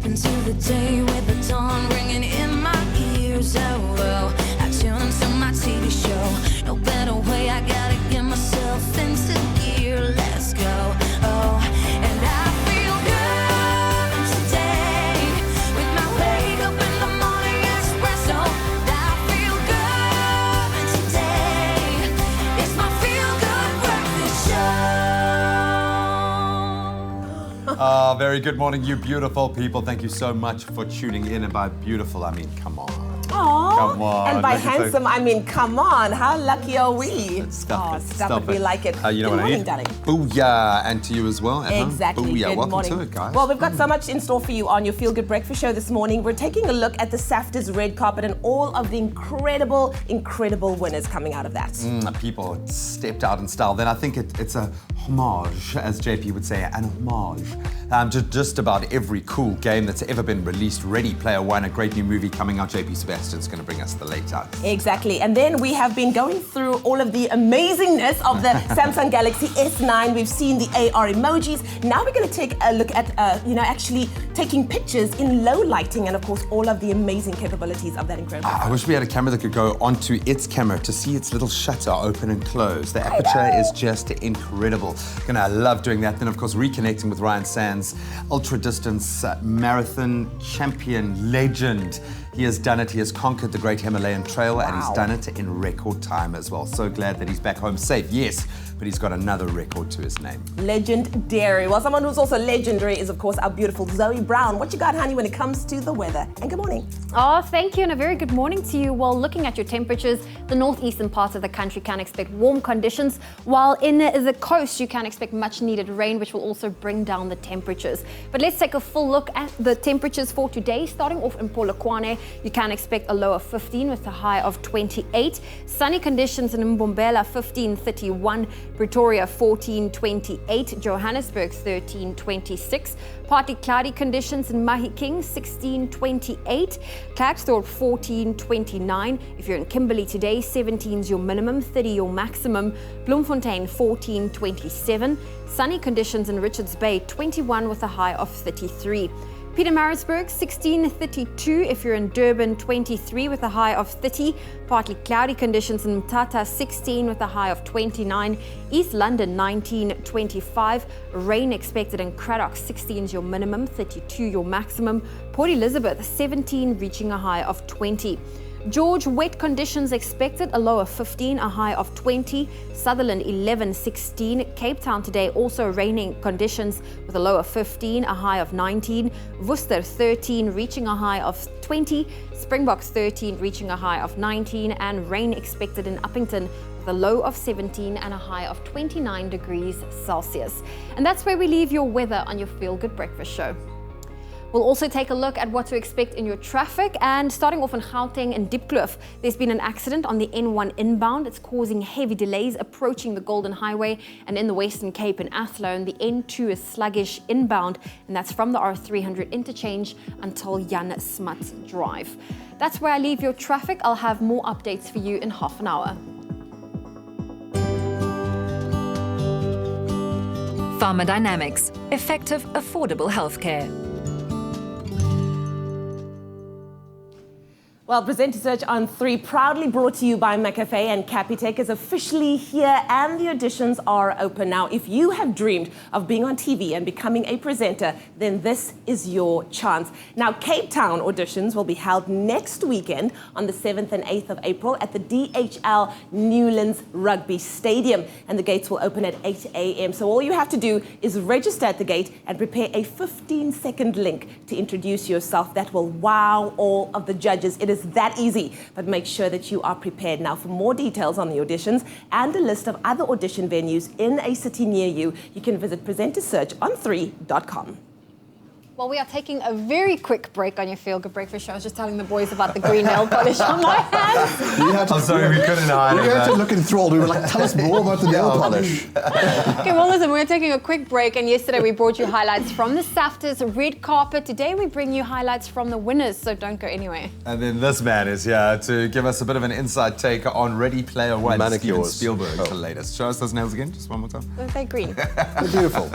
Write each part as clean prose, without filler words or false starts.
into the day with the dawn ringing in my ears. Oh, I tune into my TV show. No better way, I gotta get myself into gear. Let's go. Oh, and I feel good today with my wake up in the morning espresso. I feel good today. It's my feel good breakfast show. Oh, very good morning, you beautiful people. Thank you so much for tuning in. And by beautiful, I mean, come on. Aww. Come on. And by handsome, I mean, come on. How lucky are we? Stop Stop it. We like it. You know Good what morning, I need? darling. Booyah. And to you as well. Exactly. Booyah. Good Welcome morning. to it, guys. Well, we've got so much in store for you on your Feel Good Breakfast Show this morning. We're taking a look at the SAFTA's red carpet and all of the incredible winners coming out of that. People stepped out in style. Then I think it's a homage, as JP would say, an homage to just about every cool game that's ever been released. Ready Player One, a great new movie coming out. JP Sebastian's going to bring us the late out. Exactly. And then we have been going through all of the amazingness of the Samsung Galaxy S9. We've seen the AR emojis. Now we're going to take a look at, actually taking pictures in low lighting and, of course, all of the amazing capabilities of that incredible phone. I wish we had a camera that could go onto its camera to see its little shutter open and close. The aperture is just incredible. Gonna love doing that. Then, of course, reconnecting with Ryan Sands, ultra-distance marathon champion legend. He has done it. He has conquered the Great Himalayan Trail, and he's done it in record time as well. So glad that he's back home safe, yes, but he's got another record to his name. Legendary. Well, someone who's also legendary is, of course, our beautiful Zoe Brown. What you got, honey, when it comes to the weather? And good morning. Oh, thank you, and a very good morning to you. Well, looking at your temperatures, the northeastern parts of the country can expect warm conditions, while in the coast you can expect much needed rain, which will also bring down the temperatures. But let's take a full look at the temperatures for today. Starting off in Polokwane, you can expect a low of 15 with a high of 28. Sunny conditions in Mbombela, 15:31. Pretoria, 14:28. Johannesburg, 13:26. Partly cloudy conditions in Mahikeng, 16:28. Klerksdorp, 14:29. If you're in Kimberley today, 17 is your minimum, 30 your maximum. Bloemfontein, 14:27. Sunny conditions in Richards Bay, 21 with a high of 33. Pietermaritzburg, 16:32. If you're in Durban, 23 with a high of 30. Partly cloudy conditions in Mthatha, 16 with a high of 29. East London, 19:25. Rain expected in Cradock, 16 is your minimum, 32 your maximum. Port Elizabeth, 17 reaching a high of 20. George, wet conditions expected, a low of 15, a high of 20. Sutherland, 11:16. Cape Town today, also raining conditions with a low of 15, a high of 19. Worcester, 13, reaching a high of 20. Springboks, 13, reaching a high of 19. And rain expected in Uppington with a low of 17 and a high of 29 degrees Celsius. And that's where we leave your weather on your Feel Good Breakfast Show. We'll also take a look at what to expect in your traffic, and starting off in Gauteng and Diepkloof, there's been an accident on the N1 inbound. It's causing heavy delays approaching the Golden Highway, and in the Western Cape in Athlone, the N2 is sluggish inbound, and that's from the R300 interchange until Jan Smuts Drive. That's where I leave your traffic. I'll have more updates for you in half an hour. Pharmadynamics, effective, affordable healthcare. Well, Presenter Search on 3, proudly brought to you by McAfee, and Capitec is officially here and the auditions are open. Now, if you have dreamed of being on TV and becoming a presenter, then this is your chance. Now, Cape Town auditions will be held next weekend on the 7th and 8th of April at the DHL Newlands Rugby Stadium, and the gates will open at 8 a.m. So all you have to do is register at the gate and prepare a 15-second link to introduce yourself. That will wow all of the judges. It is that easy, but make sure that you are prepared. Now, for more details on the auditions and a list of other audition venues in a city near you, you can visit presentersearchon3.com. Well, we are taking a very quick break on your Feel Good Breakfast Show. I was just telling the boys about the green nail polish on my hands. I'm sorry, we couldn't hide it. We were looking enthralled. We were like, tell us more about the nail polish. Okay, well, listen, we're taking a quick break, and yesterday we brought you highlights from the SAFTA's red carpet. Today we bring you highlights from the winners, so don't go anywhere. And then this man is here to give us a bit of an inside take on Ready Player One. Steven Spielberg, the latest. Show us those nails again, just one more time. They're green. They're beautiful.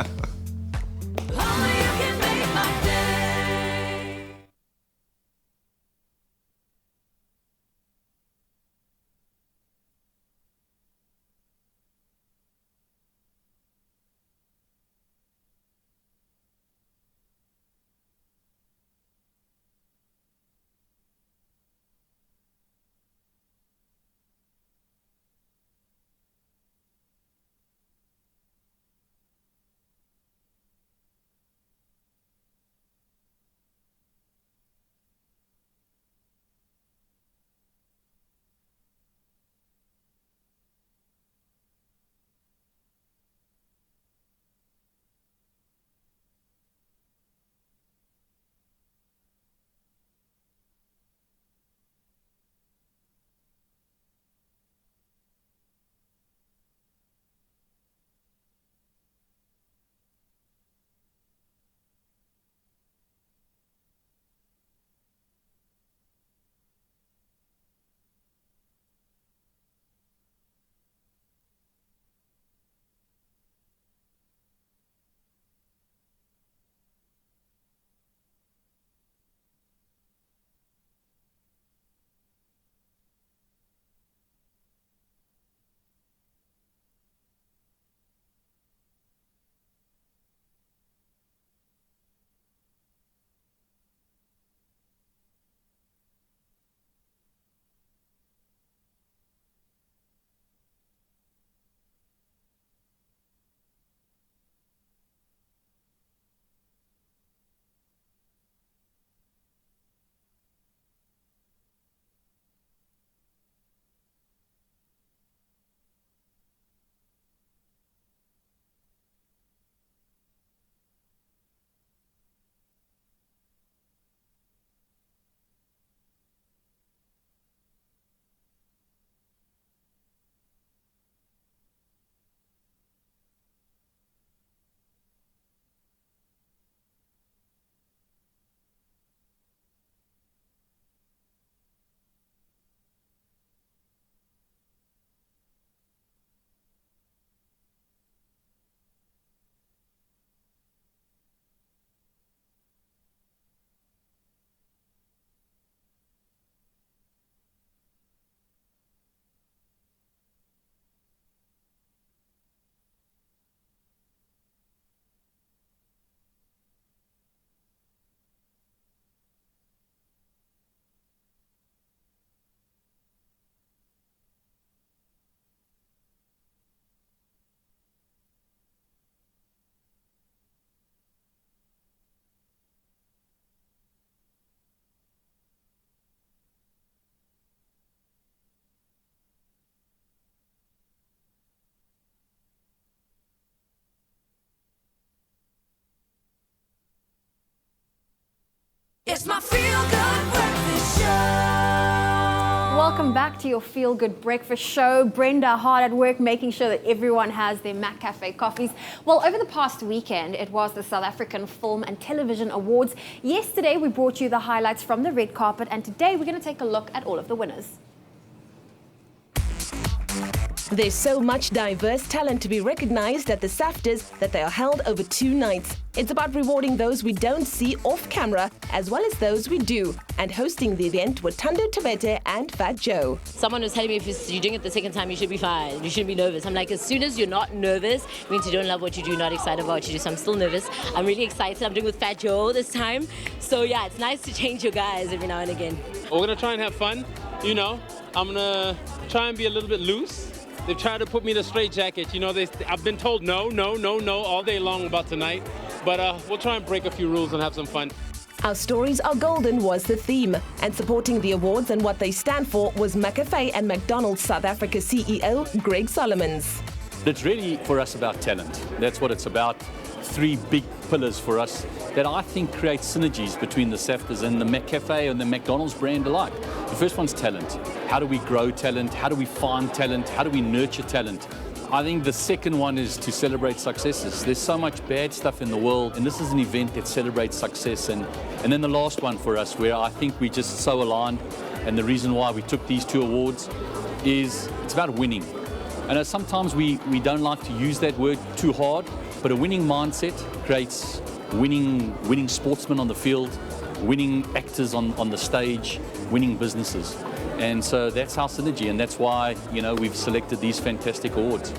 It's my feel-good breakfast show. Welcome back to your Feel Good Breakfast show. Brenda hard at work making sure that everyone has their McCafe coffees. Well, over the past weekend, it was the South African Film and Television Awards. Yesterday, we brought you the highlights from the red carpet, and today we're going to take a look at all of the winners. There's so much diverse talent to be recognized at the SAFTAs that they are held over 2 nights. It's about rewarding those we don't see off camera as well as those we do. And hosting the event were Thando Tabete and Fat Joe. Someone was telling me if you're doing it the second time, you should be fine. You shouldn't be nervous. I'm like, as soon as you're not nervous, it means you don't love what you do, not excited about what you do. So I'm still nervous. I'm really excited. I'm doing with Fat Joe this time. So yeah, it's nice to change your guys every now and again. We're going to try and have fun. You know, I'm going to try and be a little bit loose. They've tried to put me in a straitjacket. You know, I've been told no all day long about tonight. But we'll try and break a few rules and have some fun. Our stories are golden was the theme. And supporting the awards and what they stand for was McAfee and McDonald's South Africa CEO Greg Solomons. It's really for us about talent. That's what it's about. 3 big pillars for us that I think create synergies between the SAFTAs and the McCafe and the McDonald's brand alike. The first one's talent. How do we grow talent? How do we find talent? How do we nurture talent? I think the second one is to celebrate successes. There's so much bad stuff in the world, and this is an event that celebrates success. And then the last one for us, where I think we're just so aligned, and the reason why we took these 2 awards is it's about winning. I know sometimes we don't like to use that word too hard, but a winning mindset creates winning sportsmen on the field, winning actors on the stage, winning businesses. And so that's our synergy, and that's why, you know, we've selected these fantastic awards.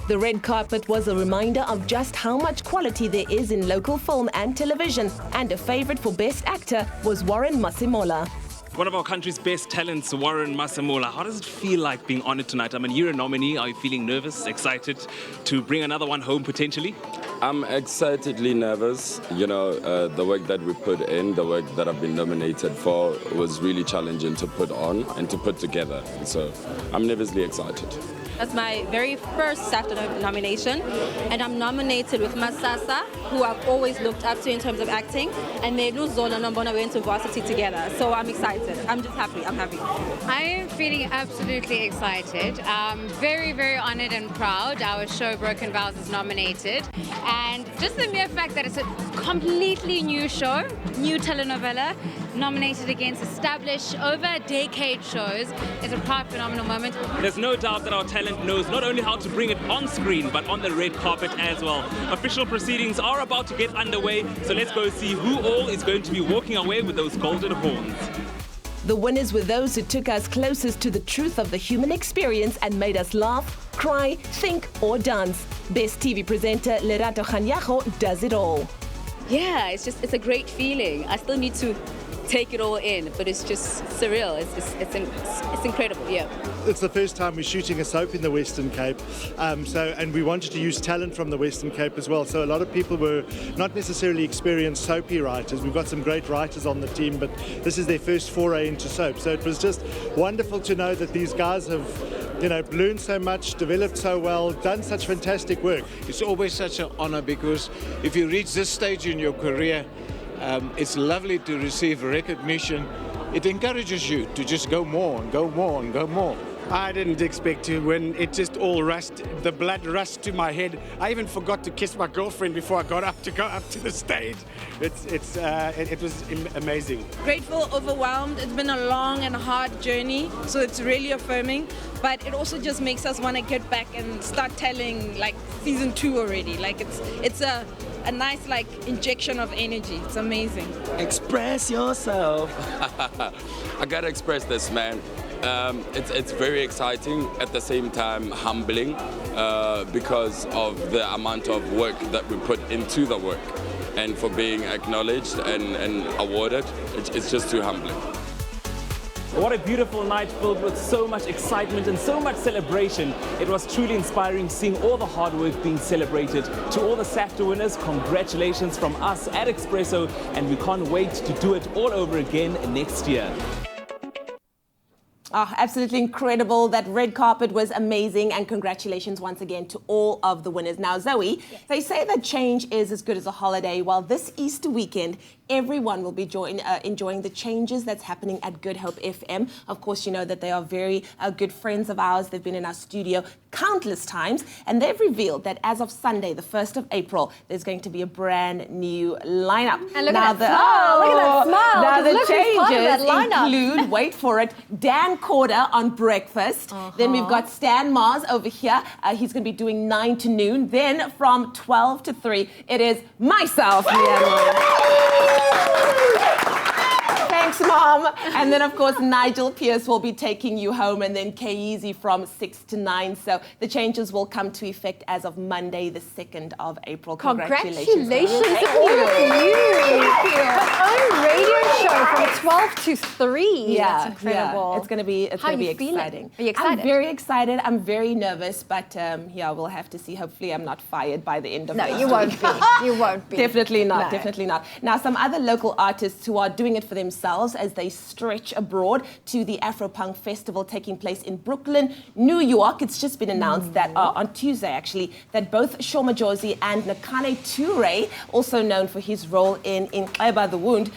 The red carpet was a reminder of just how much quality there is in local film and television, and a favorite for Best Actor was Warren Masimola. One of our country's best talents, Warren Masimola. How does it feel like being honored tonight? I mean, you're a nominee. Are you feeling nervous, excited to bring another one home potentially? I'm excitedly nervous. You know, the work that we put in, the work that I've been nominated for was really challenging to put on and to put together. So I'm nervously excited. That's my very first SAFTA nomination, and I'm nominated with Masasa, who I've always looked up to in terms of acting, and Medu Zola Nombona went to varsity together. So I'm excited. I'm just happy. I'm happy. I am feeling absolutely excited. Very, very honored and proud. Our show Broken Vows is nominated, and just the mere fact that it's a completely new show, new telenovela, nominated against established over a decade shows is a proud, phenomenal moment. There's no doubt that our talent knows not only how to bring it on screen, but on the red carpet as well. Official proceedings are about to get underway, so let's go see who all is going to be walking away with those golden horns. The winners were those who took us closest to the truth of the human experience and made us laugh, cry, think or dance. Best TV presenter Lerato Kganyago does it all. Yeah, it's a great feeling. I still need to take it all in, but it's just surreal. It's incredible, yeah. It's the first time we're shooting a soap in the Western Cape, and we wanted to use talent from the Western Cape as well. So a lot of people were not necessarily experienced soapy writers. We've got some great writers on the team, but this is their first foray into soap. So it was just wonderful to know that these guys have, you know, learned so much, developed so well, done such fantastic work. It's always such an honor, because if you reach this stage in your career, it's lovely to receive recognition. It encourages you to just go more and go more and go more. I didn't expect to win. It just all rushed. The blood rushed to my head. I even forgot to kiss my girlfriend before I got up to go up to the stage. It was amazing. Grateful, overwhelmed. It's been a long and hard journey, so it's really affirming. But it also just makes us want to get back and start telling like season 2 already. Like it's a nice like injection of energy. It's amazing. Express yourself. I gotta express this, man. It's very exciting, at the same time humbling, because of the amount of work that we put into the work, and for being acknowledged and awarded, it's just too humbling. What a beautiful night filled with so much excitement and so much celebration. It was truly inspiring seeing all the hard work being celebrated. To all the SAFTA winners, congratulations from us at Expresso, and we can't wait to do it all over again next year. Oh, absolutely incredible. That red carpet was amazing, and congratulations once again to all of the winners. Now, Zoe, they say that change is as good as a holiday. Well, this Easter weekend, everyone will be enjoying the changes that's happening at Good Hope FM. Of course, you know that they are very good friends of ours. They've been in our studio countless times, and they've revealed that as of Sunday, the 1st of April, there's going to be a brand new lineup. And look at that smile. Look at that smile. Now, the Look who's part of that changes lineup. include, wait for it, Dan Corder on breakfast. Then we've got Stan Mars over here. He's going to be doing 9 to noon. Then from 12 to 3, it is myself, Thanks, Mom. And then, of course, Nigel Pierce will be taking you home, and then K-Easy from 6 to 9. So the changes will come to effect as of Monday, the 2nd of April. Congratulations. Thank you. Our own radio show from 12 to 3. That's incredible. Yeah. It's going to be exciting. Are you excited? I'm very excited. I'm very nervous, but yeah, we'll have to see. Hopefully, I'm not fired by the end of No, this you won't week. be. You won't be. Definitely not. No. Definitely not. Now, some other local artists who are doing it for themselves as they stretch abroad to the Afropunk Festival taking place in Brooklyn, New York. It's just been announced that on Tuesday, actually, that both Shoma Josie and Nakane Toure, also known for his role in Inqeba the Wound,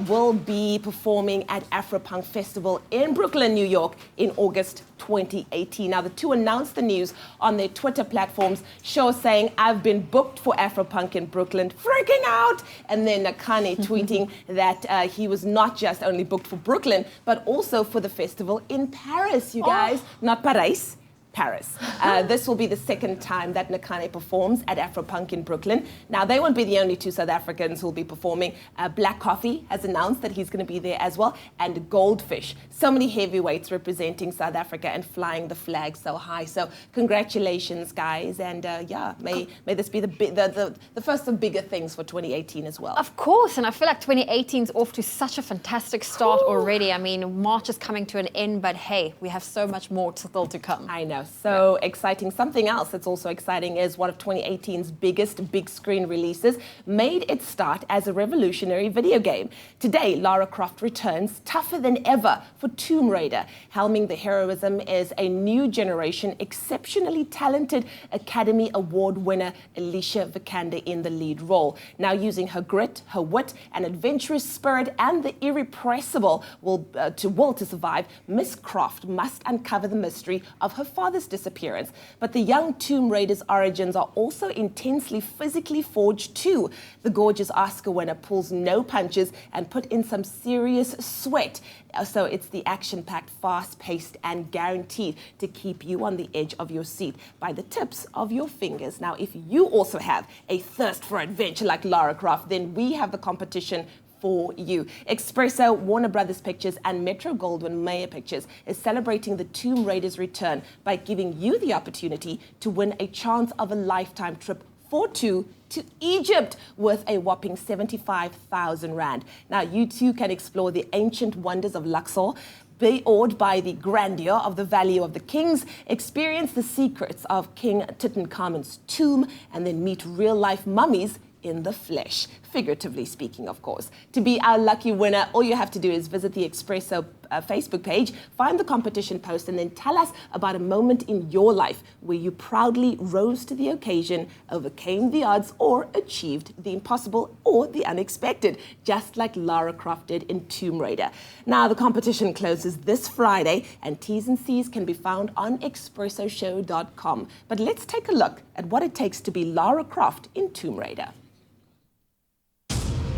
will be performing at Afropunk Festival in Brooklyn, New York in August 2018. Now, the two announced the news on their Twitter platforms, Shaw saying, "I've been booked for Afropunk in Brooklyn," freaking out, and then Nakane tweeting that he was not just only booked for Brooklyn, but also for the festival in Paris, you guys. Not Paris. Paris. This will be the second time that Nakane performs at Afropunk in Brooklyn. Now, they won't be the only two South Africans who will be performing. Black Coffee has announced that he's going to be there as well, and Goldfish. So many heavyweights representing South Africa and flying the flag so high. So congratulations, guys, and yeah, may this be the first of bigger things for 2018 as well. Of course, and I feel like 2018 is off to such a fantastic start already. I mean, March is coming to an end, but hey, we have so much more still to come. I know. So exciting. Something else that's also exciting is one of 2018's biggest big screen releases made its start as a revolutionary video game. Today, Lara Croft returns tougher than ever for Tomb Raider. Helming the heroism is a new generation, exceptionally talented Academy Award winner Alicia Vikander in the lead role. Now, using her grit, her wit, and adventurous spirit, and the irrepressible will to survive, Miss Croft must uncover the mystery of her father's disappearance. But the young Tomb Raider's origins are also intensely physically forged too. The gorgeous Oscar winner pulls no punches and put in some serious sweat. So it's the action-packed, fast-paced, and guaranteed to keep you on the edge of your seat by the tips of your fingers. Now, if you also have a thirst for adventure like Lara Croft, then we have the competition for you. Expresso, Warner Brothers Pictures, and Metro-Goldwyn-Mayer Pictures is celebrating the Tomb Raider's return by giving you the opportunity to win a chance of a lifetime trip for two to Egypt worth a whopping 75,000 Rand. Now, you too can explore the ancient wonders of Luxor, be awed by the grandeur of the Valley of the Kings, experience the secrets of King Tutankhamun's tomb, and then meet real-life mummies in the flesh, figuratively speaking, of course. To be our lucky winner, all you have to do is visit the Expresso Facebook page, find the competition post, and then tell us about a moment in your life where you proudly rose to the occasion, overcame the odds, or achieved the impossible or the unexpected, just like Lara Croft did in Tomb Raider. Now, the competition closes this Friday, and T's and C's can be found on expressoshow.com. But let's take a look at what it takes to be Lara Croft in Tomb Raider.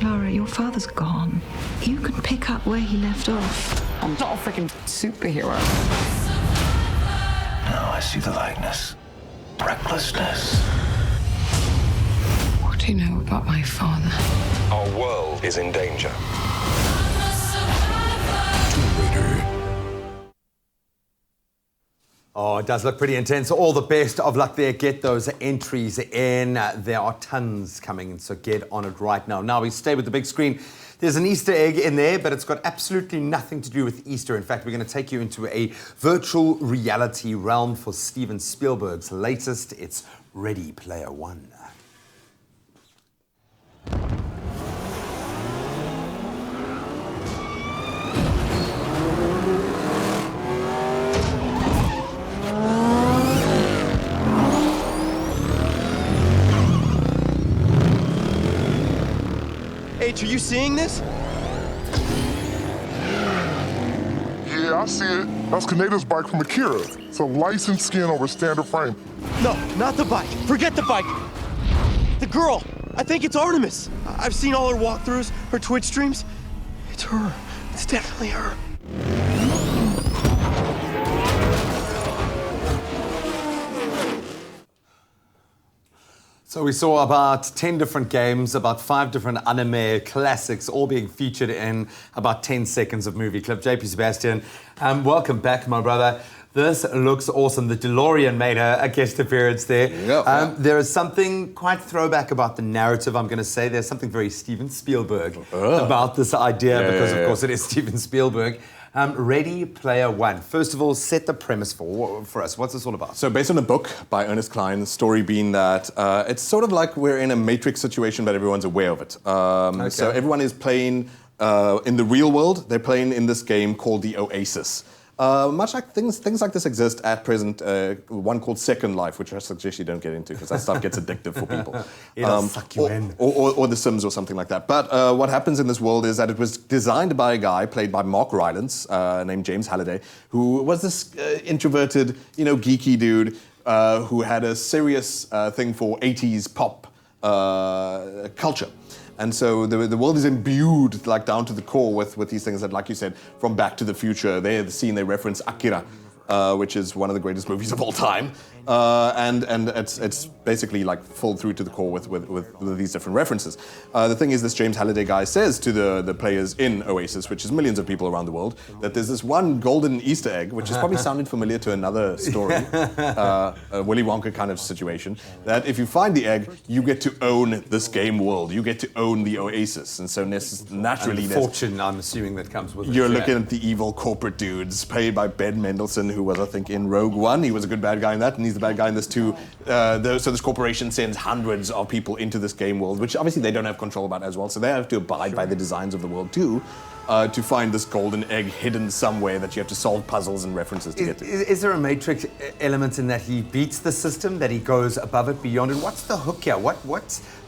Lara, your father's gone. You can pick up where he left off. I'm not a freaking superhero. Now I see the likeness. Recklessness. What do you know about my father? Our world is in danger. Oh, it does look pretty intense. All the best of luck there. Get those entries in. There are tons coming, so get on it right now. Now we stay with the big screen. There's an Easter egg in there, but it's got absolutely nothing to do with Easter. In fact, we're going to take you into a virtual reality realm for Steven Spielberg's latest. It's Ready Player One. H, are you seeing this? Yeah, I see it. That's Kaneda's bike from Akira. It's a licensed skin over standard frame. No, not the bike. Forget the bike. The girl. I think it's Artemis. I've seen all her walkthroughs, her Twitch streams. It's her. It's definitely her. So we saw about 10 different games, about 5 different anime classics, all being featured in about 10 seconds of movie clip. JP Sebastian, welcome back, my brother. This looks awesome. The DeLorean made a guest appearance there. Yep. There is something quite throwback about the narrative, I'm going to say. There's something very Steven Spielberg about this idea, because of course it is Steven Spielberg. Ready Player One. First of all, set the premise for us. What's this all about? So based on a book by Ernest Cline, the story being that it's sort of like we're in a Matrix situation, but everyone's aware of it. So everyone is playing in the real world. They're playing in this game called the Oasis. Much like things like this exist at present, one called Second Life, which I suggest you don't get into because that stuff gets addictive for people. It'll suck you in. Or The Sims or something like that. But what happens in this world is that it was designed by a guy played by Mark Rylance, named James Halliday, who was this introverted, geeky dude who had a serious thing for 80s pop culture. And so the world is imbued, like down to the core, with these things that, like you said, from Back to the Future. The scene they reference Akira, which is one of the greatest movies of all time, and it's basically like full through to the core with these different references. The thing is, this James Halliday guy says to the players in Oasis, which is millions of people around the world, that there's this one golden Easter egg, which has probably sounded familiar to another story, a Willy Wonka kind of situation, that if you find the egg, you get to own this game world. You get to own the Oasis. And so naturally... And the fortune, I'm assuming, that comes with it. You're looking at the evil corporate dudes, played by Ben Mendelsohn, who was, I think, in Rogue One. He was a good bad guy in that, and he's the bad guy in this too. So this corporation sends hundreds of people into this game world, which obviously they don't have control about as well, so they have to abide by the designs of the world too, to find this golden egg hidden somewhere that you have to solve puzzles and references to get to. Is there a Matrix element in that he beats the system, that he goes above it, beyond it? What's the hook here?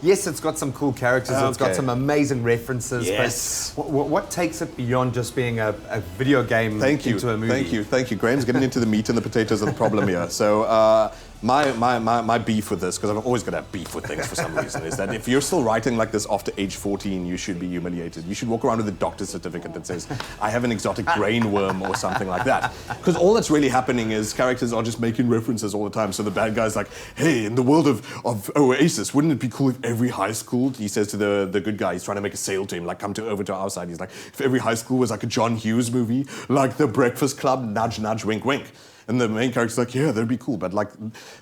Yes, it's got some cool characters, it's got some amazing references, but what takes it beyond just being a video game into a movie? Thank you. Graham's getting into the meat and the potatoes of the problem here. So my beef with this, because I've always got to have beef with things for some reason, is that if you're still writing like this after age 14, you should be humiliated. You should walk around with a doctor's certificate that says, I have an exotic brain worm or something like that. Because all that's really happening is characters are just making references all the time. So the bad guy's like, hey, in the world of Oasis, wouldn't it be cool if every high school, he says to the good guy, he's trying to make a sale to him, like come over to our side. He's like, if every high school was like a John Hughes movie, like The Breakfast Club, nudge, nudge, wink, wink. And the main character's like, yeah, that'd be cool. But like,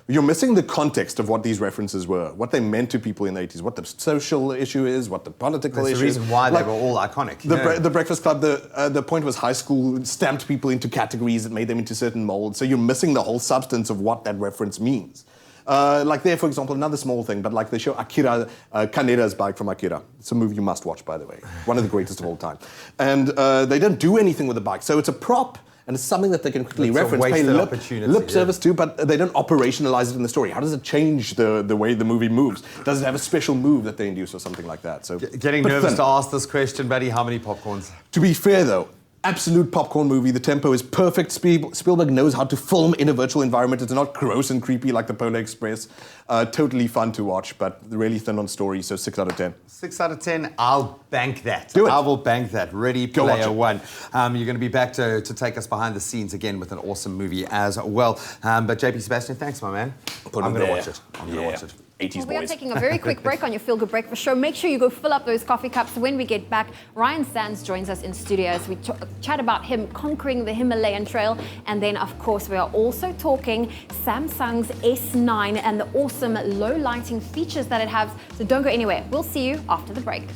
you're missing the context of what these references were, what they meant to people in the 80s, what the social issue is, what the political issue is. That's the reason why they were all iconic. The Breakfast Club, the point was high school stamped people into categories that made them into certain molds. So you're missing the whole substance of what that reference means. Like there, for example, another small thing, but like they show Akira, Kaneda's bike from Akira. It's a movie you must watch, by the way. One of the greatest of all time. And they don't do anything with the bike. So it's a prop. And it's something that they can quickly reference, pay lip service to, but they don't operationalize it in the story. How does it change the way the movie moves? Does it have a special move that they induce or something like that? So getting nervous to ask this question, buddy. How many popcorns? To be fair, though, absolute popcorn movie. The tempo is perfect. Spielberg knows how to film in a virtual environment. It's not gross and creepy like the Polar Express. Totally fun to watch, but really thin on story, so 6 out of 10. 6 out of 10, I'll bank that. Do it. I will bank that. Ready Player One. You're going to be back to take us behind the scenes again with an awesome movie as well. But JP Sebastian, thanks, my man. I'm going to watch it. I'm going to watch it. 80s We are taking a very quick break on your Feel Good Breakfast show. Make sure you go fill up those coffee cups. When we get back, Ryan Sands joins us in studio as we chat about him conquering the Himalayan trail. And then, of course, we are also talking Samsung's S9 and the awesome low lighting features that it has. So don't go anywhere. We'll see you after the break.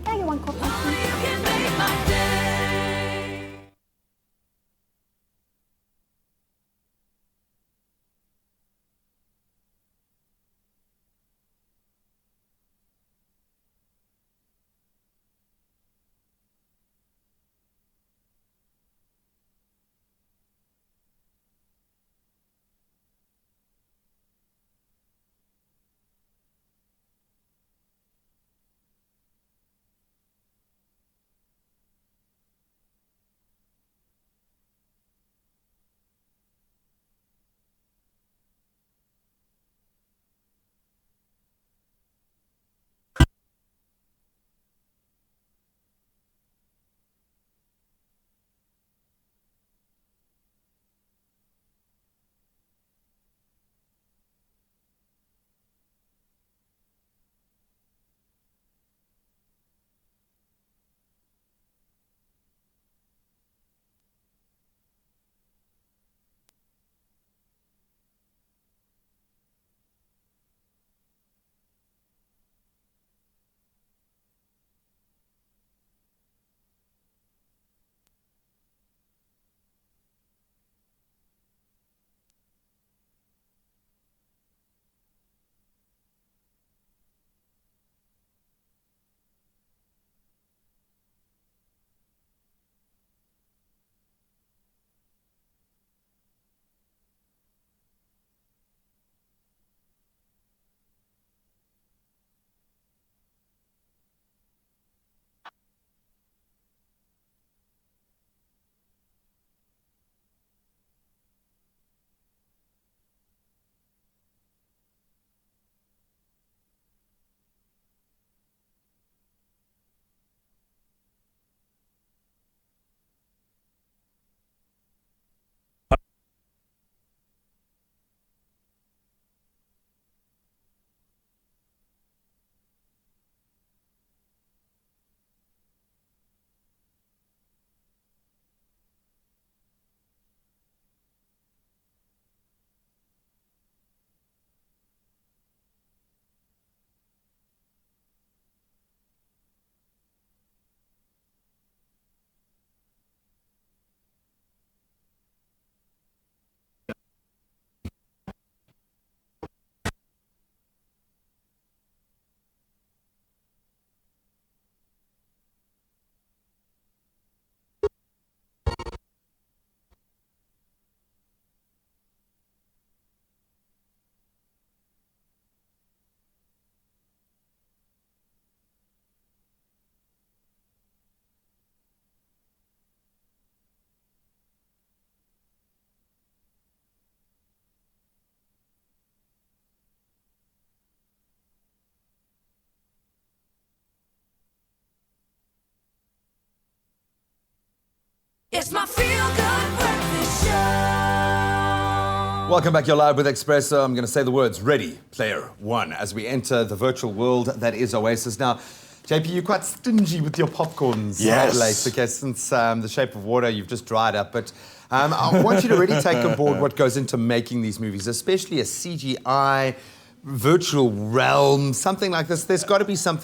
Can I get one coffee? Welcome back, you're live with Expresso. I'm going to say the words, ready, player one, as we enter the virtual world that is Oasis. Now, JP, you're quite stingy with your popcorns Yes. late, because since The Shape of Water, you've just dried up. But I want you to really take aboard what goes into making these movies, especially a CGI virtual realm, something like this. There's got to be some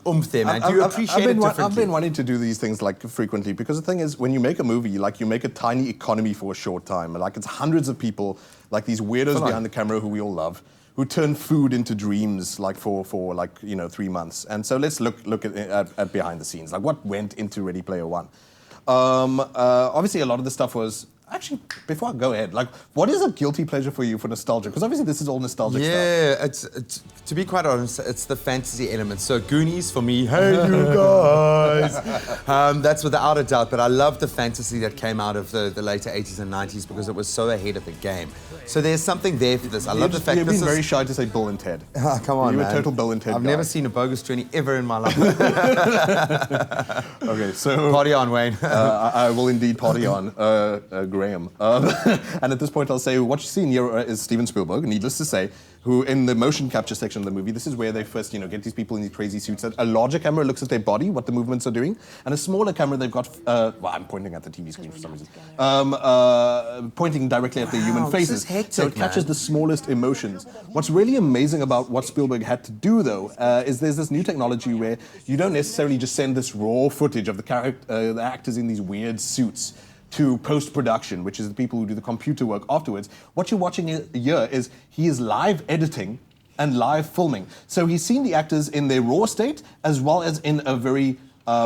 oomph there, man. Do you appreciate it differently? I've been wanting to do these things like frequently, because the thing is, when you make a movie, like you make a tiny economy for a short time. Like it's hundreds of people, like these weirdos behind the camera who we all love, who turn food into dreams, like for 3 months. And so let's look at behind the scenes, like what went into Ready Player One. Obviously, a lot of the stuff was. Actually, before I go ahead, like, what is a guilty pleasure for you for nostalgia? Because obviously this is all nostalgic stuff. Yeah, it's to be quite honest, it's the fantasy element. So Goonies for me, hey you guys, that's without a doubt. But I love the fantasy that came out of the later 80s and 90s because it was so ahead of the game. So there's something there for this. I love the fact you've this been very shy to say Bill and Ted. Oh, come on, You're man. a total Bill and Ted I've guy. never seen a bogus journey ever in my life. Okay, so party on, Wayne. I will indeed party on, Graham. And at this point, I'll say what you see here is Steven Spielberg, needless to say, who in the motion capture section of the movie, this is where they first, get these people in these crazy suits. A larger camera looks at their body, what the movements are doing, and a smaller camera, they've got, I'm pointing at the TV screen for some reason, pointing directly at the human faces. Hectic, so it catches the smallest emotions. What's really amazing about what Spielberg had to do, though, is there's this new technology where you don't necessarily just send this raw footage of the actors in these weird suits to post-production, which is the people who do the computer work afterwards. What you're watching here is he is live editing and live filming. So he's seen the actors in their raw state as well as in a very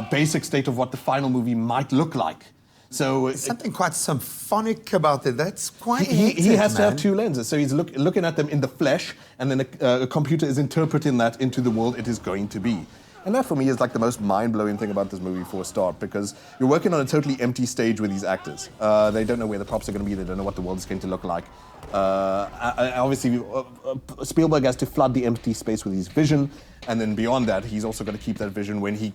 basic state of what the final movie might look like. So There's something quite symphonic about that. That's quite he has to man. have two lenses. So he's looking at them in the flesh, and then a computer is interpreting that into the world it is going to be. And that, for me, is like the most mind-blowing thing about this movie for a start, because you're working on a totally empty stage with these actors. They don't know where the props are going to be. They don't know what the world is going to look like. Obviously, Spielberg has to flood the empty space with his vision, and then beyond that, he's also got to keep that vision when he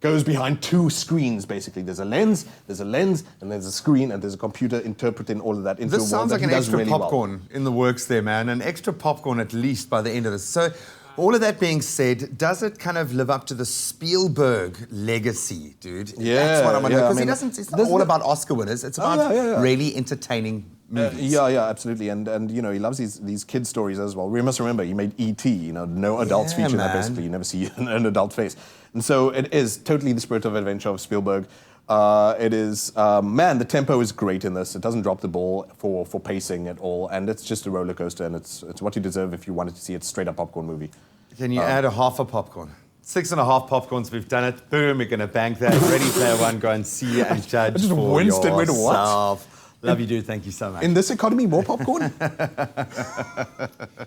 goes behind two screens, basically. There's a lens, and there's a screen, and there's a computer interpreting all of that into a world This sounds that like he an does extra really popcorn in the works there, man. An extra popcorn at least by the end of this. So, all of that being said, does it kind of live up to the Spielberg legacy, dude? Yeah, That's what I'm wondering. yeah, Because it's not all about Oscar winners. It's about really entertaining movies. Yeah, absolutely. And he loves these kid stories as well. We must remember, he made E.T., no adults feature in that, basically. You never see an adult face. And so it is totally the spirit of adventure of Spielberg. It is, the tempo is great in this. It doesn't drop the ball for pacing at all. And it's just a roller coaster, and it's what you deserve if you wanted to see a straight up popcorn movie. Can you add a half a popcorn? 6.5 popcorns, we've done it. Boom, we're going to bank that. Ready Player One, go and see and judge just for winced and went, yourself. what? Love you, dude. Thank you so much. In this economy, more popcorn?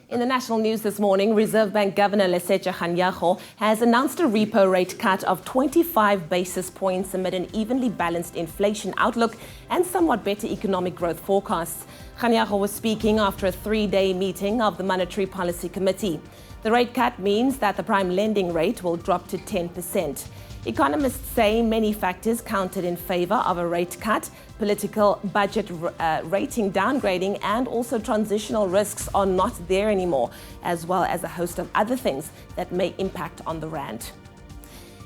In the national news this morning, Reserve Bank Governor Lesetja Kganyago has announced a repo rate cut of 25 basis points amid an evenly balanced inflation outlook and somewhat better economic growth forecasts. Kganyago was speaking after a 3-day meeting of the Monetary Policy Committee. The rate cut means that the prime lending rate will drop to 10%. Economists say many factors counted in favor of a rate cut. Political budget rating downgrading and also transitional risks are not there anymore, as well as a host of other things that may impact on the rand.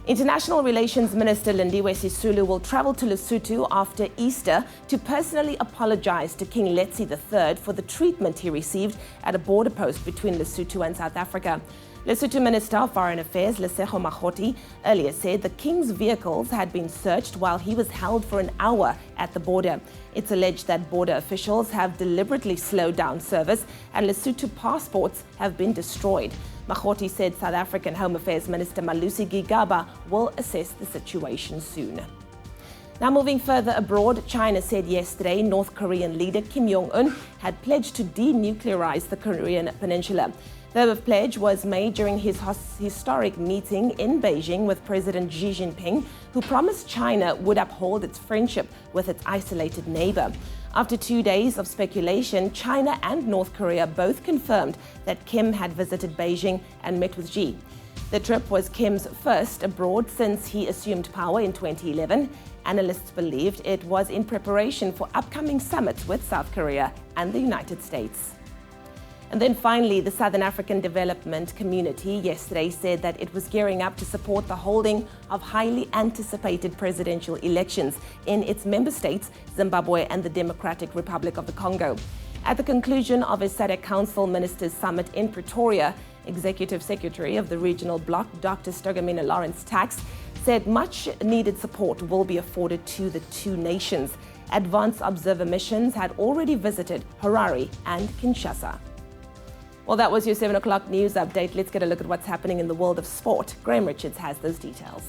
International Relations Minister Lindiwe Sisulu will travel to Lesotho after Easter to personally apologize to King Letsie III for the treatment he received at a border post between Lesotho and South Africa. Lesotho Minister of Foreign Affairs Lesego Magoti earlier said the king's vehicles had been searched while he was held for an hour at the border. It's alleged that border officials have deliberately slowed down service and Lesotho passports have been destroyed. Magoti said South African Home Affairs Minister Malusi Gigaba will assess the situation soon. Now moving further abroad, China said yesterday North Korean leader Kim Jong-un had pledged to denuclearize the Korean peninsula. The pledge was made during his historic meeting in Beijing with President Xi Jinping, who promised China would uphold its friendship with its isolated neighbor. After 2 days of speculation, China and North Korea both confirmed that Kim had visited Beijing and met with Xi. The trip was Kim's first abroad since he assumed power in 2011, Analysts believed it was in preparation for upcoming summits with South Korea and the United States. And then finally, the Southern African Development Community yesterday said that it was gearing up to support the holding of highly anticipated presidential elections in its member states, Zimbabwe and the Democratic Republic of the Congo. At the conclusion of a SADC Council Ministers Summit in Pretoria, Executive Secretary of the regional bloc, Dr. Sturgamina Lawrence Tax, said much needed support will be afforded to the two nations. Advanced observer missions had already visited Harare and Kinshasa. Well, that was your 7 o'clock news update. Let's get a look at what's happening in the world of sport. Graham Richards has those details.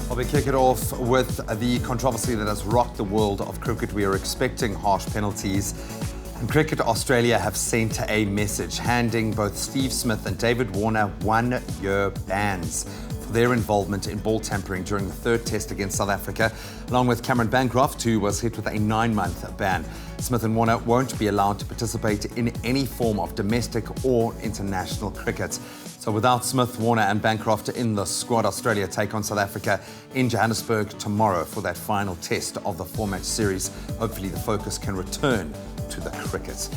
Well, we kick it off with the controversy that has rocked the world of cricket. We are expecting harsh penalties. And Cricket Australia have sent a message handing both Steve Smith and David Warner 1-year bans for their involvement in ball tampering during the third test against South Africa, along with Cameron Bancroft, who was hit with a 9-month ban. Smith and Warner won't be allowed to participate in any form of domestic or international cricket. So without Smith, Warner and Bancroft in the squad, Australia take on South Africa in Johannesburg tomorrow for that final test of the 4-match series. Hopefully the focus can return to the cricket.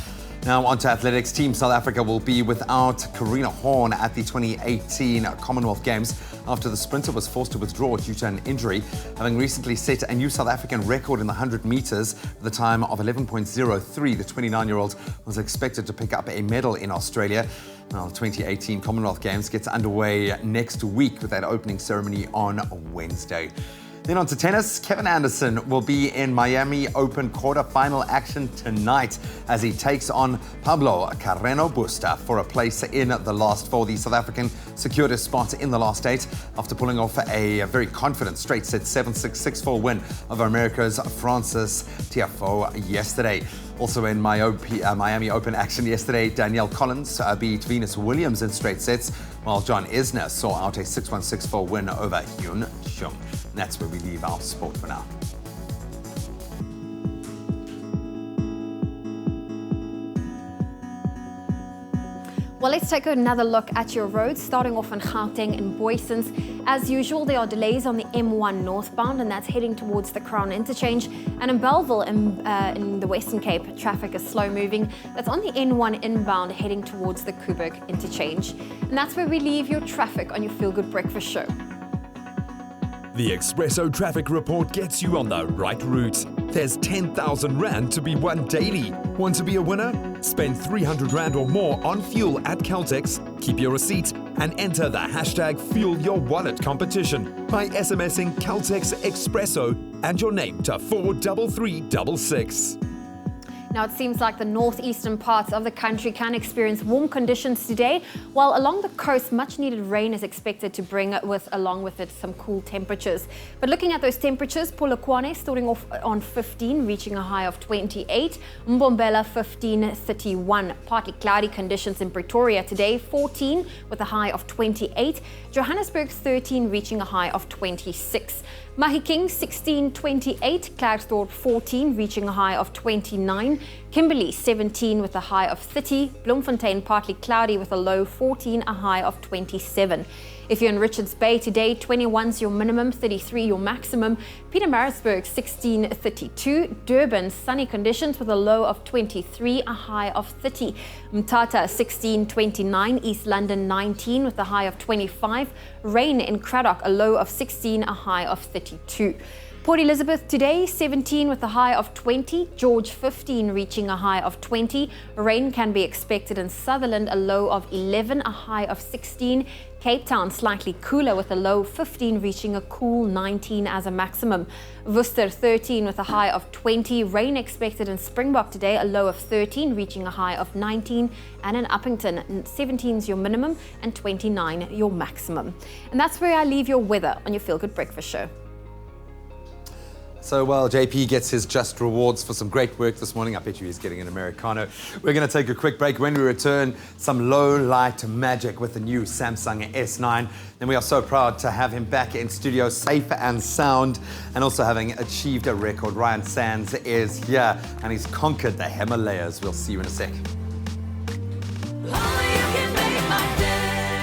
Now on to athletics. Team South Africa will be without Karina Horn at the 2018 Commonwealth Games after the sprinter was forced to withdraw due to an injury, having recently set a new South African record in the 100 metres with a time of 11.03. The 29-year-old was expected to pick up a medal in Australia. Now, the 2018 Commonwealth Games gets underway next week with that opening ceremony on Wednesday. Then on to tennis. Kevin Anderson will be in Miami Open quarter-final action tonight as he takes on Pablo Carreno Busta for a place in the last four. The South African secured his spot in the last 8 after pulling off a very confident straight-set 7-6, 6-4 win over America's Francis Tiafoe yesterday. Also in Miami Open action yesterday, Danielle Collins beat Venus Williams in straight sets, while John Isner saw out a 6-1, 6-4 win over Hyun Chung. And that's where we leave our sport for now. Well, let's take another look at your roads, starting off in Gauteng and Boysens. As usual, there are delays on the M1 northbound, and that's heading towards the Crown Interchange. And in Bellville, in the Western Cape, traffic is slow moving. That's on the N1 inbound, heading towards the Kuburg Interchange. And that's where we leave your traffic on your Feel Good Breakfast Show. The Expresso traffic report gets you on the right route. There's 10,000 Rand to be won daily. Want to be a winner? Spend 300 Rand or more on fuel at Caltex, keep your receipt, and enter the hashtag Fuel Your Wallet competition by SMSing Caltex Expresso and your name to 43366. Now, it seems like the northeastern parts of the country can experience warm conditions today, while along the coast, much needed rain is expected to bring along with it some cool temperatures. But looking at those temperatures, Polokwane starting off on 15, reaching a high of 28. Mbombela 15, 31. Partly cloudy conditions in Pretoria today, 14 with a high of 28. Johannesburg 13, reaching a high of 26. Mahikeng 16, 28, Klerksdorp 14, reaching a high of 29, Kimberley 17 with a high of 30, Bloemfontein partly cloudy with a low 14, a high of 27. If you're in Richards Bay today, 21's your minimum, 33 your maximum. Pietermaritzburg 16, 32, Durban sunny conditions with a low of 23, a high of 30. Mthatha 16, 29, East London 19 with a high of 25. Rain in Cradock, a low of 16, a high of 32. Port Elizabeth today, 17 with a high of 20. George 15, reaching a high of 20. Rain can be expected in Sutherland, a low of 11, a high of 16. Cape Town slightly cooler with a low 15, reaching a cool 19 as a maximum. Worcester 13 with a high of 20. Rain expected in Springbok today, a low of 13, reaching a high of 19. And in Uppington, 17 is your minimum and 29 your maximum. And that's where I leave your weather on your Feel Good Breakfast Show. So while JP gets his just rewards for some great work this morning, I bet you he's getting an Americano. We're going to take a quick break. When we return, some low light magic with the new Samsung S9. Then we are so proud to have him back in studio, safe and sound, and also having achieved a record. Ryan Sands is here, and he's conquered the Himalayas. We'll see you in a sec. Oh, you can make my day.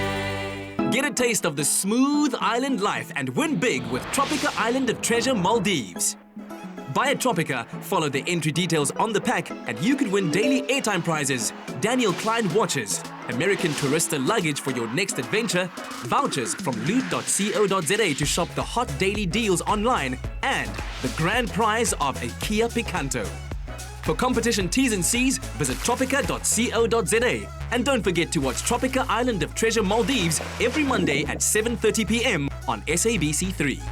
taste of the smooth island life and win big with Tropica Island of Treasure Maldives. Buy a Tropica, follow the entry details on the pack, and you could win daily airtime prizes, Daniel Klein watches, American Tourista luggage for your next adventure, vouchers from loot.co.za to shop the hot daily deals online, and the grand prize of a Kia Picanto. For competition T's and C's, visit tropica.co.za. And don't forget to watch Tropica Island of Treasure Maldives every Monday at 7:30 p.m. on SABC3.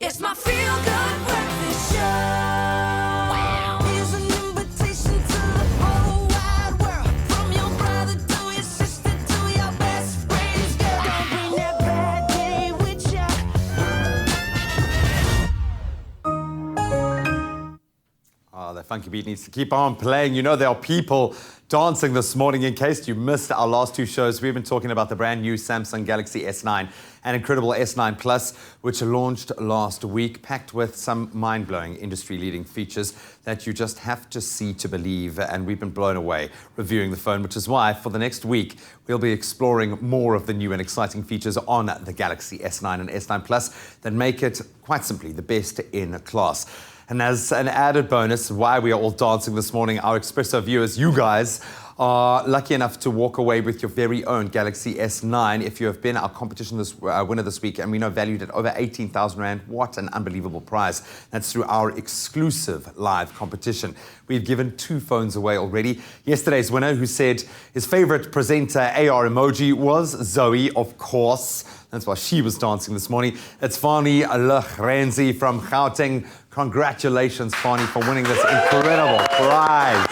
It's my feel-good breakfast show. Wow. Here's an invitation to the whole wide world. From your brother to your sister to your best friend's girl. Don't bring that bad day with ya. Oh, the funky beat needs to keep on playing. You know there are people dancing this morning. In case you missed our last two shows, we've been talking about the brand new Samsung Galaxy S9 and incredible S9 Plus, which launched last week, packed with some mind-blowing industry-leading features that you just have to see to believe. And we've been blown away reviewing the phone, which is why for the next week, we'll be exploring more of the new and exciting features on the Galaxy S9 and S9 Plus that make it, quite simply, the best in class. And as an added bonus, why we are all dancing this morning, our Expresso viewers, you guys, are lucky enough to walk away with your very own Galaxy S9 if you have been our competition winner this week, and we know valued at over 18,000 Rand. What an unbelievable prize. That's through our exclusive live competition. We've given 2 phones away already. Yesterday's winner, who said his favorite presenter AR emoji was Zoe, of course. That's why she was dancing this morning. It's Fani Renzi from Gauteng. Congratulations, Fani, for winning this incredible prize.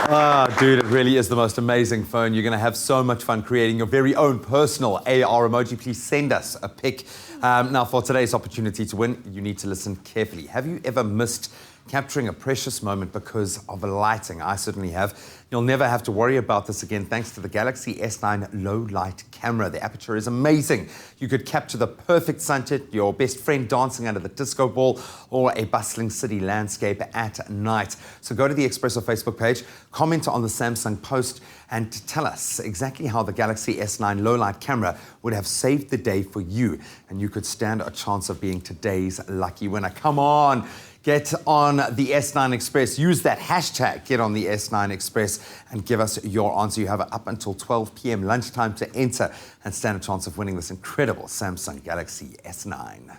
Ah, dude, it really is the most amazing phone. You're going to have so much fun creating your very own personal AR emoji. Please send us a pic. Now, for today's opportunity to win, you need to listen carefully. Have you ever missed capturing a precious moment because of lighting? I certainly have. You'll never have to worry about this again thanks to the Galaxy S9 low light camera. The aperture is amazing. You could capture the perfect sunset, your best friend dancing under the disco ball, or a bustling city landscape at night. So go to the Expresso Facebook page, comment on the Samsung post, and tell us exactly how the Galaxy S9 low light camera would have saved the day for you. And you could stand a chance of being today's lucky winner. Come on. Get on the S9 Express. Use that hashtag, Get on the S9 Express, and give us your answer. You have up until 12 p.m. lunchtime to enter and stand a chance of winning this incredible Samsung Galaxy S9.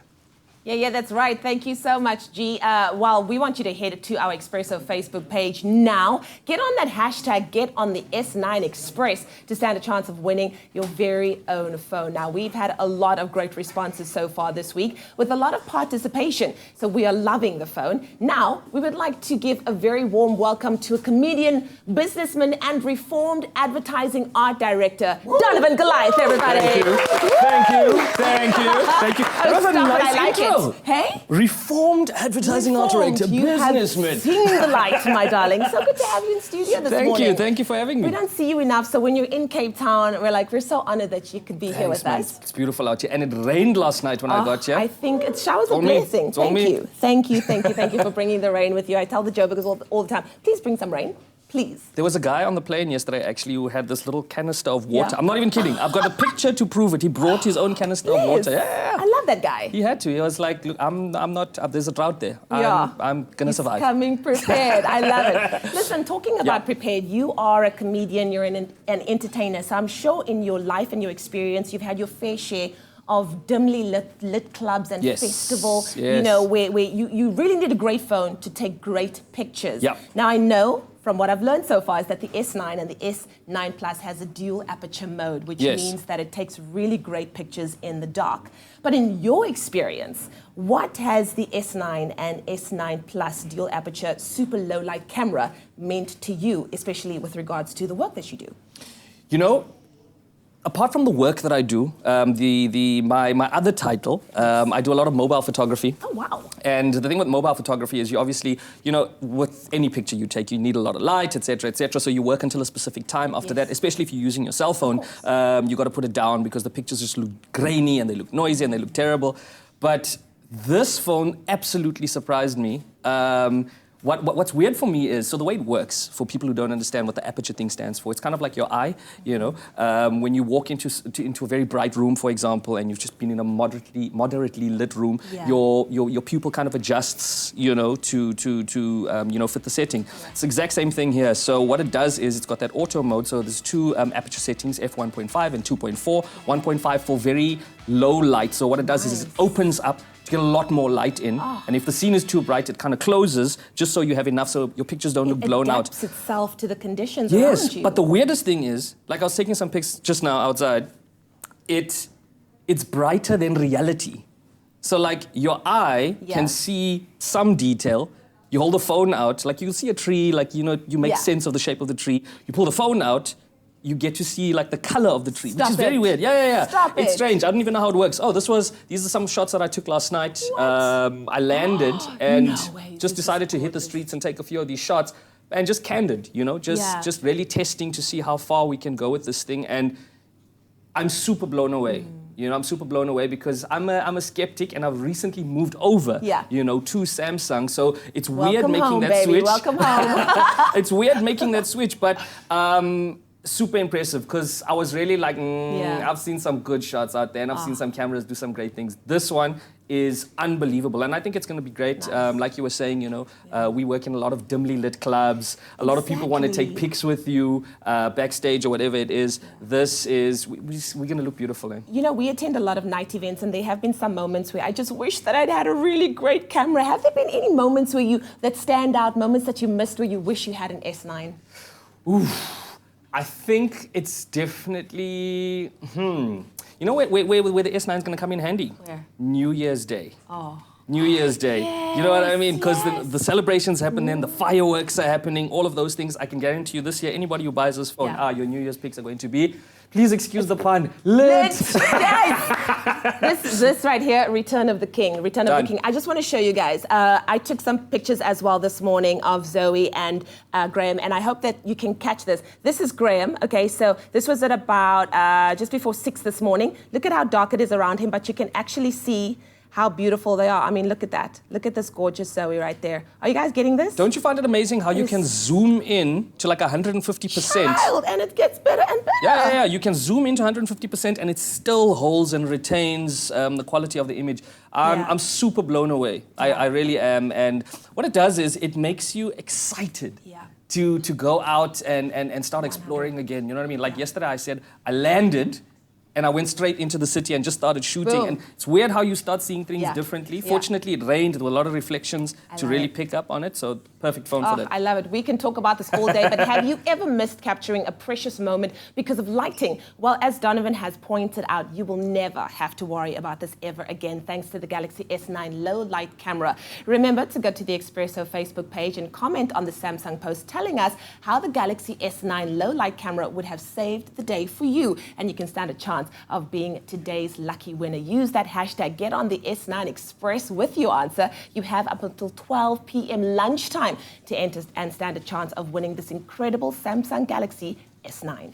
Yeah, that's right. Thank you so much, G. Well, we want you to head to our Expresso Facebook page now. Get on that hashtag, Get on the S9 Express, to stand a chance of winning your very own phone. Now, we've had a lot of great responses so far this week with a lot of participation. So we are loving the phone. Now, we would like to give a very warm welcome to a comedian, businessman, and reformed advertising art director, Donovan Goliath, everybody. Thank you. That was a nice intro. Hey? Reformed advertising art director, businessman. Have seen the light, my darling. So good to have you in studio this morning. Thank you for having me. We don't see you enough, so when you're in Cape Town, we're so honored that you could be here with us. It's beautiful out here, and it rained last night when I got here. I think it showers a blessing. Thank you for bringing the rain with you. I tell the Joburgers all the time, please bring some rain. Please. There was a guy on the plane yesterday, actually, who had this little canister of water. Yeah. I'm not even kidding. I've got a picture to prove it. He brought his own canister of water. Yeah. I love that guy. He had to. He was like, look, I'm not, there's a drought there. I'm going to survive. Coming prepared. I love it. Listen, talking about prepared, you are a comedian, you're an entertainer. So I'm sure in your life and your experience, you've had your fair share of dimly lit clubs and festivals, you know, where you really need a great phone to take great pictures. Yeah. Now, I know from what I've learned so far is that the S9 and the S9 Plus has a dual aperture mode, which means that it takes really great pictures in the dark. But in your experience, what has the S9 and S9 Plus dual aperture super low light camera meant to you, especially with regards to the work that you do? You know, apart from the work that I do, my other title, I do a lot of mobile photography. Oh, wow. And the thing with mobile photography is you obviously, you know, with any picture you take, you need a lot of light, etc., etc. So you work until a specific time. After that, especially if you're using your cell phone, you got to put it down because the pictures just look grainy and they look noisy and they look terrible. But this phone absolutely surprised me. What's weird for me is, so the way it works, for people who don't understand what the aperture thing stands for, it's kind of like your eye, you know. When you walk into a very bright room, for example, and you've just been in a moderately lit room, your pupil kind of adjusts, you know, to fit the setting. It's the exact same thing here. So what it does is it's got that auto mode. So there's 2 aperture settings, f1.5 and 2.4. 1.5 for very low light. So what it does is it opens up to get a lot more light in. And if the scene is too bright, it kind of closes just so you have enough so your pictures don't look blown out. It adapts itself to the conditions around you. But the weirdest thing is, like I was taking some pics just now outside, it's brighter than reality. So like your eye can see some detail. You hold the phone out, like you'll see a tree, like, you know, you make sense of the shape of the tree. You pull the phone out, you get to see like the color of the tree, which is very weird. It's strange. I don't even know how it works. Oh, these are some shots that I took last night. I landed and just decided to hit the streets and take a few of these shots, and just candid, you know, just really testing to see how far we can go with this thing. And I'm super blown away. You know, I'm super blown away because I'm a skeptic, and I've recently moved over, you know, to Samsung. So it's weird making that switch. Welcome home. It's weird making that switch, but super impressive because I was really like, Yeah. I've seen some good shots out there and I've seen some cameras do some great things. This one is unbelievable and I think it's going to be great. Like you were saying, you know, we work in a lot of dimly lit clubs. A lot of people want to take pics with you backstage or whatever it is. This is, we're going to look beautiful then. You know, we attend a lot of night events and there have been some moments where I just wish that I'd had a really great camera. Have there been any moments that stand out, moments that you missed where you wish you had an S9? Oof. I think it's definitely, you know where the S9 is going to come in handy? Where? New Year's Day. Oh. New Year's Day. You know what I mean? Because the celebrations happen then, the fireworks are happening, all of those things. I can guarantee you this year, anybody who buys this phone, your New Year's pics are going to be, please excuse the pun, lit. Yes. This right here, Return of the King. Return of the King. I just want to show you guys. I took some pictures as well this morning of Zoe and Graham, and I hope that you can catch this. This is Graham, okay? So this was at about just before 6 this morning. Look at how dark it is around him, but you can actually see how beautiful they are. I mean, look at that. Look at this gorgeous Zoe right there. Are you guys getting this? Don't you find it amazing how you can zoom in to like 150%? Child, and it gets better and better. Yeah. You can zoom into 150% and it still holds and retains the quality of the image. I'm super blown away. I really am. And what it does is it makes you excited. To go out and start exploring again. You know what I mean? Like yesterday I said, I landed and I went straight into the city and just started shooting. Boom. And it's weird how you start seeing things differently. Fortunately, it rained. There were a lot of reflections to really pick up on it. So perfect phone for that. I love it. We can talk about this all day, but have you ever missed capturing a precious moment because of lighting? Well, as Donovan has pointed out, you will never have to worry about this ever again, thanks to the Galaxy S9 low light camera. Remember to go to the Expresso Facebook page and comment on the Samsung post telling us how the Galaxy S9 low light camera would have saved the day for you. And you can stand a chance of being today's lucky winner. Use that hashtag Get On The S9 Express with your answer. You have up until 12 p.m. lunchtime to enter and stand a chance of winning this incredible Samsung Galaxy S9.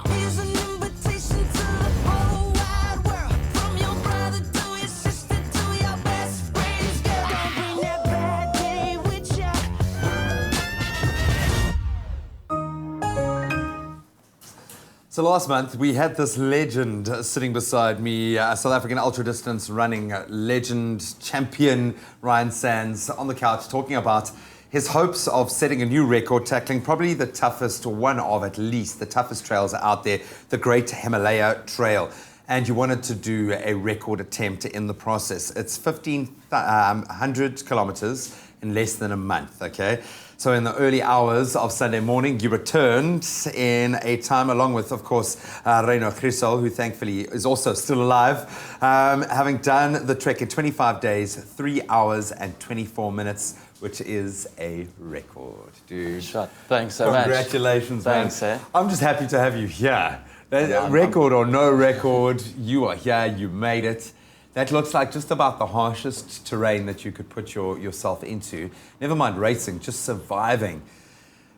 Here's an invitation to the whole wide world. From your brother to your sister to your best friend's girl. Don't bring that bad day with ya. So last month we had this legend sitting beside me, South African ultra distance running legend, champion Ryan Sands on the couch talking about his hopes of setting a new record, tackling probably the toughest, or one of at least the toughest trails out there, the Great Himalaya Trail. And you wanted to do a record attempt in the process. It's 1,500 kilometers in less than a month, okay? So in the early hours of Sunday morning, you returned in a time along with, of course, Reino Crisol, who thankfully is also still alive, having done the trek in 25 days, 3 hours and 24 minutes, which is a record, dude. Thanks so much. Congratulations, Thanks, man. I'm just happy to have you here. Record or no record, you are here, you made it. That looks like just about the harshest terrain that you could put yourself into. Never mind racing, just surviving.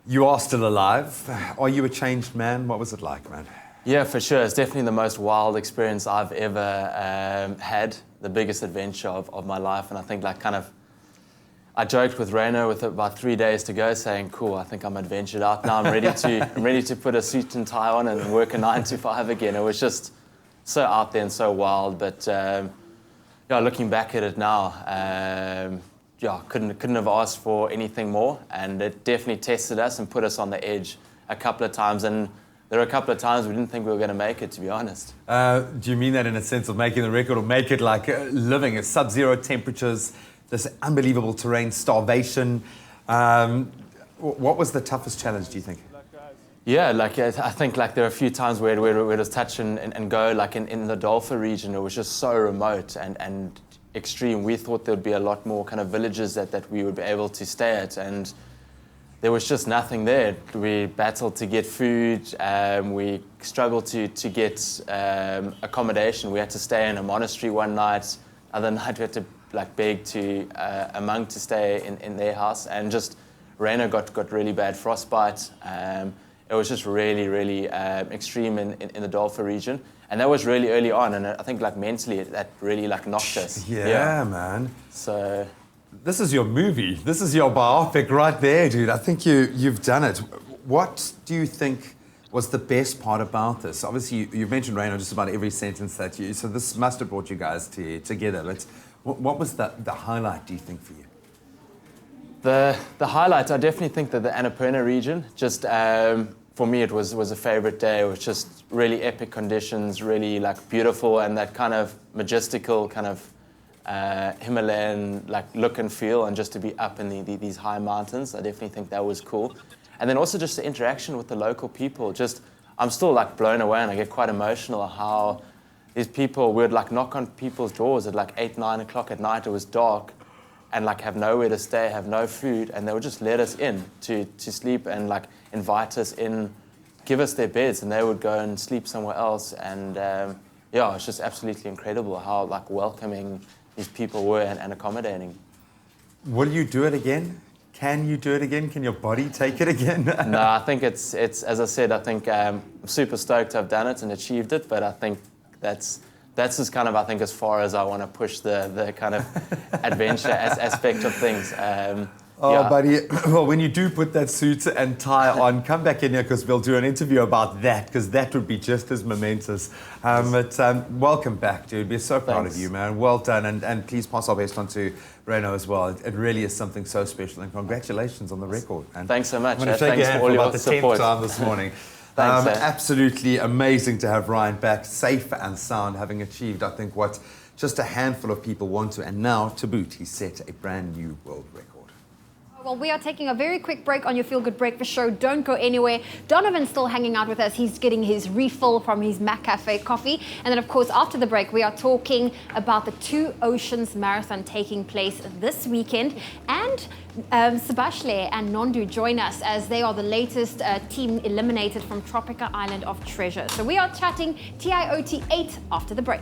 You are still alive. Are you a changed man? What was it like, man? Yeah, for sure. It's definitely the most wild experience I've ever had. The biggest adventure of my life. And I think I joked with Reino with about 3 days to go saying, cool, I think I'm adventured out now. I'm ready to put a suit and tie on and work a 9 to 5 again. It was just so out there and so wild. But looking back at it now, couldn't have asked for anything more, and it definitely tested us and put us on the edge a couple of times, and there were a couple of times we didn't think we were going to make it, to be honest. Do you mean that in a sense of making the record, or make it like living at sub-zero temperatures, this unbelievable terrain, starvation? What was the toughest challenge, do you think? Yeah, I think there are a few times where it was touch and go, like in the Dolpha region, it was just so remote and extreme. We thought there'd be a lot more kind of villages that we would be able to stay at, and there was just nothing there. We battled to get food, we struggled to get accommodation. We had to stay in a monastery one night. Other night we had to beg to a monk to stay in their house, and just Reino got really bad frostbite. It was just really, really extreme in the Dolpha region. And that was really early on, and I think mentally that really knocked us. Yeah, man. So this is your movie. This is your biopic right there, dude. I think you've done it. what do you think was the best part about this? Obviously, you've mentioned rain on just about every sentence that you. So this must have brought you guys together. What was the highlight, do you think, for you? The highlight, I definitely think that the Annapurna region, just for me, it was a favorite day. It was just really epic conditions, really like beautiful, and that kind of majestical kind of Himalayan like look and feel, and just to be up in these high mountains. I definitely think that was cool. And then also just the interaction with the local people. Just, I'm still like blown away, and I get quite emotional how these people would like knock on people's doors at like 8, 9 o'clock at night. It was dark, and like have nowhere to stay, have no food, and they would just let us in to sleep and like invite us in, give us their beds, and they would go and sleep somewhere else. And yeah, it's just absolutely incredible how like welcoming these people were and accommodating. Will you do it again? Can you do it again? Can your body take it again? No, I think it's as I said, I think I'm super stoked to have done it and achieved it, but I think that's just kind of, I think, as far as I want to push the kind of adventure aspect of things. Yeah. Buddy, well, when you do put that suit and tie on, come back in here because we'll do an interview about that, because that would be just as momentous. Welcome back, dude. We're so proud of you, man. Well done, and please pass our best on to Reno as well. It really is something so special, and congratulations on the record, man. Thanks so much. I'm going to shake your hand for about the 10th time this morning. Thanks, absolutely amazing to have Ryan back, safe and sound, having achieved, I think, what just a handful of people want to, and now, to boot, he set a brand new world record. Well, we are taking a very quick break on your Feel Good Breakfast show. Don't go anywhere. Donovan's still hanging out with us. He's getting his refill from his Mac Cafe coffee. And then, of course, after the break, we are talking about the Two Oceans Marathon taking place this weekend. And Sebashle and Nondu join us as they are the latest team eliminated from Tropica Island of Treasure. So we are chatting TIOT 8 after the break.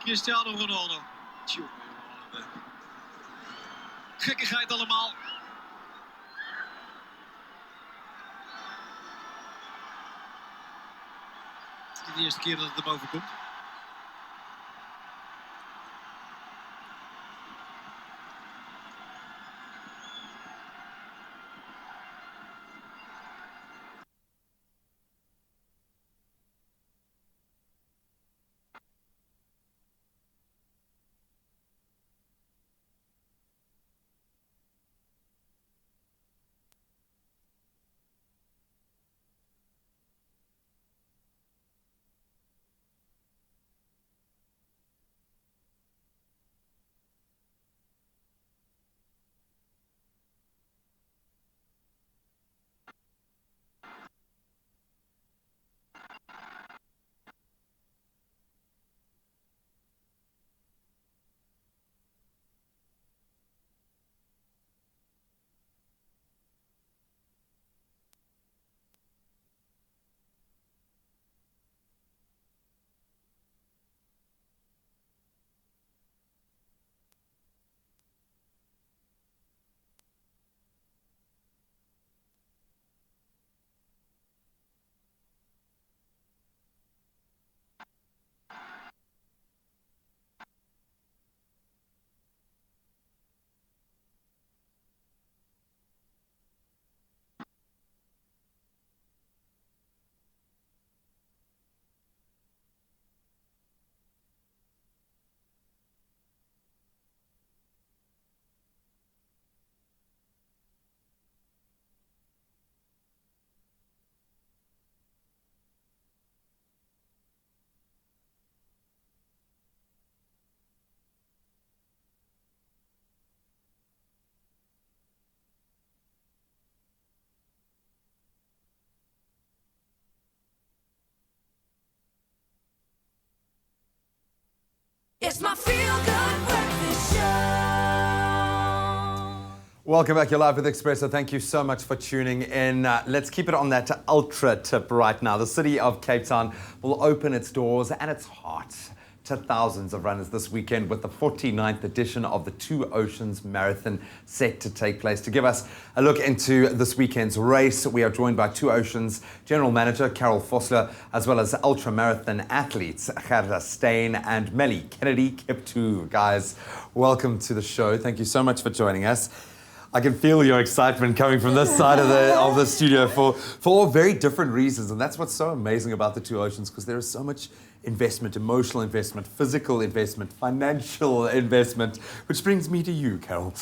Cristiano Ronaldo. Tjoe. Gekkigheid allemaal. Het is de eerste keer dat het hem overkomt. Welcome back. You're live with Expresso. Thank you so much for tuning in. Let's keep it on that ultra tip right now. The city of Cape Town will open its doors and its heart to thousands of runners this weekend with the 49th edition of the Two Oceans Marathon set to take place. To give us a look into this weekend's race, we are joined by Two Oceans General Manager Carol Fossler, as well as ultra marathon athletes Gerda Steyn and Melly Kennedy Kiptu. Guys, welcome to the show. Thank you so much for joining us. I can feel your excitement coming from this side of the studio for all very different reasons. And that's what's so amazing about the Two Oceans, because there is so much investment, emotional investment, physical investment, financial investment, which brings me to you, Carol.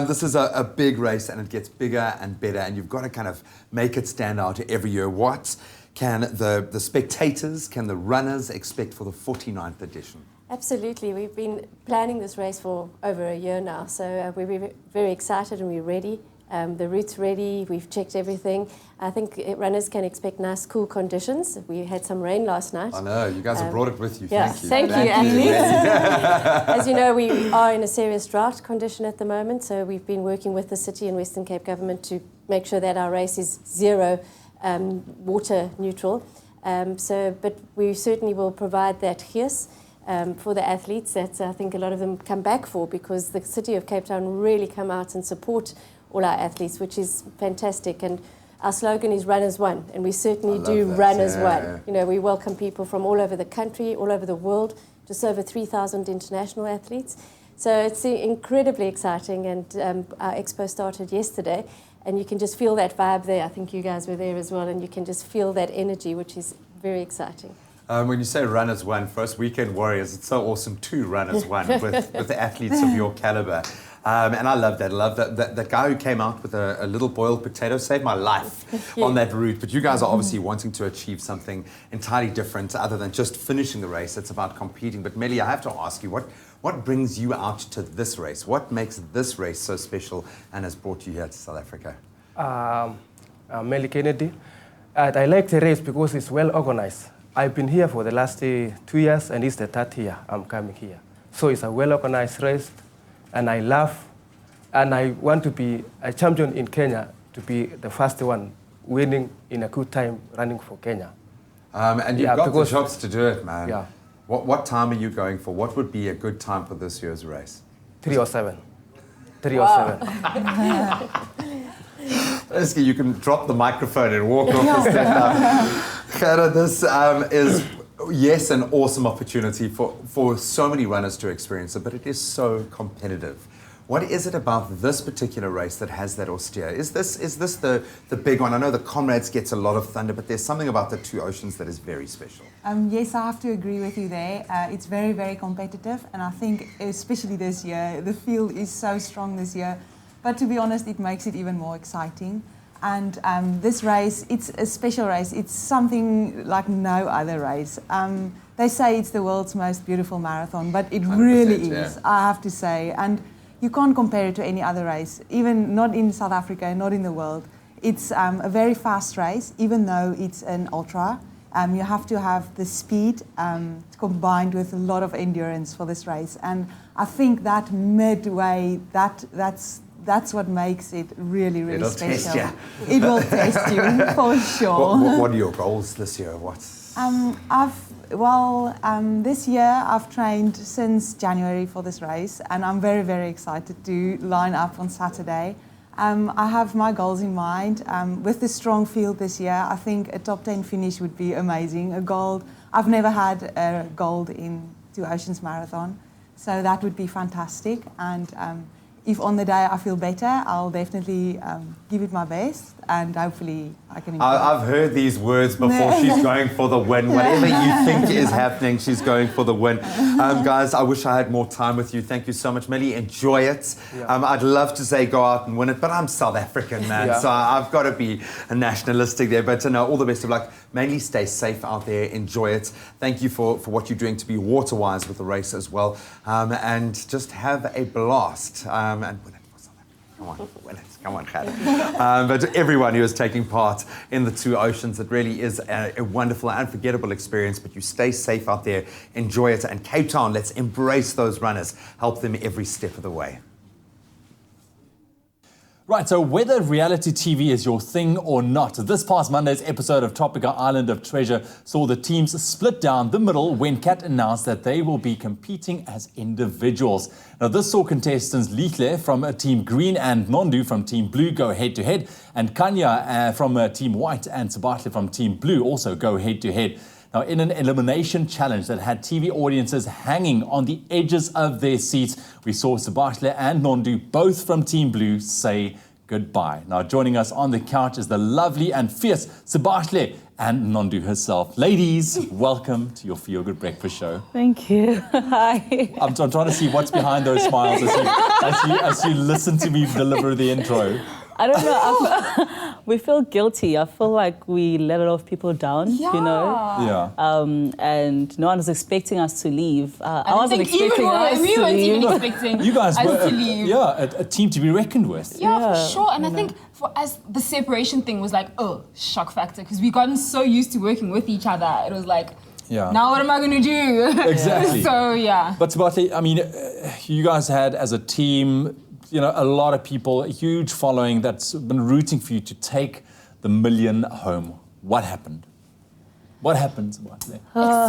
This is a big race, and it gets bigger and better, and you've got to kind of make it stand out every year. What can the spectators, can the runners expect for the 49th edition? Absolutely. We've been planning this race for over a year now, so we're very excited and we're ready. The route's ready, we've checked everything. I think runners can expect nice, cool conditions. We had some rain last night. I know, you guys have brought it with you. Yeah, Thank you. Thank you, athletes. As you know, we are in a serious drought condition at the moment, so we've been working with the City and Western Cape government to make sure that our race is zero water neutral. But we certainly will provide that hearse for the athletes that I think a lot of them come back for, because the City of Cape Town really come out and support all our athletes, which is fantastic. And our slogan is Run as One, and we certainly do Run as One. You know, we welcome people from all over the country, all over the world, just over 3,000 international athletes. So it's incredibly exciting, and our expo started yesterday, and you can just feel that vibe there. I think you guys were there as well, and you can just feel that energy, which is very exciting. When you say run as one, for us weekend warriors, it's so awesome to run as one with the athletes of your caliber. And I love that. I love that. The guy who came out with a little boiled potato saved my life on that route. But you guys are obviously wanting to achieve something entirely different other than just finishing the race. It's about competing. But Melly, I have to ask you, what brings you out to this race? What makes this race so special and has brought you here to South Africa? I'm Melly Kennedy. I like the race because it's well organized. I've been here for the last 2 years, and it's the third year I'm coming here. So it's a well-organized race, and I love, and I want to be a champion in Kenya, to be the first one winning in a good time running for Kenya. And you've got the chops to do it, man. Yeah. What time are you going for? What would be a good time for this year's race? 3:07. 3:07. Wow. Basically, you can drop the microphone and walk off the step now. Gerda, this is, yes, an awesome opportunity for so many runners to experience it, but it is so competitive. What is it about this particular race that has that austere? Is this the big one? I know the Comrades gets a lot of thunder, but there's something about the Two Oceans that is very special. Yes, I have to agree with you there. It's very, very competitive, and I think especially this year, the field is so strong this year. But to be honest, it makes it even more exciting. And this race, it's a special race. It's something like no other race. They say it's the world's most beautiful marathon, but it really is, I have to say. And you can't compare it to any other race, even not in South Africa, not in the world. It's a very fast race, even though it's an ultra. You have to have the speed combined with a lot of endurance for this race. And I think that midway, that's what makes it really, really special. Test you. It will test you, for sure. What are your goals this year? This year I've trained since January for this race, and I'm very, very excited to line up on Saturday. I have my goals in mind. With the strong field this year, I think a top 10 finish would be amazing. A gold. I've never had a gold in Two Oceans Marathon, so that would be fantastic. And if on the day I feel better, I'll definitely give it my best, and hopefully I can improve. I've heard these words before. She's going for the win. Whatever you think is happening, she's going for the win. Guys, I wish I had more time with you. Thank you so much, Melly. Enjoy it. I'd love to say go out and win it, but I'm South African, man, so I've got to be nationalistic there. But all the best of luck. Mainly stay safe out there. Enjoy it. Thank you for what you're doing to be water-wise with the race as well. And just have a blast. And win it for South Africa. Come on, win it. Come on, Gerda. But everyone who is taking part in the Two Oceans, it really is a wonderful, unforgettable experience. But you stay safe out there, enjoy it. And Cape Town, let's embrace those runners, help them every step of the way. Right, so whether reality TV is your thing or not, this past Monday's episode of Tropica Island of Treasure saw the teams split down the middle when Kat announced that they will be competing as individuals. Now, this saw contestants Lihle from Team Green and Nondu from Team Blue go head-to-head, and Kanya from Team White and Sabahle from Team Blue also go head-to-head. Now, in an elimination challenge that had TV audiences hanging on the edges of their seats, we saw Sabahle and Nondu, both from Team Blue, say goodbye. Now, joining us on the couch is the lovely and fierce Sabahle and Nondu herself. Ladies, welcome to your Feel Good Breakfast Show. Thank you. Hi. I'm trying to see what's behind those smiles as you listen to me deliver the intro. I don't know. We feel guilty. I feel like we let a lot of people down, you know? Yeah. And no one was expecting us to leave. I wasn't think even expecting us we to weren't leave. even expecting You guys us were to leave. a team to be reckoned with. Yeah, for sure. And I think for us, the separation thing was like, shock factor, because we gotten so used to working with each other. It was like, now what am I going to do? Exactly. So, yeah. But Sabahle, I mean, you guys had as a team, you know, a lot of people, a huge following that's been rooting for you to take the million home. What happened? What happened, Sabahle?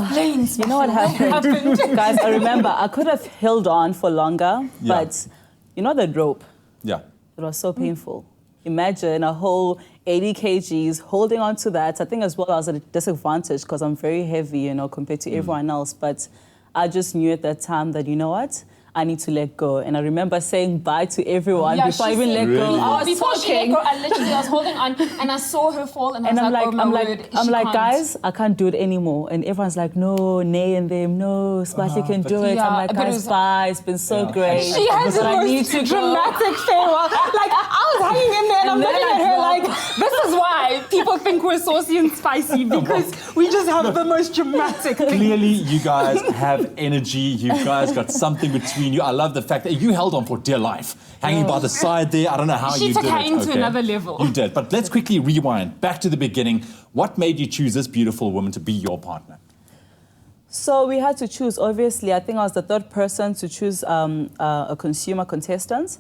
Explain. You know what happened? Guys, I remember I could have held on for longer, but you know the rope? Yeah. It was so painful. Imagine a whole 80 kgs holding on to that. I think as well I was at a disadvantage because I'm very heavy, you know, compared to everyone else. But I just knew at that time that, you know what? I need to let go. And I remember saying bye to everyone before I even let go. I was Before she let talking. go, I was holding on and I saw her fall and I was like, oh my word, I'm she like, can't. guys, I can't do it anymore. And everyone's like, no, nay and them, no, Sabahle can do it. I'm like, but it guys, was- bye, it's been so great. She had the But I need most to go. dramatic farewell. Like, I was hanging in there and I'm And then looking at I her like, dropped. this is why people think we're saucy and spicy, because we just have the most dramatic thing. Clearly, you guys have energy. You guys got something between you. I love the fact that you held on for dear life, hanging by the side there. I don't know how She you took did her it. into another level. You did. But let's quickly rewind back to the beginning. What made you choose this beautiful woman to be your partner? So we had to choose, obviously. I think I was the third person to choose a consumer contestant.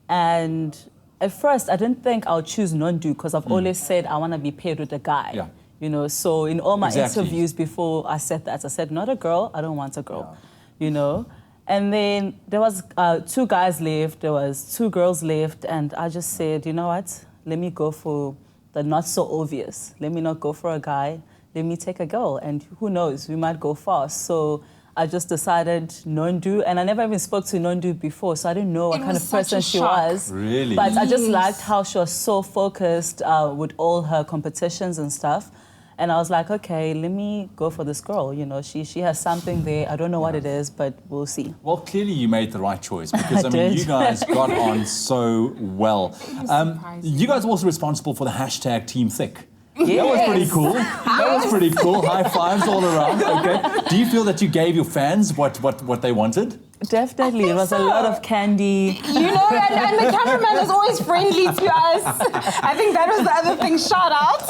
And at first, I didn't think I would choose Nondu because I've always said I want to be paired with a guy. Yeah. You know, so in all my Exactly. interviews before I said that, I said, not a girl, I don't want a girl, you know. And then there was 2 guys left, there was 2 girls left, and I just said, you know what, let me go for the not so obvious. Let me not go for a guy, let me take a girl, and who knows, we might go fast. So I just decided Nondu, and I never even spoke to Nondu before, so I didn't know what It kind was of such a person she shock. was. Really? But I just Yes. liked how she was so focused with all her competitions and stuff. And I was like, okay, let me go for this girl. You know, she has something there. I don't know what it is, but we'll see. Well, clearly you made the right choice because, I I mean, did. you guys got on so well. You guys are also responsible for the hashtag Team Thick. That was pretty cool. That was pretty cool. High fives all around. Okay. Do you feel that you gave your fans what they wanted? Definitely. It was a lot of candy. You know, and the cameraman was always friendly to us. I think that was the other thing, shout out.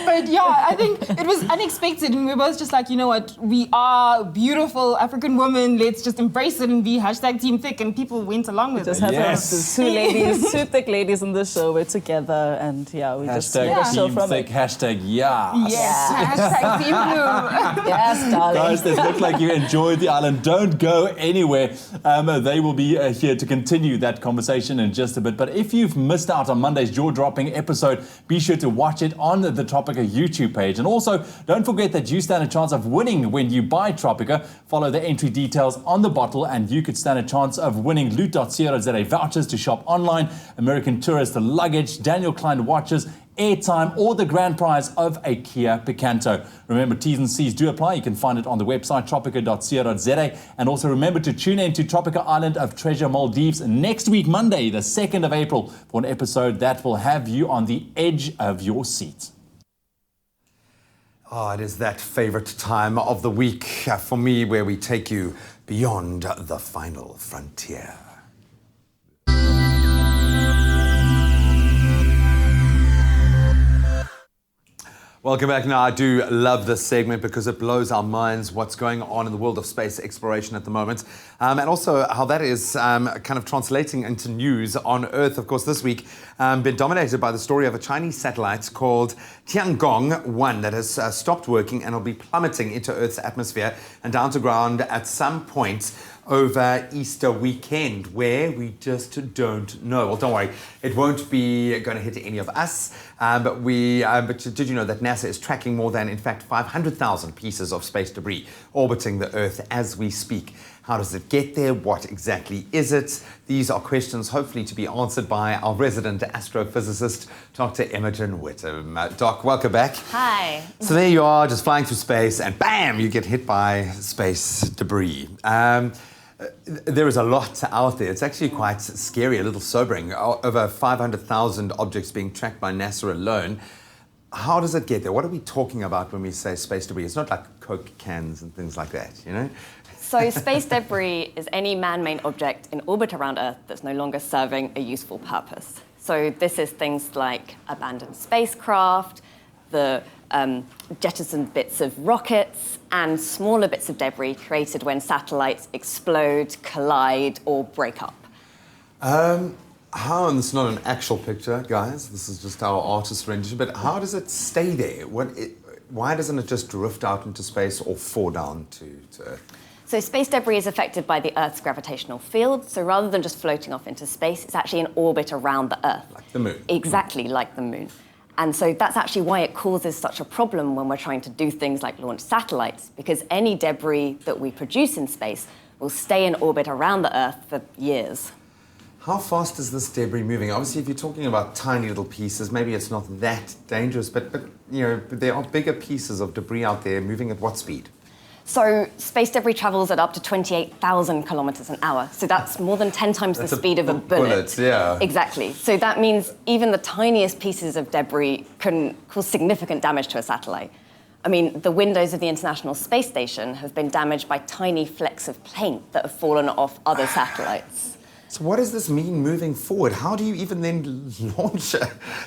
But yeah, I think it was unexpected and we were both just like, you know what, we are beautiful African women, let's just embrace it and be hashtag Team Thick, and people went along with Just it. happened to 2 ladies, 2 thick ladies in the show. We're together and yeah, we just made a Hashtag show Team from Thick. it. Hashtag yes. Yes, hashtag Team Blue. Yes, darling. Guys, it looked like you enjoyed the island. Don't go anywhere. They will be here to continue that conversation in just a bit. But if you've missed out on Monday's jaw-dropping episode, be sure to watch it on the Tropica YouTube page. And also, don't forget that you stand a chance of winning when you buy Tropica. Follow the entry details on the bottle and you could stand a chance of winning loot.co.za vouchers to shop online, American Tourister luggage, Daniel Klein watches, airtime, or the grand prize of a Kia Picanto. Remember, T's and C's do apply. You can find it on the website tropica.co.za. And also remember to tune in to Tropica Island of Treasure Maldives next week, Monday, the 2nd of April, for an episode that will have you on the edge of your seat. Oh, it is that favorite time of the week for me where we take you beyond the final frontier. Welcome back. Now, I do love this segment because it blows our minds what's going on in the world of space exploration at the moment, and also how that is kind of translating into news on Earth. Of course, this week been dominated by the story of a Chinese satellite called Tiangong-1 that has stopped working and will be plummeting into Earth's atmosphere and down to ground at some point over Easter weekend, where we just don't know. Well, don't worry, it won't be going to hit any of us, but did you know that NASA is tracking more than, in fact, 500,000 pieces of space debris orbiting the Earth as we speak? How does it get there? What exactly is it? These are questions hopefully to be answered by our resident astrophysicist, Dr. Imogen Whittam. Doc, welcome back. Hi. So there you are, just flying through space, and bam, you get hit by space debris. There is a lot out there. It's actually quite scary, a little sobering. Over 500,000 objects being tracked by NASA alone. How does it get there? What are we talking about when we say space debris? It's not like Coke cans and things like that, you know? So space debris is any man-made object in orbit around Earth that's no longer serving a useful purpose. So this is things like abandoned spacecraft, the jettisoned bits of rockets, and smaller bits of debris created when satellites explode, collide, or break up. And this is not an actual picture, guys. This is just our artist rendition. But how does it stay there? Why doesn't it just drift out into space or fall down to Earth? So space debris is affected by the Earth's gravitational field. So rather than just floating off into space, it's actually in orbit around the Earth. Like the moon. Exactly like the moon. And so that's actually why it causes such a problem when we're trying to do things like launch satellites, because any debris that we produce in space will stay in orbit around the Earth for years. How fast is this debris moving? Obviously, if you're talking about tiny little pieces, maybe it's not that dangerous, but you know, there are bigger pieces of debris out there moving at what speed? So space debris travels at up to 28,000 kilometers an hour. So that's more than 10 times the speed of a bullet. Yeah. Exactly. So that means even the tiniest pieces of debris can cause significant damage to a satellite. I mean, the windows of the International Space Station have been damaged by tiny flecks of paint that have fallen off other satellites. So what does this mean moving forward? How do you even then launch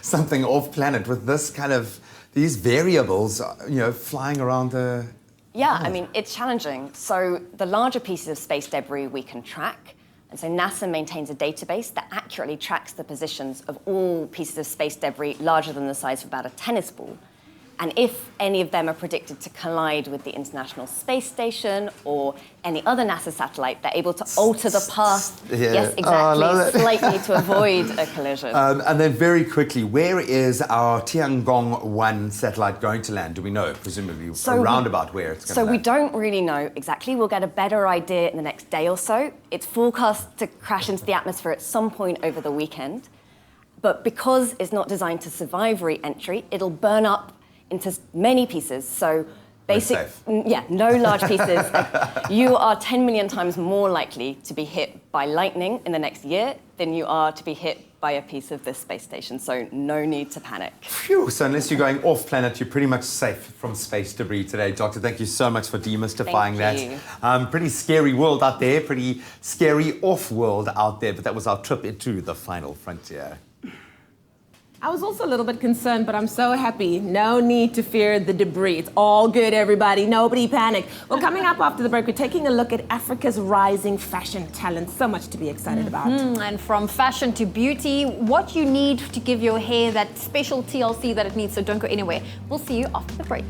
something off planet with this kind of, these variables, you know, flying around the... Yeah, I mean, it's challenging. So the larger pieces of space debris we can track. And so NASA maintains a database that accurately tracks the positions of all pieces of space debris larger than the size of about a tennis ball. And if any of them are predicted to collide with the International Space Station or any other NASA satellite, they're able to alter the path, yes, exactly, slightly to avoid a collision. And then very quickly, where is our Tiangong-1 satellite going to land? Do we know, presumably, around about where it's going to land? So we don't really know exactly. We'll get a better idea in the next day or so. It's forecast to crash into the atmosphere at some point over the weekend. But because it's not designed to survive re-entry, it'll burn up into many pieces. So no large pieces. You are 10 million times more likely to be hit by lightning in the next year than you are to be hit by a piece of this space station. So no need to panic. Phew, so unless you're going off planet, you're pretty much safe from space debris today. Doctor, thank you so much for demystifying that. Pretty scary world out there, pretty scary off world out there, but that was our trip into the final frontier. I was also a little bit concerned, but I'm so happy. No need to fear the debris. It's all good, everybody. Nobody panic. Well, coming up after the break, we're taking a look at Africa's rising fashion talent. So much to be excited about. And from fashion to beauty, what you need to give your hair that special TLC that it needs, so don't go anywhere. We'll see you after the break.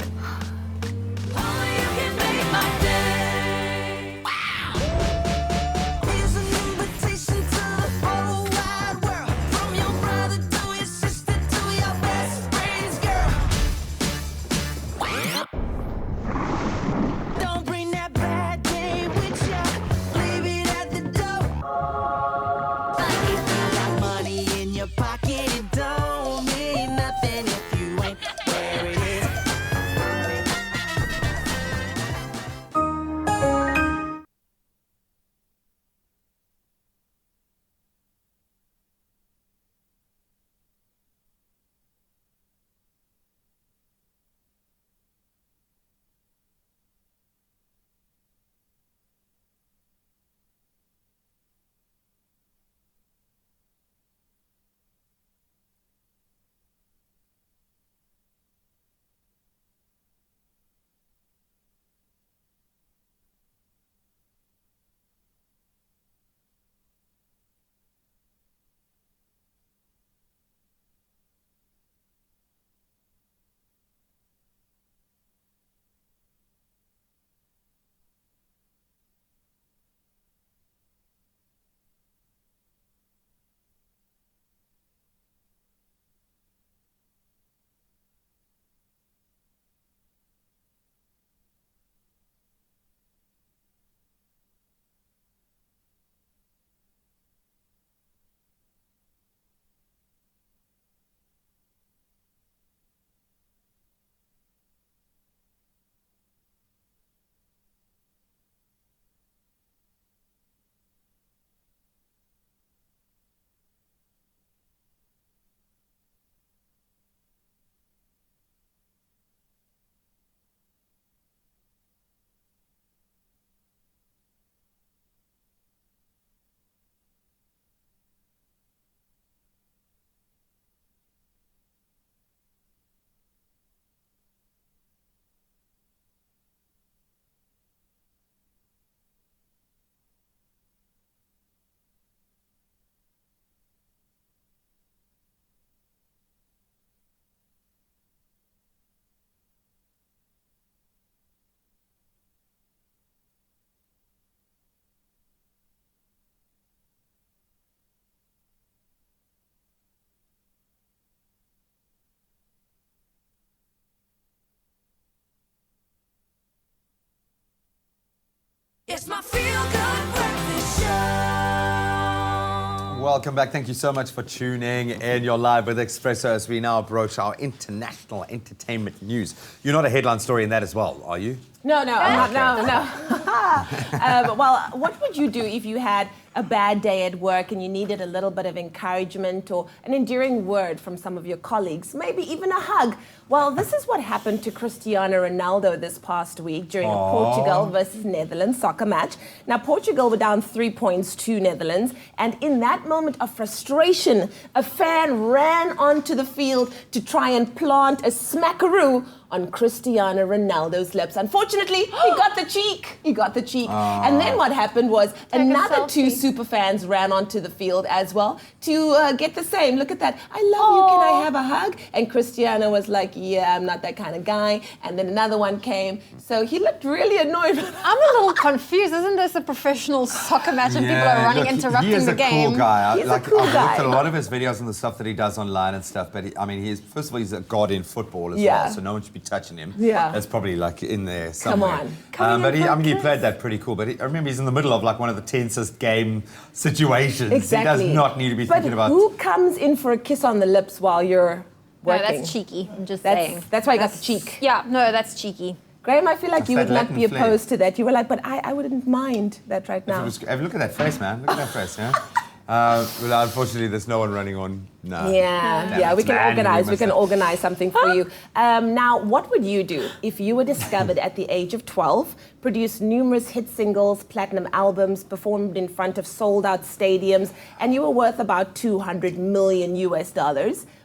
It's my feel-good breakfast show. Welcome back. Thank you so much for tuning in. You're live with Expresso as we now approach our international entertainment news. You're not a headline story in that as well, are you? No, I'm not, no. Well, what would you do if you had a bad day at work and you needed a little bit of encouragement or an endearing word from some of your colleagues, maybe even a hug? Well, this is what happened to Cristiano Ronaldo this past week during a Portugal versus Netherlands soccer match. Now, Portugal were down 3 points to Netherlands, and in that moment of frustration, a fan ran onto the field to try and plant a smackaroo on Cristiano Ronaldo's lips. Unfortunately, he got the cheek. And then what happened was another two super fans ran onto the field as well to get the same. Look at that. I love you. Can I have a hug? And Cristiano was like, yeah, I'm not that kind of guy. And then another one came. So he looked really annoyed. I'm a little confused. Isn't this a professional soccer match and people are running, interrupting the game? He is a cool guy. He's a cool I've guy. looked at a lot of his videos and the stuff that he does online and stuff, but first of all, he's a god in football as well, so no one should be touching him. Yeah. That's probably like in there somewhere. Come on. But he played that pretty cool. But I remember he's in the middle of like one of the tensest game situations. Exactly. He does not need to be thinking about. Who comes in for a kiss on the lips while you're working? No, that's cheeky. I'm just saying. That's why you got the cheek. Yeah, no, that's cheeky. Graham, I feel like you would that not be Latin opposed to that. You were like, but I wouldn't mind that right now. Have a look at that face, man. Look at that face, yeah? Well, unfortunately, there's no one running on. No. Yeah, we can organize something for you. Now, what would you do if you were discovered at the age of 12, produced numerous hit singles, platinum albums, performed in front of sold-out stadiums, and you were worth about $200 million US?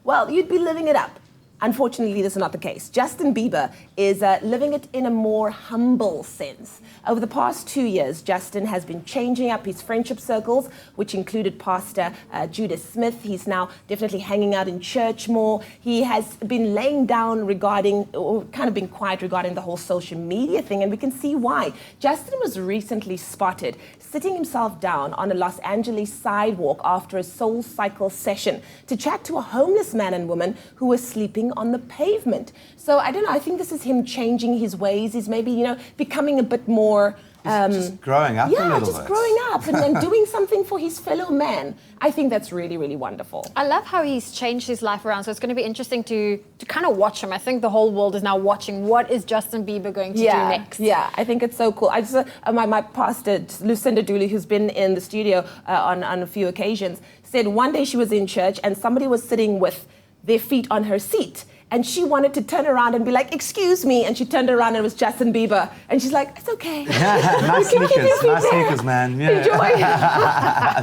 Well, you'd be living it up. Unfortunately, this is not the case. Justin Bieber is living it in a more humble sense. Over the past 2 years, Justin has been changing up his friendship circles, which included Pastor Judah Smith. He's now definitely hanging out in church more. He has been laying down kind of been quiet regarding the whole social media thing, and we can see why. Justin was recently spotted sitting himself down on a Los Angeles sidewalk after a Soul Cycle session to chat to a homeless man and woman who were sleeping on the pavement. So I don't know, I think this is him changing his ways. He's maybe, becoming a bit more... just growing up a little bit. Yeah, just growing up and doing something for his fellow man. I think that's really, really wonderful. I love how he's changed his life around. So it's going to be interesting to kind of watch him. I think the whole world is now watching what is Justin Bieber going to do next. Yeah, I think it's so cool. I just my pastor, Lucinda Dooley, who's been in the studio on a few occasions, said one day she was in church and somebody was sitting with their feet on her seat. And she wanted to turn around and be like, excuse me. And she turned around and it was Justin Bieber. And she's like, it's okay. Nice sneakers, man. Yeah. Enjoy.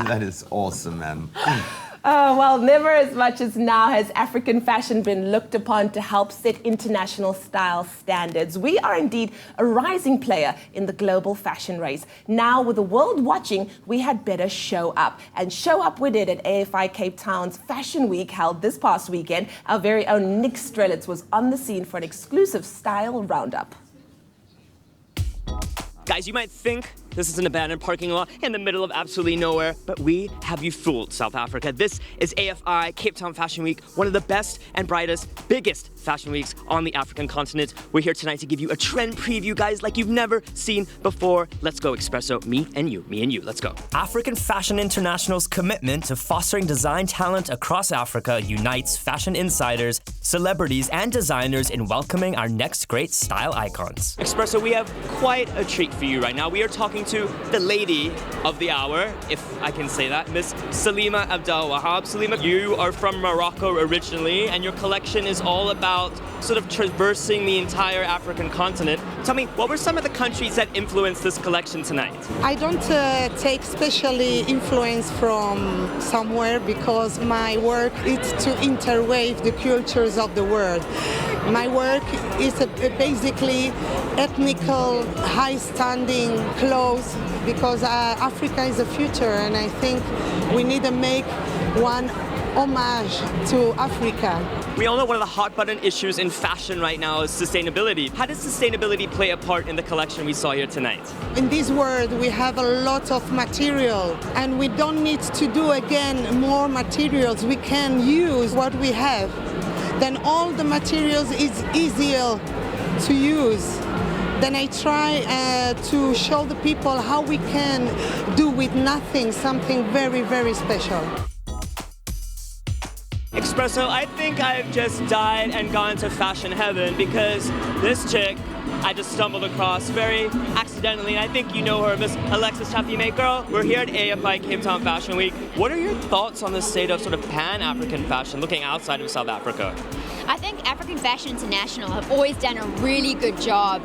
That is awesome, man. Well, never as much as now has African fashion been looked upon to help set international style standards. We are indeed a rising player in the global fashion race. Now, with the world watching, we had better show up. And show up we did at AFI Cape Town's Fashion Week held this past weekend. Our very own Nick Strelitz was on the scene for an exclusive style roundup. Guys, you might think this is an abandoned parking lot in the middle of absolutely nowhere, but we have you fooled, South Africa. This is AFI Cape Town Fashion Week, one of the best and brightest, biggest fashion weeks on the African continent. We're here tonight to give you a trend preview, guys, like you've never seen before. Let's go, Expresso. Me and you. Let's go. African Fashion International's commitment to fostering design talent across Africa unites fashion insiders, celebrities, and designers in welcoming our next great style icons. Expresso, we have quite a treat for you right now. We are talking to the lady of the hour, if I can say that, Miss Salima Abdel Wahab. Salima, you are from Morocco originally, and your collection is all about sort of traversing the entire African continent. Tell me, what were some of the countries that influenced this collection tonight? I don't take specially influence from somewhere because my work is to interweave the cultures of the world. My work is basically ethnical, high-standing clothes because Africa is the future, and I think we need to make one homage to Africa. We all know one of the hot button issues in fashion right now is sustainability. How does sustainability play a part in the collection we saw here tonight? In this world, we have a lot of material, and we don't need to do again more materials. We can use what we have. Then all the materials is easier to use. then I try to show the people how we can do with nothing something very, very special. Expresso, I think I've just died and gone to fashion heaven because this chick I just stumbled across very accidentally, and I think you know her, Miss Alexis Taffy. Girl, we're here at AFI Cape Town Fashion Week. What are your thoughts on the state of sort of Pan-African fashion looking outside of South Africa? I think African Fashion International have always done a really good job,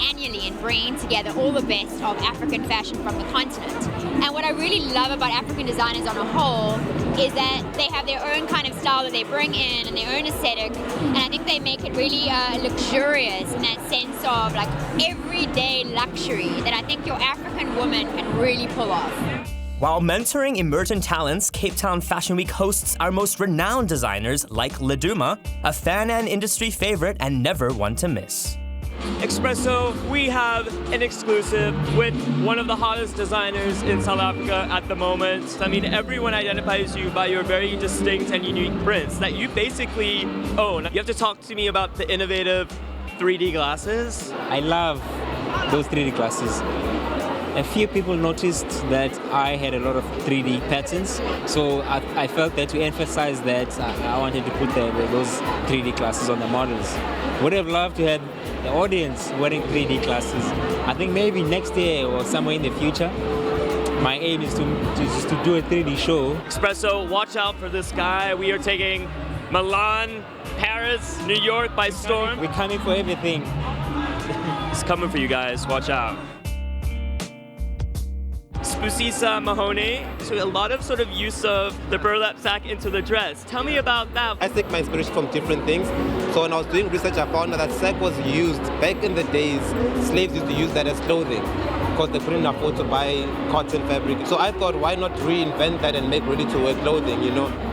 annually in bringing together all the best of African fashion from the continent. And what I really love about African designers on a whole is that they have their own kind of style that they bring in and their own aesthetic, and I think they make it really luxurious in that sense of like everyday luxury that I think your African woman can really pull off. While mentoring emerging talents, Cape Town Fashion Week hosts our most renowned designers like Laduma, a fan and industry favorite and never one to miss. Expresso, we have an exclusive with one of the hottest designers in South Africa at the moment. I mean, everyone identifies you by your very distinct and unique prints that you basically own. You have to talk to me about the innovative 3D glasses. I love those 3D glasses. A few people noticed that I had a lot of 3D patterns, so I felt that to emphasize that, I wanted to put those 3D glasses on the models. Would have loved to have the audience wearing 3D glasses. I think maybe next year or somewhere in the future, my aim is to do a 3D show. Expresso, watch out for this guy. We are taking Milan, Paris, New York by storm. We're coming for everything. It's coming for you guys, watch out. Spusisa Mahoney, so a lot of sort of use of the burlap sack into the dress. Tell me about that. I take my inspiration from different things. So when I was doing research, I found that sack was used back in the days. Slaves used to use that as clothing because they couldn't afford to buy cotton fabric. So I thought, why not reinvent that and make ready-to-wear clothing,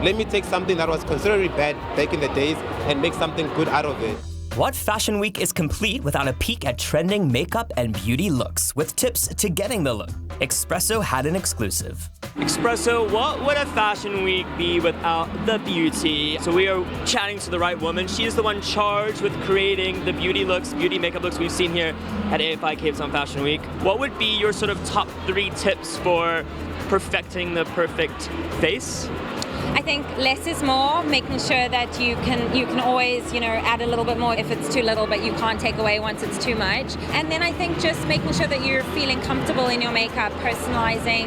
Let me take something that was considered bad back in the days and make something good out of it. What fashion week is complete without a peek at trending makeup and beauty looks with tips to getting the look? Expresso had an exclusive. Expresso, what would a fashion week be without the beauty? So we are chatting to the right woman. She is the one charged with creating the beauty looks, beauty makeup looks we've seen here at AFI Cape Town Fashion Week. What would be your sort of top 3 tips for perfecting the perfect face? I think less is more, making sure that you can always, add a little bit more if it's too little, but you can't take away once it's too much. And then I think just making sure that you're feeling comfortable in your makeup, personalizing,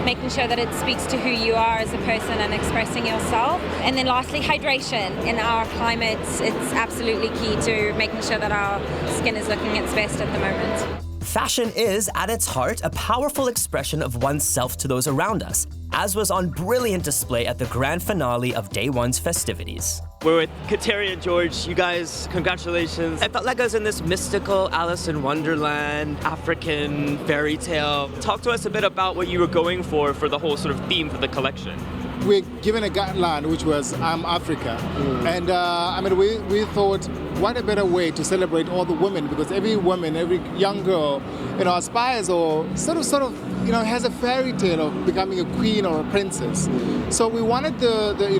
making sure that it speaks to who you are as a person and expressing yourself. And then lastly, hydration. In our climate, it's absolutely key to making sure that our skin is looking its best at the moment. Fashion is, at its heart, a powerful expression of oneself to those around us, as was on brilliant display at the grand finale of Day One's festivities. We're with Kateri and George. You guys, congratulations. I felt like I was in this mystical Alice in Wonderland, African fairy tale. Talk to us a bit about what you were going for the whole sort of theme for the collection. We're given a guideline, which was I'm Africa. And we thought, what a better way to celebrate all the women, because every woman, every young girl, aspires or sort of, has a fairy tale of becoming a queen or a princess. So we wanted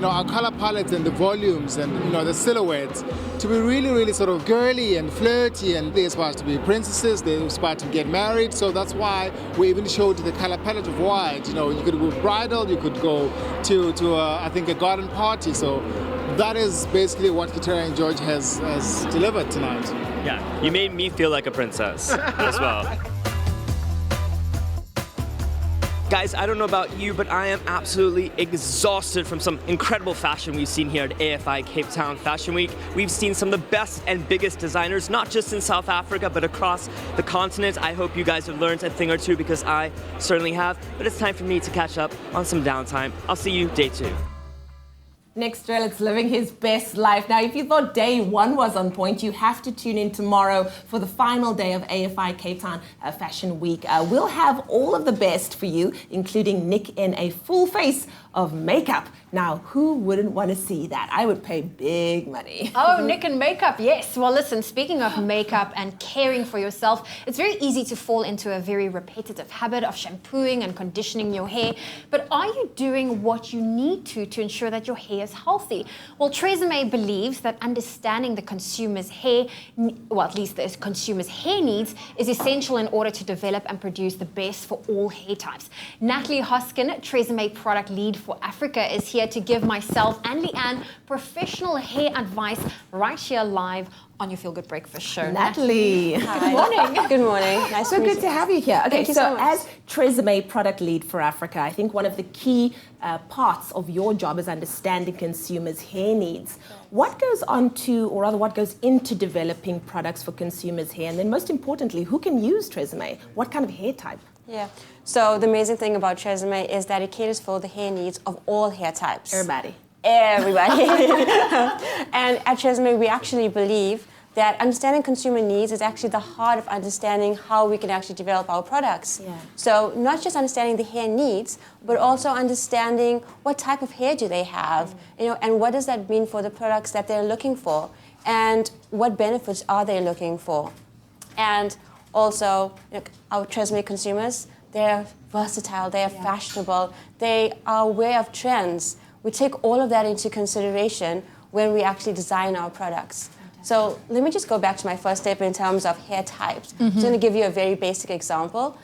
our color palettes and the volumes and, the silhouettes to be really, really sort of girly and flirty, and they aspire to be princesses, they aspire to get married. So that's why we even showed the color palette of white. You could go bridal, you could go to I think a garden party. So that is basically what Kateri and George has delivered tonight. Yeah, you made me feel like a princess as well. Guys, I don't know about you, but I am absolutely exhausted from some incredible fashion we've seen here at AFI Cape Town Fashion Week. We've seen some of the best and biggest designers, not just in South Africa, but across the continent. I hope you guys have learned a thing or two, because I certainly have. But it's time for me to catch up on some downtime. I'll see you day 2. Nick Strelitz living his best life. Now, if you thought Day 1 was on point, you have to tune in tomorrow for the final day of AFI Cape Town Fashion Week. We'll have all of the best for you, including Nick in a full face of makeup. Now, who wouldn't want to see that? I would pay big money. Oh, Nick and makeup, yes. Well, listen, speaking of makeup and caring for yourself, it's very easy to fall into a very repetitive habit of shampooing and conditioning your hair. But are you doing what you need to ensure that your hair stay as healthy. Well, Tresemme believes that understanding the consumer's hair, well, at least the consumer's hair needs, is essential in order to develop and produce the best for all hair types. Natalie Hoskin, Tresemme product lead for Africa, is here to give myself and Leanne professional hair advice right here live on your Feel Good Breakfast show. Natalie. Good morning. Good morning. Nice So to meet good you. to have you here. Okay, Thank you so so much. as Tresemme product lead for Africa, I think one of the key parts of your job is understanding consumers' hair needs. What goes on to, or rather what goes into developing products for consumers' hair? And then most importantly, who can use Tresemme? What kind of hair type? Yeah. So the amazing thing about Tresemme is that it caters for the hair needs of all hair types. Everybody. Everybody. And at Tresemme, we actually believe that understanding consumer needs is actually the heart of understanding how we can actually develop our products. Yeah. So not just understanding the hair needs, but also understanding what type of hair do they have, and what does that mean for the products that they're looking for, and what benefits are they looking for. And also, our Tresemme consumers, they're versatile, they're fashionable, they are aware of trends. We take all of that into consideration when we actually design our products. So let me just go back to my first step in terms of hair types. I'm going to give you a very basic example.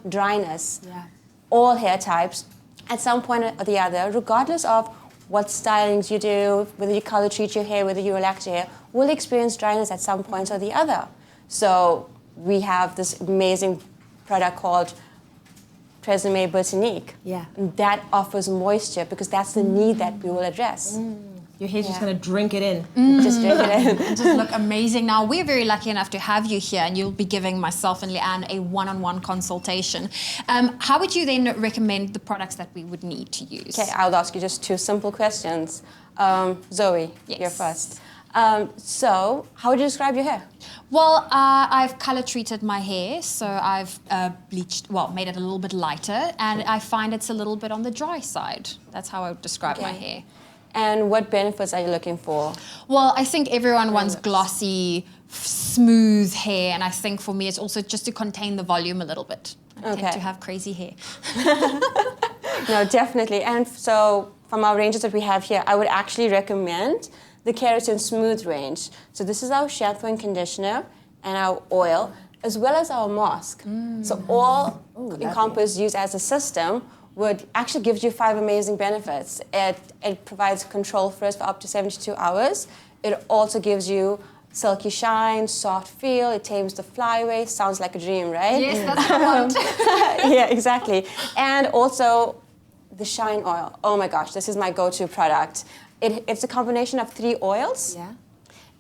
Dryness. Yeah. All hair types, at some point or the other, regardless of what stylings you do, whether you color treat your hair, whether you relax your hair, will experience dryness at some point or the other. So we have this amazing product called Tresemme Botanique. Yeah. And that offers moisture because that's the need that we will address. Your hair's just going to drink it in. Just drink it in. And just look amazing. Now, we're very lucky enough to have you here, and you'll be giving myself and Leanne a one-on-one consultation. How would you then recommend the products that we would need to use? Okay, I'll ask you just two simple questions. Zoe, you're first. So, how would you describe your hair? Well, I've color treated my hair, so I've bleached, made it a little bit lighter, and I find it's a little bit on the dry side. That's how I would describe my hair. And what benefits are you looking for? Well, I think everyone wants glossy, smooth hair, and I think for me it's also just to contain the volume a little bit. I tend to have crazy hair. No, definitely. And so, from our ranges that we have here, I would actually recommend the Keratin Smooth range. So this is our shampoo and conditioner and our oil, as well as our mask. So all encompassed, used as a system, would actually gives you 5 amazing benefits. It provides control frizz for up to 72 hours. It also gives you silky shine, soft feel, it tames the flyaway. Sounds like a dream, right? Yes, that's what I want. Yeah, exactly. And also the shine oil. Oh my gosh, this is my go-to product. It's a combination of 3 oils. Yeah.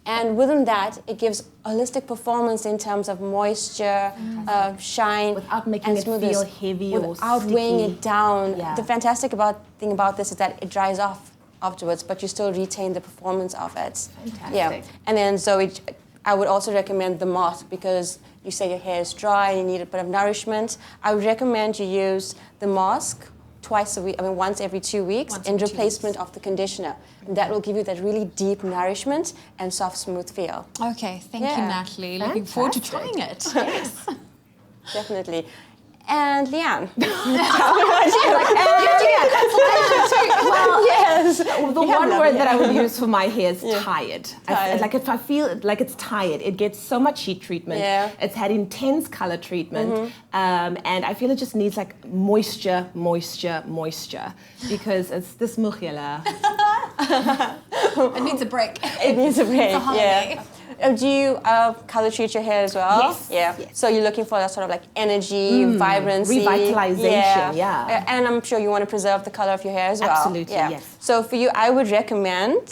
And within that, it gives holistic performance in terms of moisture, shine, without making and it smoothness, feel heavy or without weighing sticky. it down. Yeah. The fantastic thing about this is that it dries off afterwards, but you still retain the performance of it. Fantastic. Yeah. And then, so I would also recommend the mask because you say your hair is dry, you need a bit of nourishment. I would recommend you use the mask twice a week, once every 2 weeks in replacement of the conditioner. And that will give you that really deep nourishment and soft, smooth feel. Okay, thank you, Natalie. Looking forward to trying it. Yes. Definitely. And Leanne. Well, yes. The one word that I would use for my hair is tired. Like if I feel like it's tired, it gets so much heat treatment. Yeah. It's had intense color treatment, and I feel it just needs like moisture, because it's this mukhela. It needs a break. It needs a break. It's a holiday. Yeah. Do you color treat your hair as well? Yes. Yeah. Yes. So you're looking for that sort of like energy, vibrancy, revitalization, yeah. And I'm sure you want to preserve the color of your hair as well. Absolutely, Yeah. yes. So for you, I would recommend,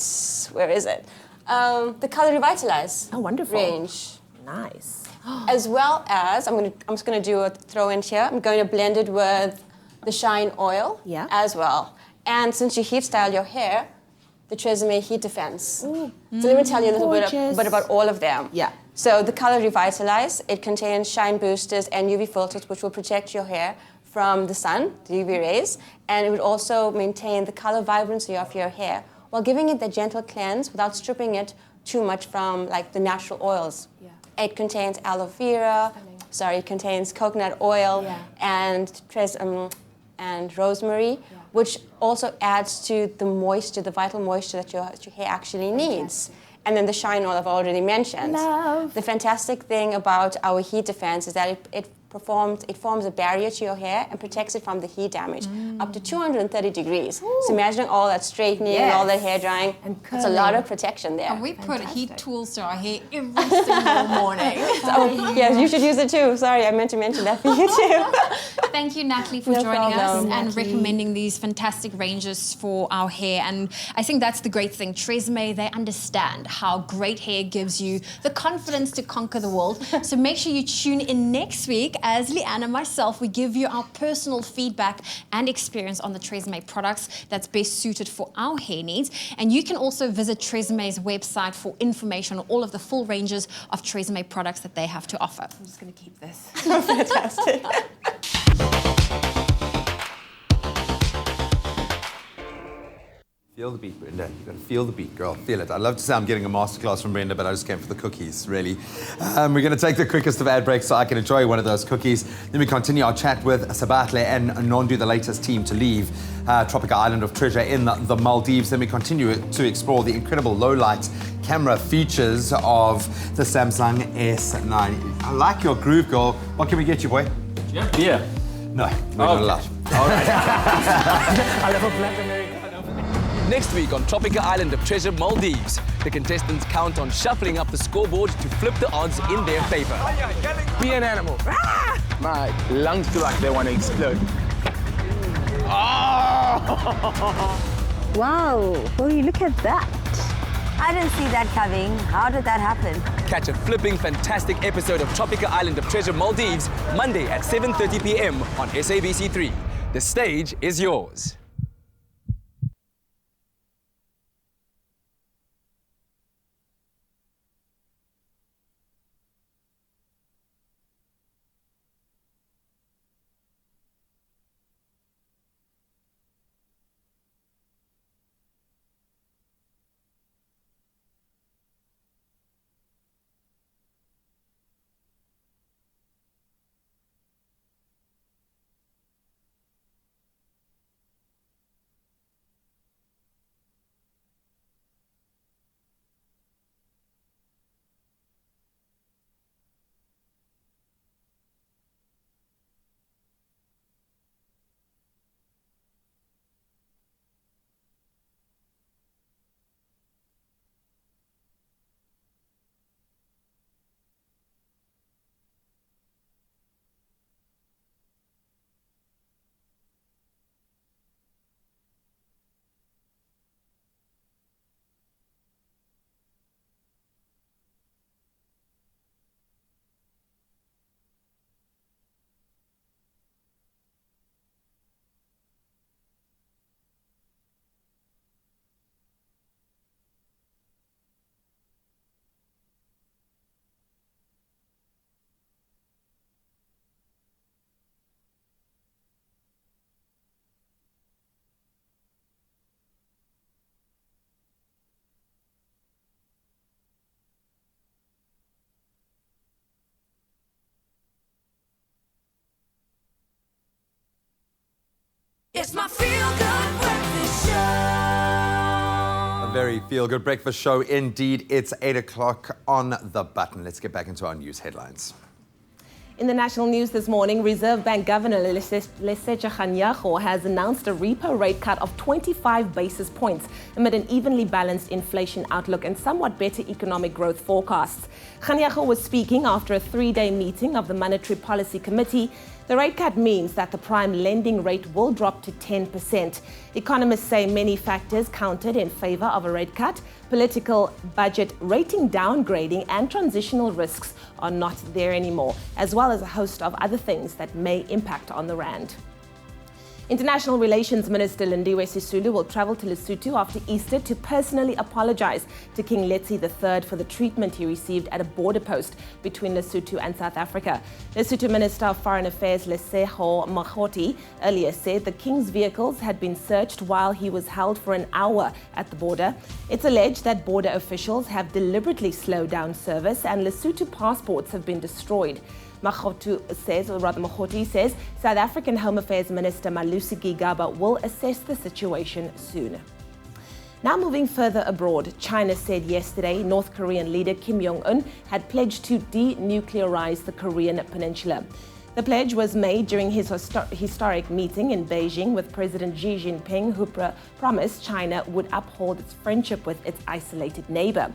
where is it? The Color Revitalize. Oh, wonderful. Range. Nice. As well as, I'm just going to do a throw in here. I'm going to blend it with the Shine Oil as well. And since you heat style your hair, the Tresemme Heat Defense. Ooh. So let me tell you a little Gorgeous. bit about all of them. Yeah. So the Color Revitalize, it contains shine boosters and UV filters which will protect your hair from the sun, the UV rays, and it would also maintain the color vibrancy of your hair while giving it the gentle cleanse without stripping it too much from like the natural oils. Yeah. It contains aloe vera, it contains coconut oil and rosemary, which also adds to the moisture, the vital moisture that your hair actually needs. And then the shine oil I've already mentioned. Love. The fantastic thing about our heat defense is that it forms a barrier to your hair and protects it from the heat damage up to 230 degrees. So imagining all that straightening and all that hair drying, it's a lot of protection there. And we put heat tools to our hair every single morning. Oh, yes, you should use it too. Sorry, I meant to mention that for you too. Thank you, Natalie, for No joining us problem. and Natalie. recommending these fantastic ranges for our hair. And I think that's the great thing. Tresemme, they understand how great hair gives you the confidence to conquer the world. So make sure you tune in next week as Leanne and myself, we give you our personal feedback and experience on the Tresemme products that's best suited for our hair needs. And you can also visit Tresemme's website for information on all of the full ranges of Tresemme products that they have to offer. I'm just going to keep this. Fantastic. Feel the beat, Brenda. You've got to feel the beat, girl. Feel it. I'd love to say I'm getting a masterclass from Brenda, but I just came for the cookies, really. We're going to take the quickest of ad breaks so I can enjoy one of those cookies. Then we continue our chat with Sabahle and Nondu, the latest team to leave tropical island of treasure in the Maldives. Then we continue to explore the incredible low-light camera features of the Samsung S9. I like your groove, girl. What can we get you, boy? Yeah, beer. No, we're not allowed. All right. I'll have a black American. Next week on Tropical Island of Treasure, Maldives, the contestants count on shuffling up the scoreboard to flip the odds in their favor. Be an animal. My lungs feel like they want to explode. Wow, will you look at that? I didn't see that coming. How did that happen? Catch a flipping fantastic episode of Tropical Island of Treasure, Maldives, Monday at 7:30 p.m. on SABC3. The stage is yours. It's my feel-good breakfast show. A very feel-good breakfast show indeed. It's 8 o'clock on the button. Let's get back into our news headlines. In the national news this morning, Reserve Bank Governor Lesetja Kganyago has announced a repo rate cut of 25 basis points amid an evenly balanced inflation outlook and somewhat better economic growth forecasts. Kganyago was speaking after a three-day meeting of the Monetary Policy Committee. The rate cut means that the prime lending rate will drop to 10%. Economists say many factors counted in favor of a rate cut. Political, budget, rating downgrading and transitional risks are not there anymore, as well as a host of other things that may impact on the rand. International Relations Minister Lindiwe Sisulu will travel to Lesotho after Easter to personally apologize to King Letsie III for the treatment he received at a border post between Lesotho and South Africa. Lesotho Minister of Foreign Affairs Lesego Makgoti earlier said the king's vehicles had been searched while he was held for an hour at the border. It's alleged that border officials have deliberately slowed down service and Lesotho passports have been destroyed. Makgothi says South African Home Affairs Minister Malusi Gigaba will assess the situation soon. Now moving further abroad, China said yesterday North Korean leader Kim Jong-un had pledged to denuclearize the Korean peninsula. The pledge was made during his historic meeting in Beijing with President Xi Jinping, who promised China would uphold its friendship with its isolated neighbor.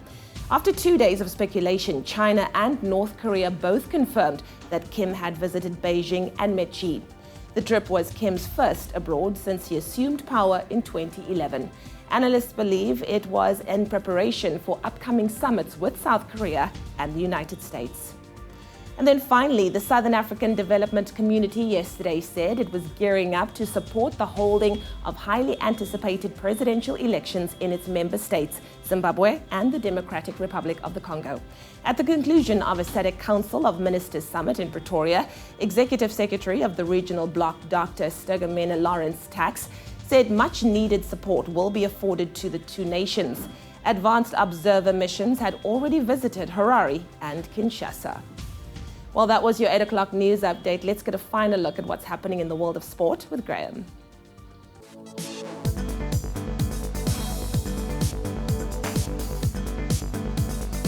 After 2 days of speculation, China and North Korea both confirmed that Kim had visited Beijing and met Xi. The trip was Kim's first abroad since he assumed power in 2011. Analysts believe it was in preparation for upcoming summits with South Korea and the United States. And then finally, the Southern African Development Community yesterday said it was gearing up to support the holding of highly anticipated presidential elections in its member states, Zimbabwe and the Democratic Republic of the Congo. At the conclusion of a SADC Council of Ministers Summit in Pretoria, Executive Secretary of the Regional Bloc, Dr. Stegemena Lawrence Tax, said much needed support will be afforded to the two nations. Advanced observer missions had already visited Harare and Kinshasa. Well, that was your 8 o'clock news update. Let's get a final look at what's happening in the world of sport with Graham.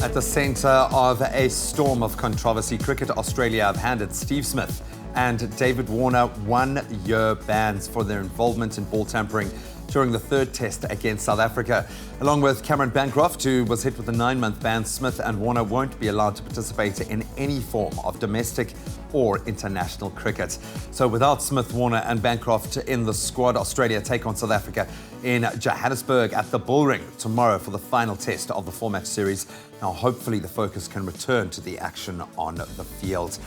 At the centre of a storm of controversy, Cricket Australia have handed Steve Smith and David Warner 1-year bans for their involvement in ball tampering during the third test against South Africa. Along with Cameron Bancroft, who was hit with a 9-month ban, Smith and Warner won't be allowed to participate in any form of domestic or international cricket. So without Smith, Warner and Bancroft in the squad, Australia take on South Africa in Johannesburg at the Bullring tomorrow for the final test of the 4-match series. Now, hopefully the focus can return to the action on the field.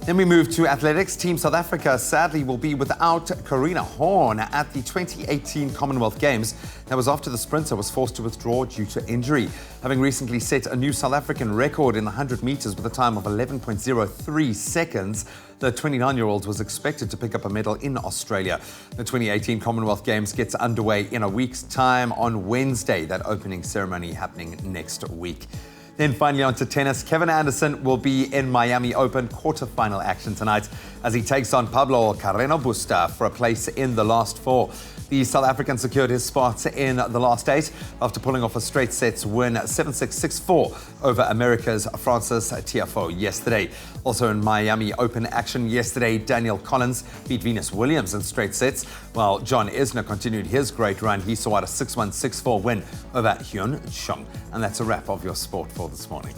Then we move to athletics. Team South Africa sadly will be without Karina Horn at the 2018 Commonwealth Games. That was after the sprinter was forced to withdraw due to injury. Having recently set a new South African record in the 100 meters with a time of 11.03 seconds, the 29-year-old was expected to pick up a medal in Australia. The 2018 Commonwealth Games gets underway in a week's time on Wednesday, that opening ceremony happening next week. Then finally on to tennis. Kevin Anderson will be in Miami Open quarterfinal action tonight as he takes on Pablo Carreno Busta for a place in the last four. The South African secured his spot in the last 8 after pulling off a straight sets win 7-6, 6-4 over America's Francis Tiafoe yesterday. Also in Miami Open action yesterday, Daniel Collins beat Venus Williams in straight sets, while John Isner continued his great run. He saw out a 6-1, 6-4 win over Hyun Chung. And that's a wrap of your sport for this morning.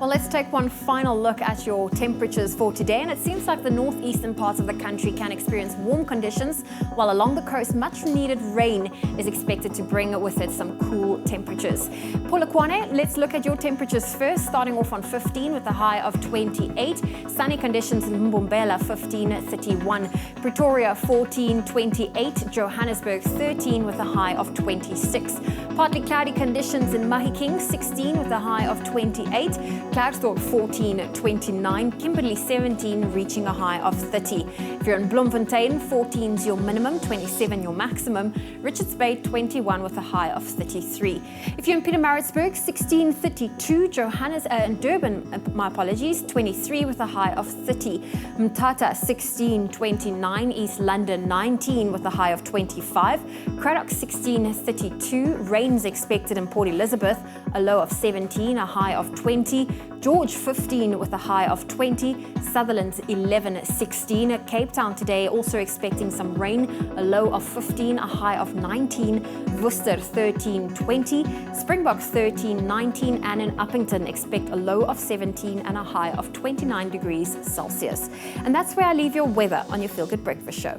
Well, let's take one final look at your temperatures for today. And it seems like the northeastern parts of the country can experience warm conditions, while along the coast, much needed rain is expected to bring with it some cool temperatures. Polokwane, let's look at your temperatures first, starting off on 15 with a high of 28. Sunny conditions in Mbombela, 15, 31. Pretoria, 14, 28. Johannesburg, 13 with a high of 26. Partly cloudy conditions in Mahikeng, 16 with a high of 28. Klerksdorp 14, 29, Kimberley 17, reaching a high of 30. If you're in Bloemfontein, 14 is your minimum, 27 your maximum. Richards Bay 21 with a high of 33. If you're in Pietermaritzburg, 16, 32. Durban, my apologies, 23 with a high of 30. Mthatha 16, 29. East London 19 with a high of 25. Cradock 16, 32. Rain's expected in Port Elizabeth, a low of 17, a high of 20. George 15 with a high of 20, Sutherland 11, 16. Cape Town today also expecting some rain, a low of 15, a high of 19. Worcester 13, 20. Springboks 13, 19. And in Uppington expect a low of 17 and a high of 29 degrees Celsius. And that's where I leave your weather on your Feel Good Breakfast Show.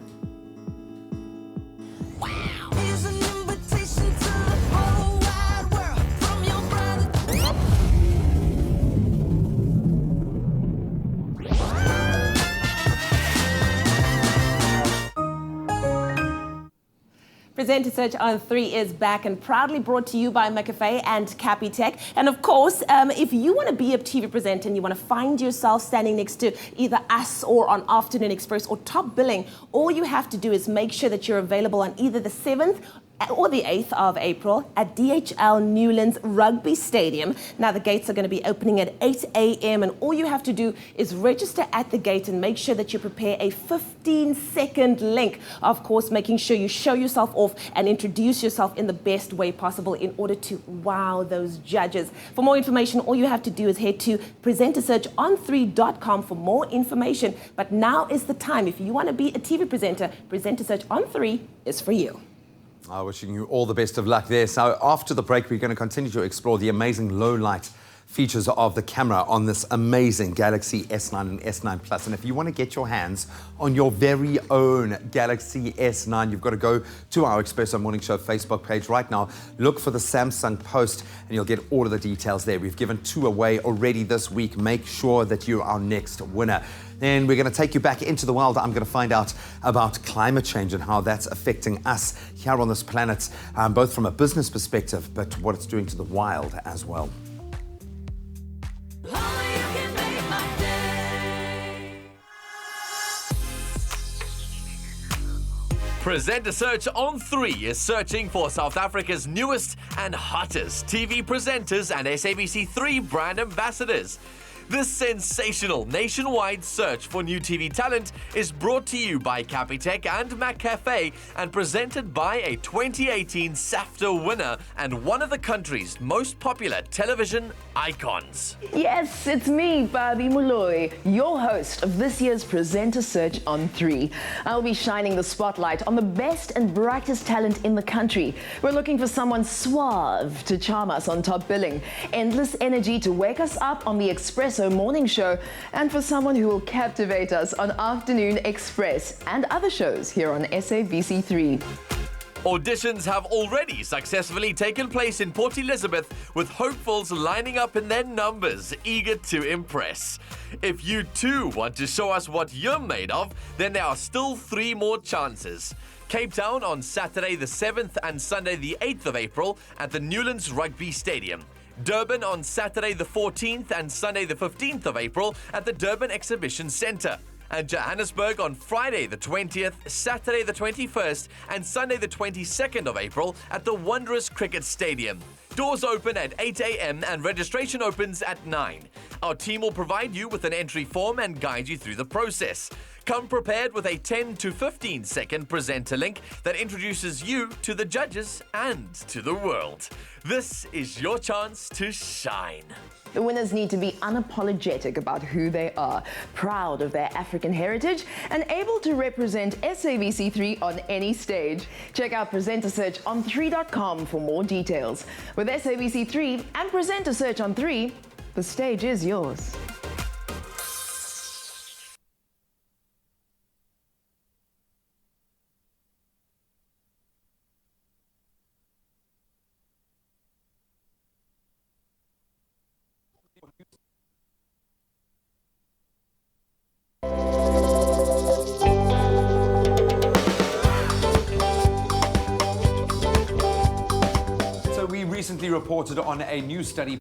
Presenter Search on 3 is back and proudly brought to you by McAfee and Capitec. And of course, if you want to be a TV presenter and you want to find yourself standing next to either us or on Afternoon Express or Top Billing, all you have to do is make sure that you're available on either the 7th or the 8th of April at DHL Newlands Rugby Stadium. Now, the gates are going to be opening at 8 a.m. and all you have to do is register at the gate and make sure that you prepare a 15-second link. Of course, making sure you show yourself off and introduce yourself in the best way possible in order to wow those judges. For more information, all you have to do is head to presentersearchon3.com for more information. But now is the time. If you want to be a TV presenter, Presenter Search on 3 is for you. Wishing you all the best of luck there. So after the break, we're going to continue to explore the amazing low light features of the camera on this amazing Galaxy S9 and S9 Plus. And if you want to get your hands on your very own Galaxy S9, you've got to go to our Expresso Morning Show Facebook page right now. Look for the Samsung post and you'll get all of the details there. We've given 2 away already this week. Make sure that you're our next winner. Then we're going to take you back into the world. I'm going to find out about climate change and how that's affecting us here on this planet, both from a business perspective, but what it's doing to the wild as well. Presenter Search on 3 is searching for South Africa's newest and hottest TV presenters and SABC3 brand ambassadors. This sensational nationwide search for new TV talent is brought to you by Capitec and McCafe and presented by a 2018 SAFTA winner and one of the country's most popular television icons. Yes, it's me, Barbie Molloy, your host of this year's Presenter Search on 3. I'll be shining the spotlight on the best and brightest talent in the country. We're looking for someone suave to charm us on top billing, endless energy to wake us up on the Expresso morning show, and for someone who will captivate us on Afternoon Express and other shows here on SABC3. Auditions have already successfully taken place in Port Elizabeth, with hopefuls lining up in their numbers, eager to impress. If you too want to show us what you're made of, then there are still 3 more chances. Cape Town on Saturday the 7th and Sunday the 8th of April at the Newlands Rugby Stadium. Durban on Saturday the 14th and Sunday the 15th of April at the Durban Exhibition Centre. And Johannesburg on Friday the 20th, Saturday the 21st and Sunday the 22nd of April at the Wanderers Cricket Stadium. Doors open at 8 a.m. and registration opens at 9. Our team will provide you with an entry form and guide you through the process. Come prepared with a 10 to 15 second presenter link that introduces you to the judges and to the world. This is your chance to shine. The winners need to be unapologetic about who they are, proud of their African heritage, and able to represent SABC3 on any stage. Check out Presenter Search on 3.com for more details. With SABC3 and Presenter Search on 3, the stage is yours. So we recently reported on a new study.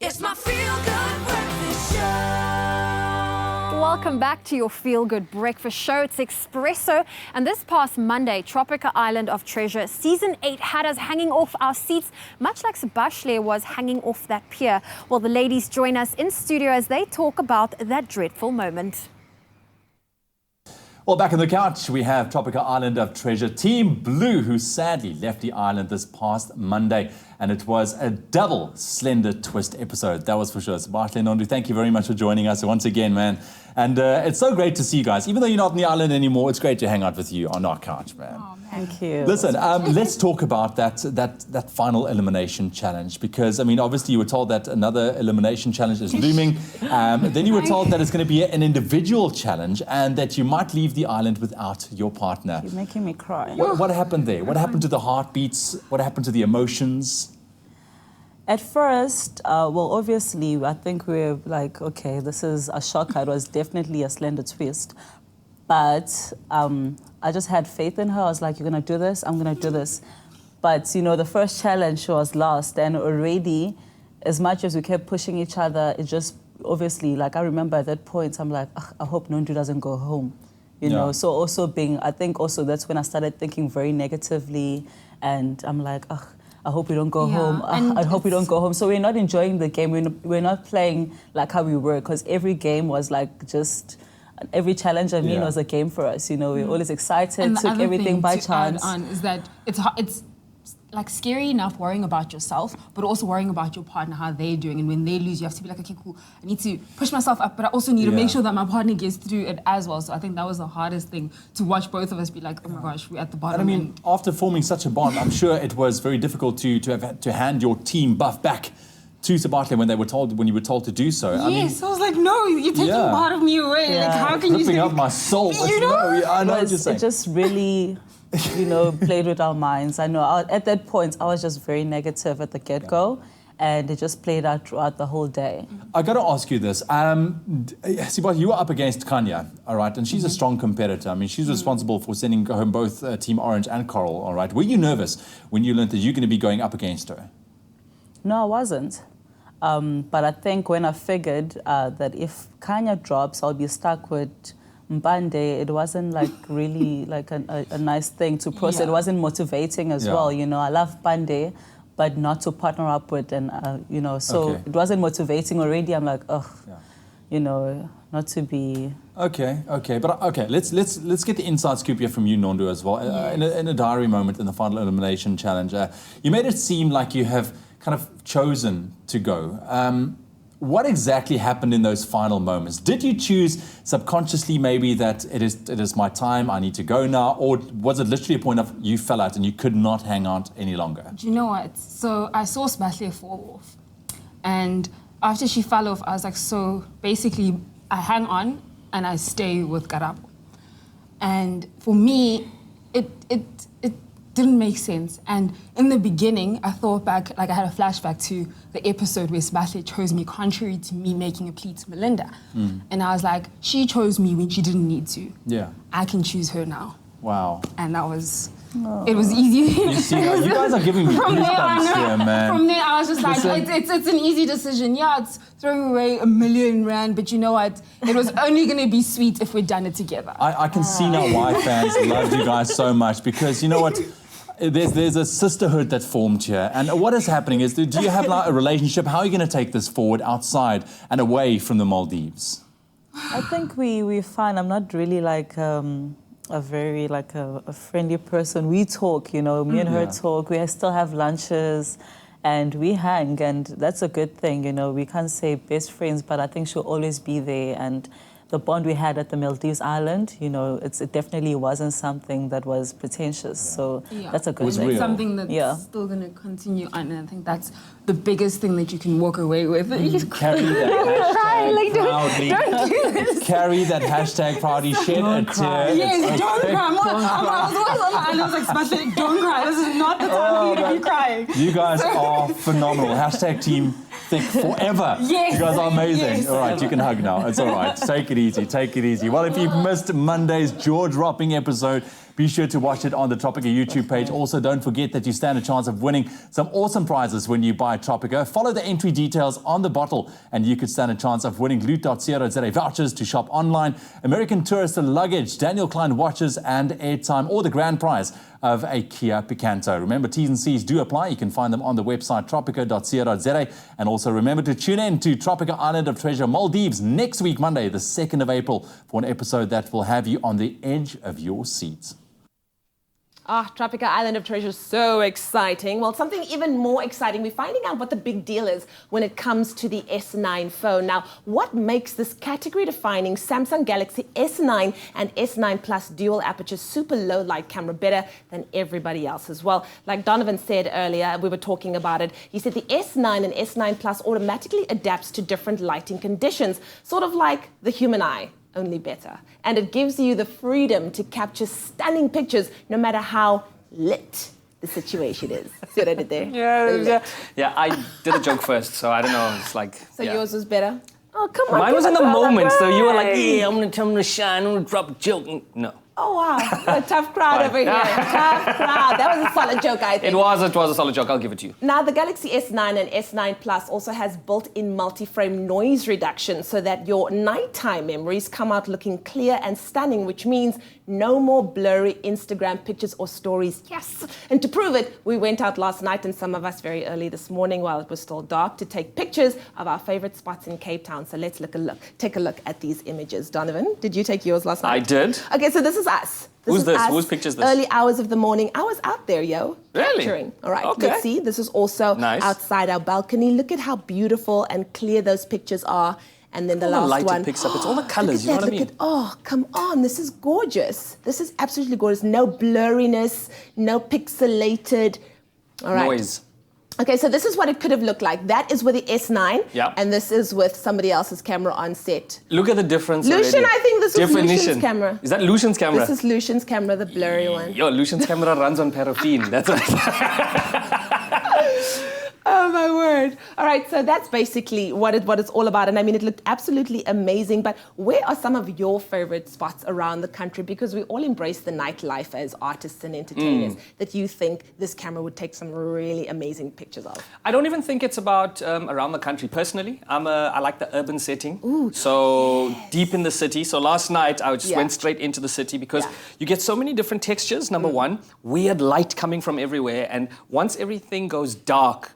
It's my feel-good breakfast show. Welcome back to your Feel Good Breakfast Show. It's Expresso, and this past Monday, Tropica Island of Treasure Season 8 had us hanging off our seats, much like Sebastian was hanging off that pier. Well, the ladies join us in studio as they talk about that dreadful moment. Well, back on the couch, we have Tropical Island of Treasure Team Blue, who sadly left the island this past Monday. And it was a double slender twist episode, that was for sure. So, Bartley and Nondu, thank you very much for joining us once again, man. And it's so great to see you guys. Even though you're not on the island anymore, it's great to hang out with you on our couch, man. Thank you. Listen, let's talk about that final elimination challenge, because, I mean, obviously you were told that another elimination challenge is looming. Then you were told that it's going to be an individual challenge and that you might leave the island without your partner. You're making me cry. What happened there? What happened to the heartbeats? What happened to the emotions? At first, well, obviously, I think we were like, okay, this is a shocker. It was definitely a slender twist. But I just had faith in her. I was like, you're going to do this, I'm going to do this. But, you know, the first challenge was lost. And already, as much as we kept pushing each other, it just, obviously, like I remember at that point, I'm like, I hope Nondu doesn't go home. You know, so also I think also that's when I started thinking very negatively. And I'm like, I hope we don't go home. I hope we don't go home. So we're not enjoying the game. We're not playing like how we were, because every game was like just... Every challenge, I mean, was a game for us. You know, we're always excited, took everything by chance. Add on is that it's like scary enough worrying about yourself, but also worrying about your partner, how they're doing. And when they lose, you have to be like, okay, cool, I need to push myself up, but I also need to make sure that my partner gets through it as well. So I think that was the hardest thing, to watch both of us be like, oh my gosh, we're at the bottom. And I mean, after forming such a bond, I'm sure it was very difficult to have had to hand your team buff back to Sabatle when you were told to do so. Yes, I was like, no, you're taking part of me away. Like, how can you ripping say... up my soul. You know? I know what you're saying. It just really, you know, played with our minds. I know at that point, I was just very negative at the get-go. And it just played out throughout the whole day. I got to ask you this. Sibat, you were up against Kanya, all right? And she's a strong competitor. I mean, she's responsible for sending home both Team Orange and Coral, all right? Were you nervous when you learned that you're going to be going up against her? No, I wasn't. But I think when I figured that if Kanya drops, I'll be stuck with Mbande, it wasn't like really like a nice thing to process. It wasn't motivating as well. You know, I love Mbande, but not to partner up with, and you know, so it wasn't motivating already. I'm like, you know, not to be. Okay, but let's get the inside scoop here from you, Nondu, as well. In a diary moment in the final elimination challenge, you made it seem like you have kind of chosen to go. What exactly happened in those final moments? Did you choose subconsciously maybe that it is my time, I need to go now, or was it literally a point of you fell out and you could not hang out any longer? Do you know what? So I saw Sabatle fall off, and after she fell off, I was like, so basically I hang on and I stay with Karabo. And for me, it didn't make sense. And in the beginning, I thought back, like I had a flashback to the episode where Sabatle chose me contrary to me making a plea to Melinda. And I was like, she chose me when she didn't need to. Yeah. I can choose her now. Wow. And that was, it was easy. You see, you guys are giving me goosebumps here, man. From there, I was just like, it's an easy decision. Yeah, it's throwing away R1 million, but you know what? It was only going to be sweet if we'd done it together. I can see now why fans loved you guys so much, because you know what? There's a sisterhood that formed here. And what is happening is, do you have like a relationship? How are you going to take this forward outside and away from the Maldives? I think we're fine. I'm not really like a very like a friendly person. We talk, you know, me and her talk. We still have lunches and we hang, and that's a good thing, you know. We can't say best friends, but I think she'll always be there. And the bond we had at the Maldives Island, you know, it definitely wasn't something that was pretentious. So that's a good thing. It's something that's still going to continue on, and I think that's the biggest thing that you can walk away with. Carry that hashtag proudly. Don't do this. Carry that hashtag proudly. Shed a tear. Yes, don't cry. I was always on the island. I was like, Sabatle, don't cry. This is not the time for you to be crying. You guys are phenomenal. Hashtag team thick forever. Yes. You guys are amazing. Yes. All right, you can hug now. It's all right. Take it easy. Take it easy. Well, if you've missed Monday's jaw-dropping episode, Be sure to watch it on the Tropica YouTube page. Also, don't forget that you stand a chance of winning some awesome prizes when you buy Tropica. Follow the entry details on the bottle and you could stand a chance of winning loot.co.za vouchers to shop online, American Tourister luggage, Daniel Klein watches and airtime, or the grand prize of a Kia Picanto. Remember, T's and C's do apply. You can find them on the website tropica.co.za. And also remember to tune in to Tropica Island of Treasure Maldives next week, Monday, the 2nd of April, for an episode that will have you on the edge of your seats. Tropica Island of Treasure, so exciting. Well, something even more exciting, we're finding out what the big deal is when it comes to the S9 phone. Now, what makes this category-defining Samsung Galaxy S9 and S9 Plus dual aperture super low light camera better than everybody else's? Well, like Donovan said earlier, we were talking about it. He said the S9 and S9 Plus automatically adapts to different lighting conditions, sort of like the human eye, only better. And it gives you the freedom to capture stunning pictures no matter how lit the situation is. See what I did there? Yeah, I did a joke first, so I don't know. It's like. So yours was better? Oh, come on. Mine was in the give it a moment, so you were like, break. yeah, I'm gonna shine, I'm gonna drop a joke. No. Oh, wow. A tough crowd over here. Tough crowd. That was a solid joke, I think. It was a solid joke, I'll give it to you. Now, the Galaxy S9 and S9 Plus also has built-in multi-frame noise reduction so that your nighttime memories come out looking clear and stunning, which means no more blurry Instagram pictures or stories. Yes! And to prove it, we went out last night, and some of us very early this morning while it was still dark, to take pictures of our favorite spots in Cape Town. So let's take a look at these images. Donovan, did you take yours last night? I did. Okay, so this is us. Who's is this? us, Whose picture is this? Early hours of the morning. I was out there, yo. Really? Capturing. All right, Okay. let's see. This is also Nice. outside our balcony. Look at how beautiful and clear those pictures are. And then the All the last light it one. picks up, it's all the Look colours, at you know that, what I look mean? oh, come on. This is gorgeous. This is absolutely gorgeous. No blurriness, no pixelated. All right. Noise. Okay, so this is what it could have looked like. That is with the S9. Yeah. And this is with somebody else's camera on set. Look at the difference. Lucian, already. I think this was Lucian's Definition. camera. Is that Lucian's camera? This is Lucian's camera, the blurry one. Yo, Lucian's camera runs on paraffin. That's what Oh my word. All right, so that's basically what it's all about. And I mean, it looked absolutely amazing. But where are some of your favorite spots around the country? Because we all embrace the nightlife as artists and entertainers that you think this camera would take some really amazing pictures of. I don't even think it's about around the country. Personally, I like the urban setting. So deep in the city. So last night I just went straight into the city because you get so many different textures. Number one, weird light coming from everywhere. And once everything goes dark,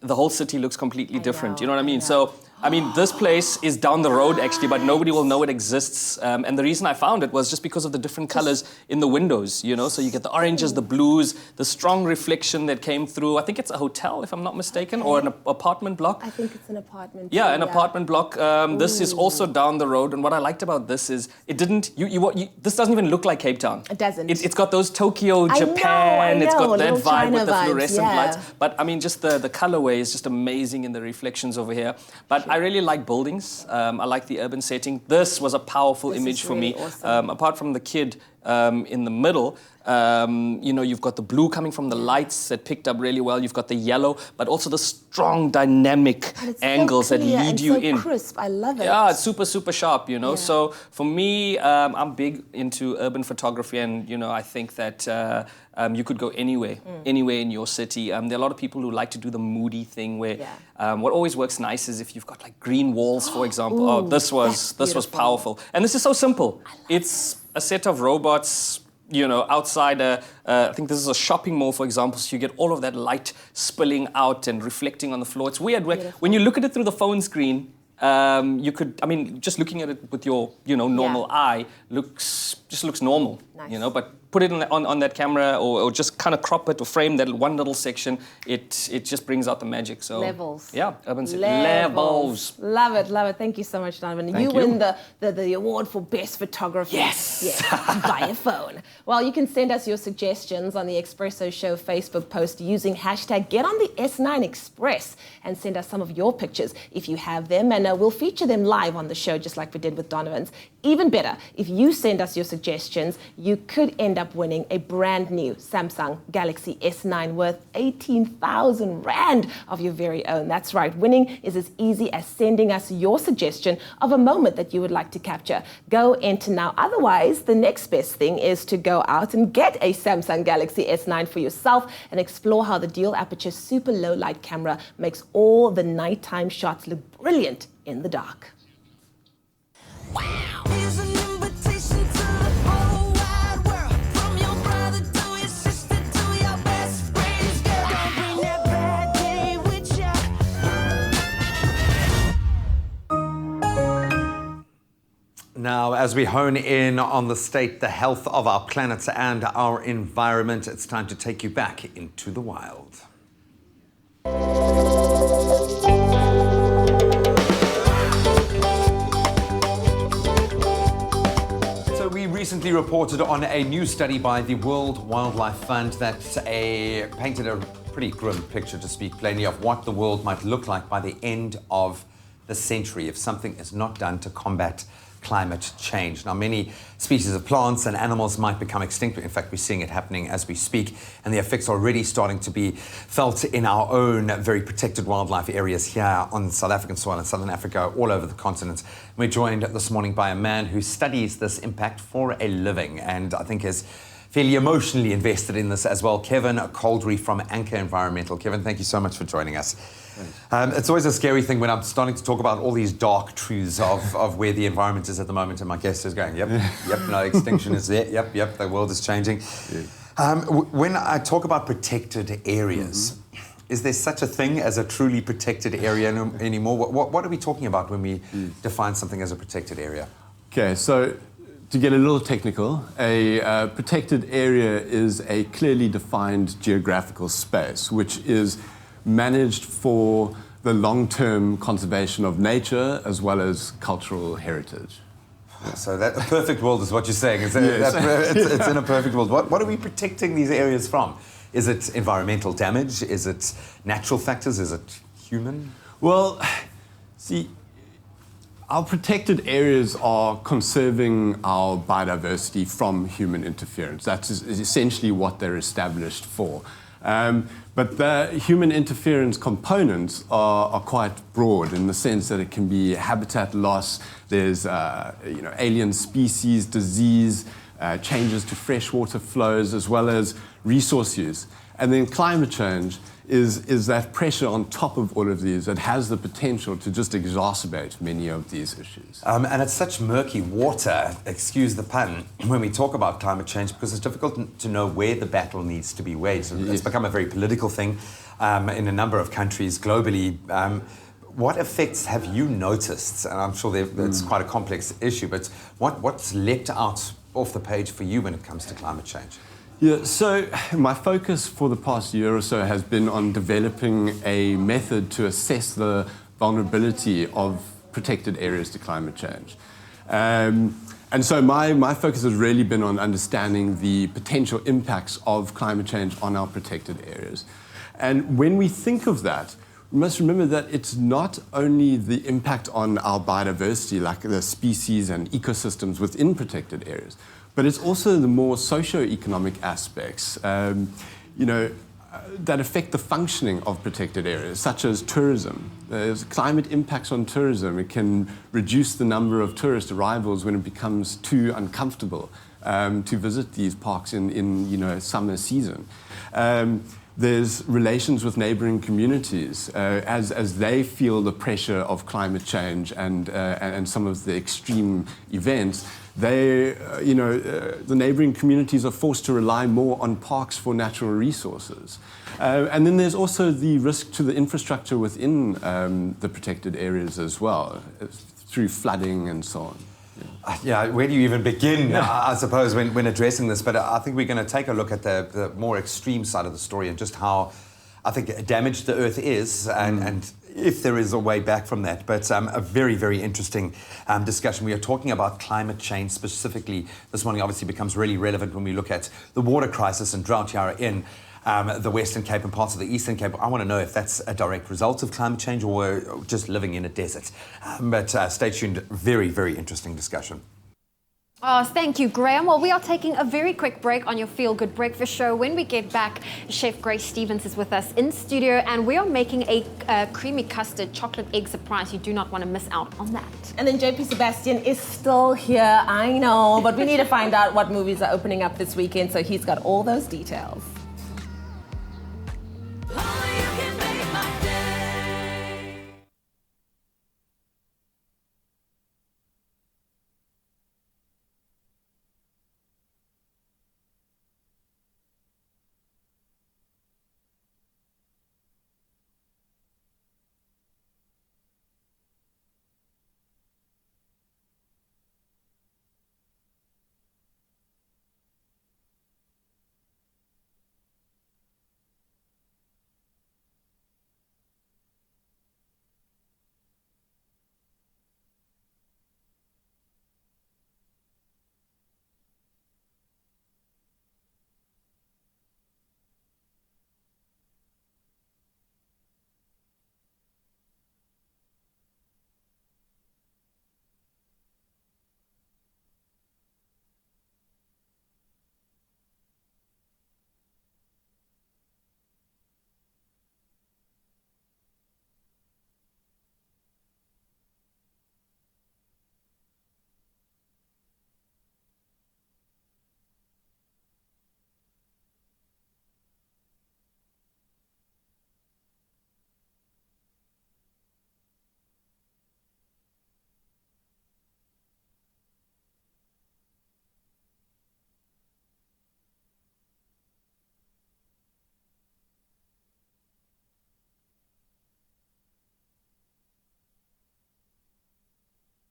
the whole city looks completely different. You know what I mean? So, I mean, this place is down the road actually, but nobody will know it exists. And the reason I found it was just because of the different colors in the windows, you know? So you get the oranges, the blues, the strong reflection that came through. I think it's a hotel, if I'm not mistaken, or an apartment block. I think it's an apartment. Yeah, an apartment block. This is also down the road. And what I liked about this is it didn't, this doesn't even look like Cape Town. It doesn't. It's got those Tokyo, I Japan, know, it's got that little vibe China with the vibes, fluorescent yeah. lights. But I mean, just the colorway is just amazing in the reflections over here. But I really like buildings. I like the urban setting. This was a powerful image for me. Awesome. Apart from the kid in the middle, you know, you've got the blue coming from the lights that picked up really well. You've got the yellow, but also the strong dynamic angles that lead you in. Crisp. I love it. Yeah, it's super, super sharp, you know. So for me, I'm big into urban photography, and you know, I think that you could go anywhere in your city. There are a lot of people who like to do the moody thing, where what always works nice is if you've got like green walls, for example. Ooh, this was powerful, and this is so simple. It's a set of robots. You know, outside, I think this is a shopping mall, for example, so you get all of that light spilling out and reflecting on the floor. It's weird. When you look at it through the phone screen, you could, I mean, just looking at it with your, you know, normal eye, just looks normal, you know, but put it on that camera or just kind of crop it or frame that one little section, it just brings out the magic. So Levels. Yeah, urban city. Levels. Love it, love it. Thank you so much, Donovan. Thank you you. win the award for best photography. Yes. By a phone. Well, you can send us your suggestions on the Expresso Show Facebook post using hashtag #GetOnTheS9 Express and send us some of your pictures if you have them, and we'll feature them live on the show just like we did with Donovan's. Even better, if you send us your suggestions, you could end up winning a brand new Samsung Galaxy S9 worth 18,000 Rand of your very own. That's right, winning is as easy as sending us your suggestion of a moment that you would like to capture. Go enter now. Otherwise, the next best thing is to go out and get a Samsung Galaxy S9 for yourself and explore how the dual aperture super low light camera makes all the nighttime shots look brilliant in the dark. Here's an invitation to the whole wide world. From your brother to your sister to your best friend's girl. Don't bring that bad day with ya. Now, as we hone in on the state, the health of our planet and our environment, it's time to take you back into the wild. So we recently reported on a new study by the World Wildlife Fund that painted a pretty grim picture, to speak plainly, of what the world might look like by the end of the century if something is not done to combat climate change. Now, many species of plants and animals might become extinct. In fact, we're seeing it happening as we speak, and the effects are already starting to be felt in our own very protected wildlife areas here on South African soil and Southern Africa, all over the continent. We're joined this morning by a man who studies this impact for a living, and I think is fairly emotionally invested in this as well. Kevin Coldry from Anchor Environmental. Kevin, thank you so much for joining us. It's always a scary thing when I'm starting to talk about all these dark truths of where the environment is at the moment, and my guest is going, yep, no, extinction is there, yep, the world is changing. When I talk about protected areas, is there such a thing as a truly protected area anymore? What are we talking about when we define something as a protected area? Okay, so to get a little technical, a protected area is a clearly defined geographical space, which is managed for the long-term conservation of nature as well as cultural heritage. So that a perfect world is what you're saying. It's in a perfect world. What are we protecting these areas from? Is it environmental damage? Is it natural factors? Is it human? Well, see, our protected areas are conserving our biodiversity from human interference. That's essentially what they're established for. But the human interference components are quite broad in the sense that it can be habitat loss, there's alien species, disease, changes to freshwater flows, as well as resource use. And then climate change is that pressure on top of all of these that has the potential to just exacerbate many of these issues. And it's such murky water, excuse the pun, when we talk about climate change, because it's difficult to know where the battle needs to be waged. It's become a very political thing in a number of countries globally. What effects have you noticed? And I'm sure it's quite a complex issue, but what's leapt out off the page for you when it comes to climate change? Yeah, so my focus for the past year or so has been on developing a method to assess the vulnerability of protected areas to climate change. And so my focus has really been on understanding the potential impacts of climate change on our protected areas. And when we think of that, we must remember that it's not only the impact on our biodiversity, like the species and ecosystems within protected areas, but it's also the more socio-economic aspects, that affect the functioning of protected areas, such as tourism. There's climate impacts on tourism. It can reduce the number of tourist arrivals when it becomes too uncomfortable to visit these parks in summer season. There's relations with neighboring communities as they feel the pressure of climate change and some of the extreme events. The neighboring communities are forced to rely more on parks for natural resources. And then there's also the risk to the infrastructure within the protected areas as well, through flooding and so on. Yeah, where do you even begin, I suppose, when addressing this? But I think we're going to take a look at the more extreme side of the story and just how, I think, damaged the Earth is and if there is a way back from that. But a very, very interesting discussion. We are talking about climate change specifically this morning. Obviously becomes really relevant when we look at the water crisis and drought here in the Western Cape and parts of the Eastern Cape. I want to know if that's a direct result of climate change or we're just living in a desert. But stay tuned. Very, very interesting discussion. Oh, thank you, Graham. Well, we are taking a very quick break on your Feel Good Breakfast show. When we get back, Chef Grace Stevens is with us in studio, and we are making a creamy custard chocolate egg surprise. You do not want to miss out on that. And then JP Sebastian is still here, I know, but we need to find out what movies are opening up this weekend, so he's got all those details.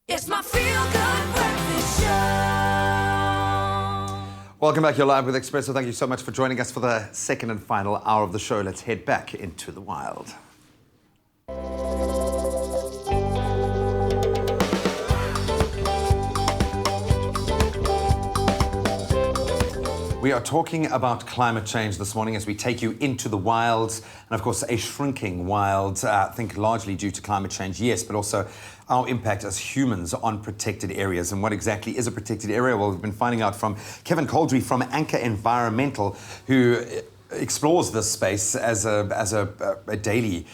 It's my Feel Good Breakfast Show. Welcome back. You're live with Expresso. Thank you so much for joining us for the second and final hour of the show. Let's head back into the wild. We are talking about climate change this morning as we take you into the wilds, and of course a shrinking wild, I think largely due to climate change, yes, but also our impact as humans on protected areas. And what exactly is a protected area? Well, we've been finding out from Kevin Coldry from Anchor Environmental, who explores this space as a daily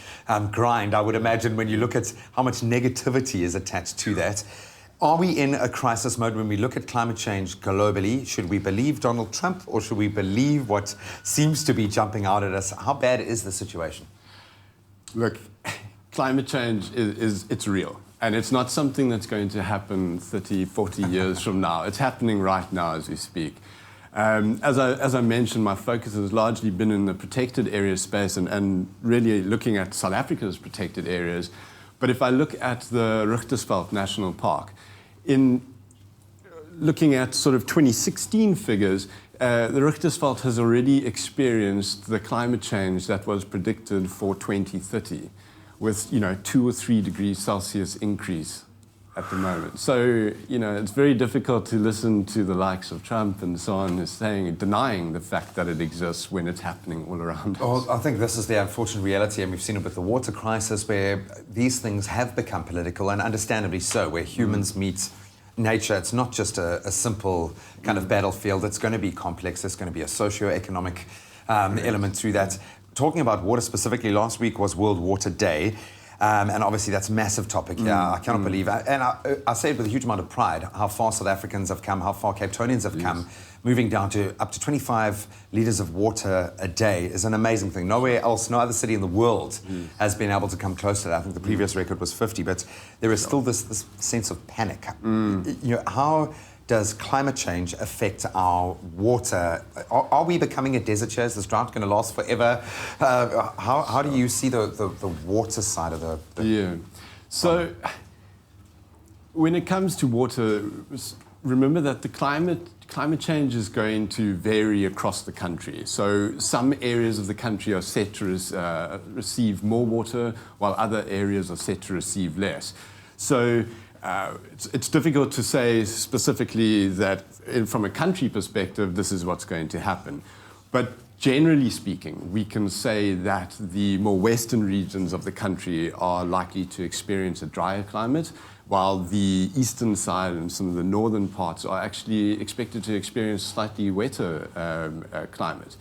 grind, I would imagine, when you look at how much negativity is attached to that. Are we in a crisis mode when we look at climate change globally? Should we believe Donald Trump, or should we believe what seems to be jumping out at us? How bad is the situation? Look, climate change it's real. And it's not something that's going to happen 30, 40 years from now. It's happening right now as we speak. As I mentioned, my focus has largely been in the protected area space and really looking at South Africa's protected areas. But if I look at the Richtersveld National Park, in looking at sort of 2016 figures, the Richtersveld has already experienced the climate change that was predicted for 2030, with 2 or 3 degrees Celsius increase at the moment. So it's very difficult to listen to the likes of Trump and so on denying the fact that it exists when it's happening all around us. Well, I think this is the unfortunate reality, and we've seen it with the water crisis, where these things have become political, and understandably so, where humans meet nature. It's not just a simple kind of battlefield. It's going to be complex. There's going to be a socio-economic element through that. Talking about water specifically, last week was World Water Day. And obviously that's a massive topic here. I cannot believe, and I say it with a huge amount of pride, how far South Africans have come, how far Cape Townians have come. Moving down to up to 25 litres of water a day is an amazing thing. Nowhere else, no other city in the world has been able to come close to that. I think the previous record was 50, but there is still this sense of panic. How does climate change affect our water? Are we becoming a desert here? Is this drought going to last forever? How do you see the water side of the... Yeah. So when it comes to water, remember that the climate change is going to vary across the country. So some areas of the country are set to receive more water, while other areas are set to receive less. So it's difficult to say specifically that from a country perspective, this is what's going to happen. But Generally speaking, we can say that the more western regions of the country are likely to experience a drier climate, while the eastern side and some of the northern parts are actually expected to experience slightly wetter climate.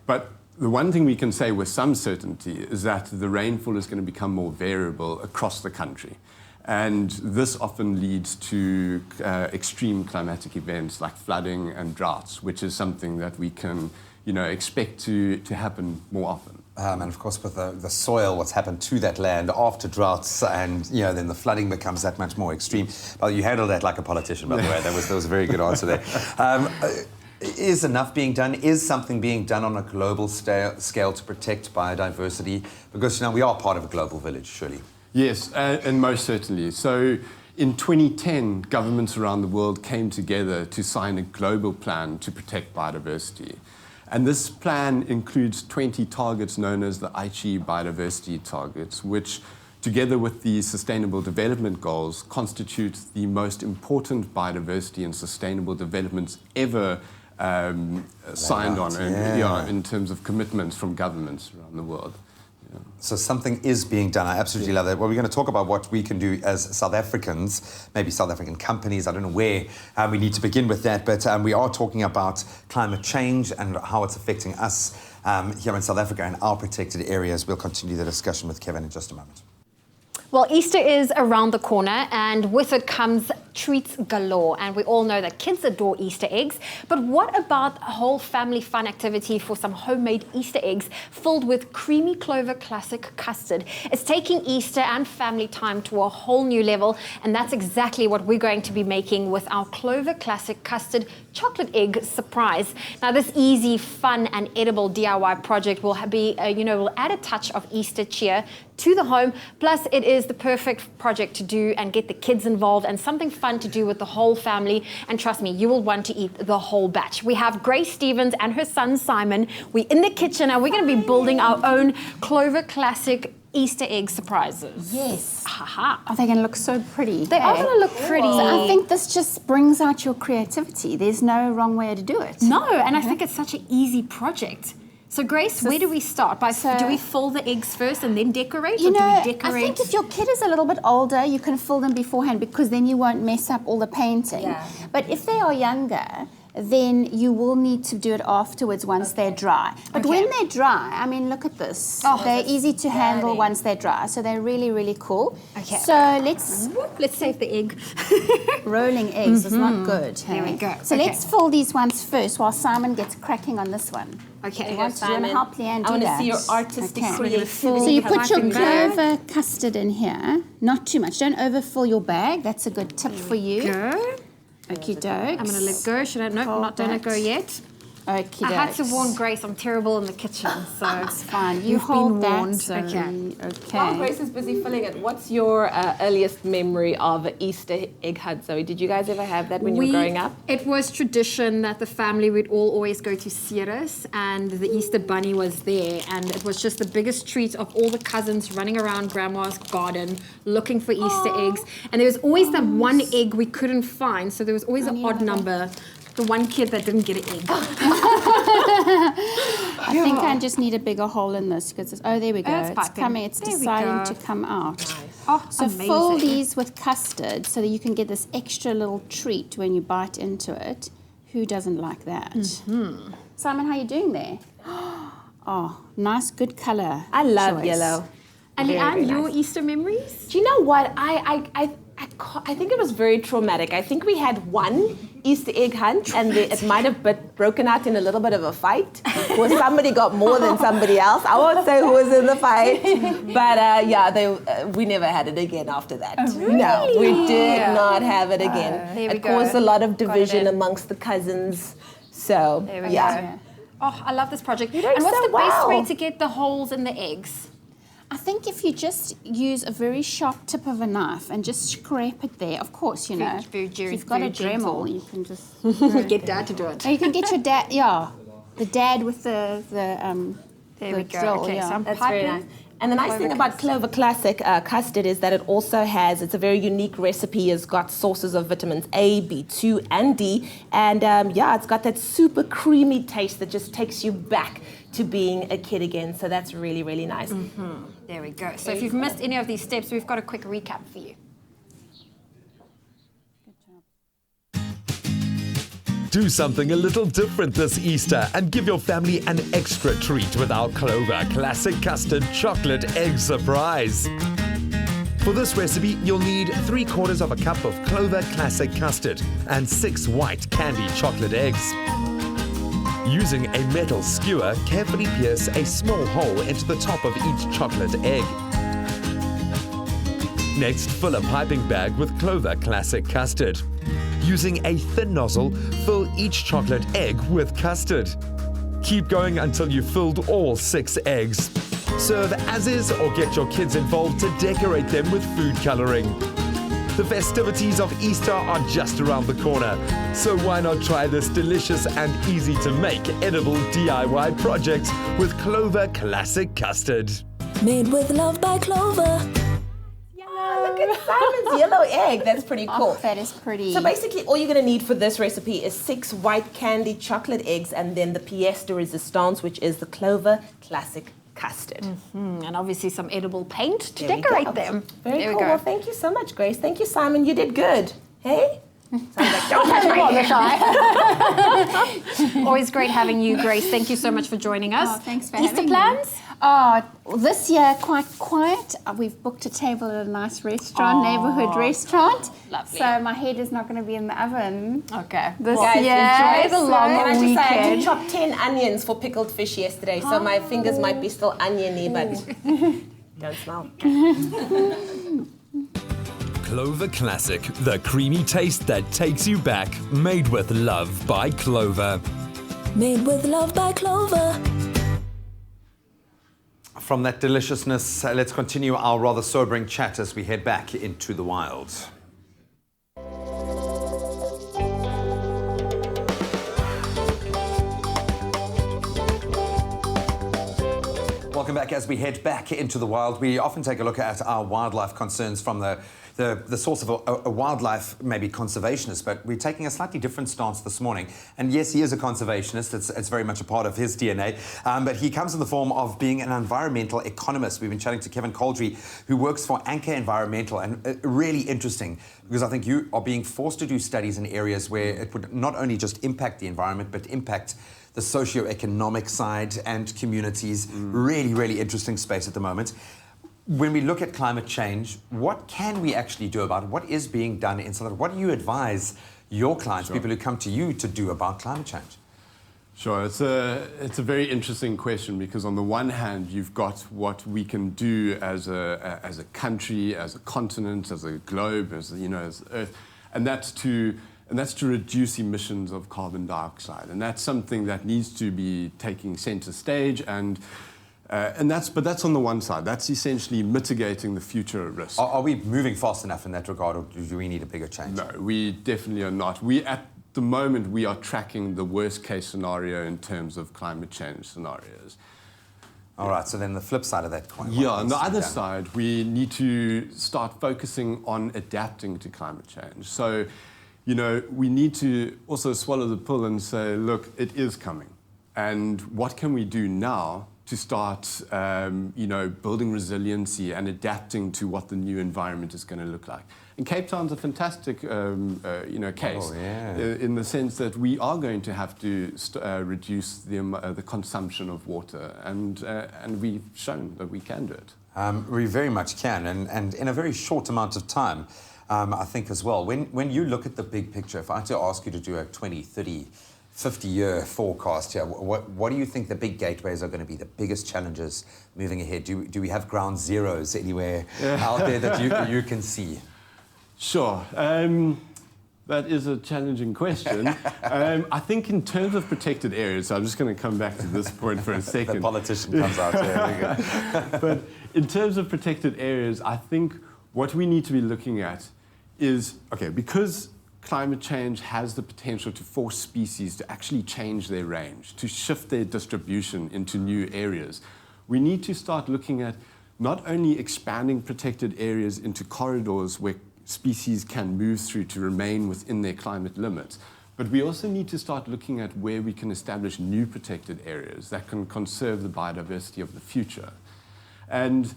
But the one thing we can say with some certainty is that the rainfall is going to become more variable across the country. And this often leads to extreme climatic events like flooding and droughts, which is something that we can expect to happen more often. And of course, with the soil, what's happened to that land after droughts, and then the flooding becomes that much more extreme. Well, you handled that like a politician, by the way. That was a very good answer there. Is enough being done? Is something being done on a global scale to protect biodiversity? Because we are part of a global village, surely. Yes, and most certainly. So in 2010, governments around the world came together to sign a global plan to protect biodiversity. And this plan includes 20 targets known as the Aichi biodiversity targets, which, together with the Sustainable Development Goals, constitute the most important biodiversity and sustainable developments ever signed on in terms of commitments from governments around the world. So something is being done. I absolutely love that. Well, we're going to talk about what we can do as South Africans, maybe South African companies. I don't know where we need to begin with that, but we are talking about climate change and how it's affecting us here in South Africa and our protected areas. We'll continue the discussion with Kevin in just a moment. Well, Easter is around the corner, and with it comes treats galore. And we all know that kids adore Easter eggs. But what about a whole family fun activity for some homemade Easter eggs filled with creamy Clover Classic custard? It's taking Easter and family time to a whole new level, and that's exactly what we're going to be making with our Clover Classic custard chocolate egg surprise. Now, this easy, fun, and edible DIY project will be, will add a touch of Easter cheer to the home. Plus, it is the perfect project to do and get the kids involved, and something fun to do with the whole family. And trust me, you will want to eat the whole batch. We have Grace Stevens and her son Simon. We're in the kitchen, and we're going to be building our own Clover Classic Easter egg surprises. Yes. Haha. Are they going to look so pretty? They are going to look pretty. So I think this just brings out your creativity. There's no wrong way to do it. No, and I think it's such an easy project. So Grace, where do we start? Do we fill the eggs first and then decorate? Or do we decorate? I think if your kid is a little bit older, you can fill them beforehand because then you won't mess up all the painting. Yeah. But if they are younger, then you will need to do it afterwards once they're dry. But when they're dry, I mean, look at this. They're easy to handle once they're dry. So they're really, really cool. Okay. So let's save the egg. Rolling eggs is not good. There we go. So let's fill these ones first while Simon gets cracking on this one. Okay. Do you want to help Leanne do that? I want to see your artistic creativity. So you put your Clover custard in here. Not too much. Don't overfill your bag. That's a good tip for you. Go. Okie dokes. I'm going to let go. Should I? No, don't let go yet. Okie dokes. I had to warn Grace. I'm terrible in the kitchen, so it's fine. You've hold been warned. that. Okay. While Grace is busy filling it, what's your earliest memory of an Easter egg hunt? Zoe, did you guys ever have that when you were growing up? It was tradition that the family would all always go to Ceres, and the Easter bunny was there, and it was just the biggest treat of all the cousins running around Grandma's garden looking for Easter eggs. And there was always that one egg we couldn't find, so there was always an odd number. The one kid that didn't get an egg. I think I just need a bigger hole in this because there we go. It's coming. It's deciding to come out. Nice. Oh, so fill these with custard so that you can get this extra little treat when you bite into it. Who doesn't like that? Mm-hmm. Simon, how are you doing there? Oh, nice, good color. I love yellow. And Leanne, your Easter memories? Do you know what? I think it was very traumatic. I think we had one Easter egg hunt, and it might have broken out in a little bit of a fight, where somebody got more than somebody else. I won't say who was in the fight, but we never had it again after that. Oh, really? No, we did not have it again. There we it go. caused a lot of division amongst the cousins. So there we go. Oh, I love this project. And what's the best way to get the holes in the eggs? I think if you just use a very sharp tip of a knife and just scrape it there, of course, if you've got a Dremel, you can just get Dad to do it. Or you can get your dad, the dad with the there we go. drill. Okay, so I'm That's piping. very nice. And the nice thing about Clover Classic custard is that it also has, it's a very unique recipe. It's got sources of vitamins A, B2, and D. And yeah, it's got that super creamy taste that just takes you back to being a kid again. So that's really, really nice. There we go. So if you've missed any of these steps, we've got a quick recap for you. Do something a little different this Easter and give your family an extra treat with our Clover Classic Custard Chocolate Egg Surprise. For this recipe, you'll need 3/4 of a cup of Clover Classic Custard and 6 white candy chocolate eggs. Using a metal skewer, carefully pierce a small hole into the top of each chocolate egg. Next, fill a piping bag with Clover Classic Custard. Using a thin nozzle, fill each chocolate egg with custard. Keep going until you've filled all 6 eggs. Serve as is or get your kids involved to decorate them with food coloring. The festivities of Easter are just around the corner, so why not try this delicious and easy to make edible DIY project with Clover Classic Custard. Made with love by Clover. Look at Simon's yellow egg. That's pretty cool. Oh, that is pretty. So basically, all you're going to need for this recipe is 6 white candy chocolate eggs and then the pièce de résistance, which is the Clover Classic Custard. And obviously some edible paint to There we decorate go. them. Very there cool. we go. Well, thank you so much, Grace. Thank you, Simon. You did good. Hey? Sounds like, don't touch my Always great having you, Grace. Thank you so much for joining us. Oh, thanks for Easter having plans? me. Oh, this year quite quiet. We've booked a table at a nice restaurant, neighborhood restaurant. Lovely. So my head is not going to be in the oven. Okay. This Guys, year enjoy is a the long Can I just say, I weekend. did chop 10 onions for pickled fish yesterday, so my fingers might be still oniony, but don't smell. Clover Classic, the creamy taste that takes you back, made with love by Clover. Made with love by Clover. From that deliciousness, let's continue our rather sobering chat as we head back into the wild. Welcome back. As we head back into the wild, we often take a look at our wildlife concerns from the source of a wildlife, maybe conservationist, but we're taking a slightly different stance this morning. And yes, he is a conservationist. It's very much a part of his DNA. But he comes in the form of being an environmental economist. We've been chatting to Kevin Coldry, who works for Anchor Environmental, and really interesting because I think you are being forced to do studies in areas where it would not only just impact the environment, but impact the socio-economic side and communities. Really, really interesting space at the moment. When we look at climate change, what can we actually do about it? What is being done in South Africa? What do you advise your clients, people who come to you, to do about climate change? Sure, it's a very interesting question because on the one hand, you've got what we can do as a country, as a continent, as a globe, as Earth, and that's to reduce emissions of carbon dioxide, and that's something that needs to be taking center stage, and that's on the one side. That's essentially mitigating the future risk. Are we moving fast enough in that regard, or do we need a bigger change? No, we definitely are not. At the moment, we are tracking the worst case scenario in terms of climate change scenarios. All right, so then the flip side of that coin. Yeah, on the other side, we need to start focusing on adapting to climate change. So, we need to also swallow the pill and say, look, it is coming. And what can we do now to start, building resiliency and adapting to what the new environment is going to look like? And Cape Town's a fantastic, case in the sense that we are going to have to reduce the consumption of water, and we've shown that we can do it. We very much can, and in a very short amount of time, I think as well. When you look at the big picture, if I had to ask you to do a 20, 30, 50-year forecast here, what do you think the big gateways are going to be, the biggest challenges moving ahead? Do we have ground zeros anywhere out there that you can see? Sure. That is a challenging question. I think in terms of protected areas, so I'm just going to come back to this point for a second. The politician comes out here. But in terms of protected areas, I think what we need to be looking at is, because climate change has the potential to force species to actually change their range, to shift their distribution into new areas, we need to start looking at not only expanding protected areas into corridors where species can move through to remain within their climate limits, but we also need to start looking at where we can establish new protected areas that can conserve the biodiversity of the future. And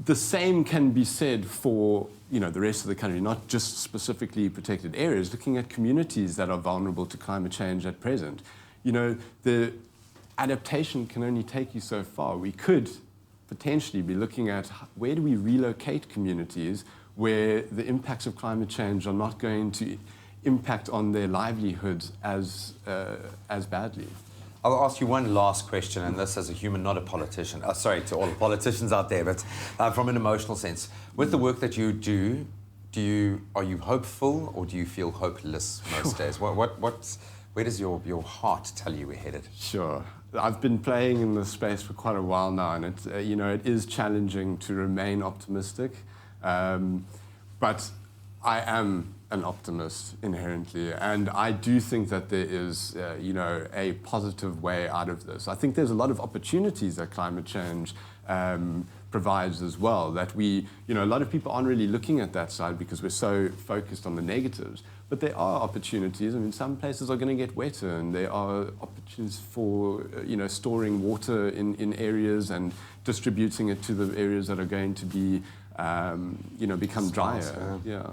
the same can be said for the rest of the country, not just specifically protected areas, looking at communities that are vulnerable to climate change at present. The adaptation can only take you so far. We could potentially be looking at where do we relocate communities where the impacts of climate change are not going to impact on their livelihoods as badly. I'll ask you one last question, and this as a human, not a politician. Sorry to all the politicians out there, but from an emotional sense. With the work that you do, are you hopeful or do you feel hopeless most days? Where does your heart tell you we're headed? Sure. I've been playing in this space for quite a while now, and it is challenging to remain optimistic. But I am an optimist inherently, and I do think that there is, a positive way out of this. I think there's a lot of opportunities that climate change provides as well, that a lot of people aren't really looking at that side because we're so focused on the negatives. But there are opportunities. I mean, some places are going to get wetter, and there are opportunities for, storing water in areas and distributing it to the areas that are going to be, become drier. Yeah.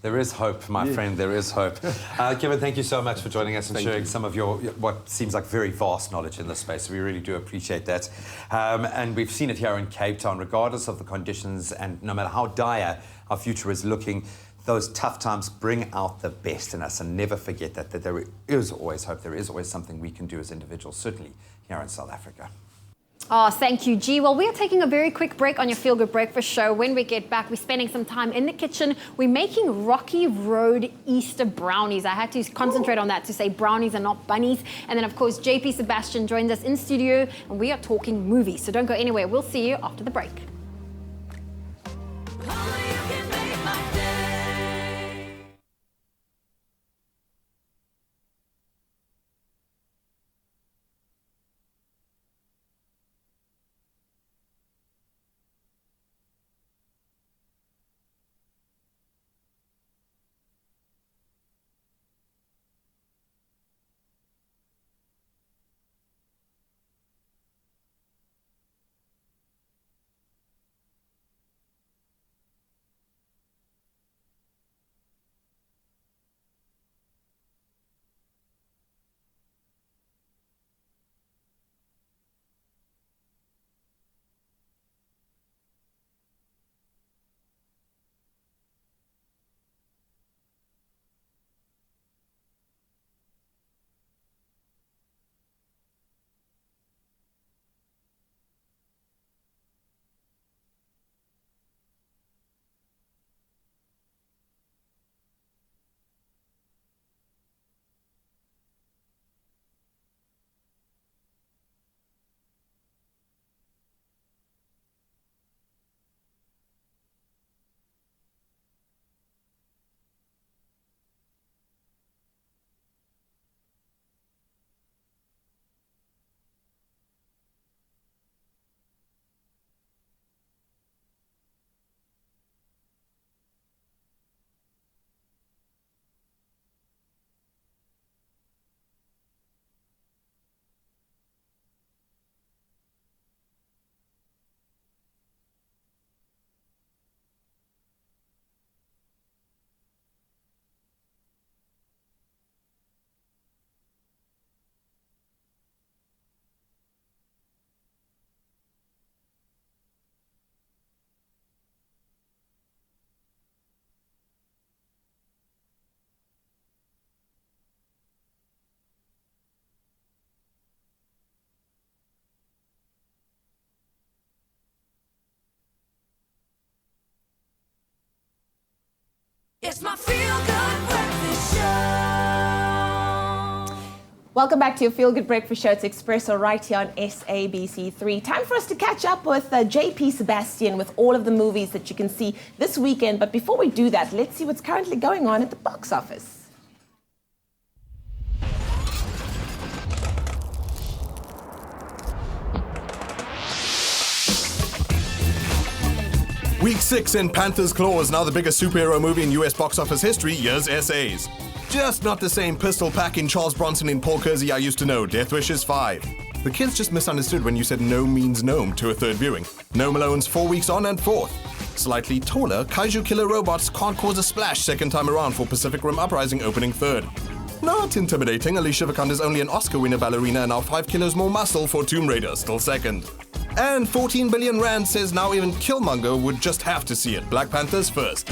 There is hope, my friend, there is hope. Kevin, thank you so much for joining us and sharing some of your, what seems like very vast knowledge in this space. We really do appreciate that. And we've seen it here in Cape Town, regardless of the conditions and no matter how dire our future is looking, those tough times bring out the best in us, and never forget that there is always hope, there is always something we can do as individuals, certainly here in South Africa. Oh, thank you, G. Well, we are taking a very quick break on your Feel Good Breakfast show. When we get back, we're spending some time in the kitchen. We're making Rocky Road Easter brownies. I had to concentrate on that to say brownies and not bunnies. And then, of course, JP Sebastian joins us in studio, and we are talking movies. So don't go anywhere. We'll see you after the break. It's my Feel Good Breakfast Show. Welcome back to your Feel Good Breakfast Show. It's Expresso right here on SABC3. Time for us to catch up with JP Sebastian with all of the movies that you can see this weekend. But before we do that, let's see what's currently going on at the box office. Week 6 in Panther's Claw is now the biggest superhero movie in US box office history, years essays. Just not the same pistol packing Charles Bronson in Paul Kersey I used to know, Death Wishes 5. The kids just misunderstood when you said no means gnome to a third viewing. Gnome Alone's 4 weeks on and 4th. Slightly taller, kaiju killer robots can't cause a splash second time around for Pacific Rim Uprising opening 3rd. Not intimidating, Alicia Vikander's only an Oscar-winner ballerina and now 5 kilos more muscle for Tomb Raider, still 2nd. And 14 billion rand says now even Killmonger would just have to see it. Black Panther's 1st.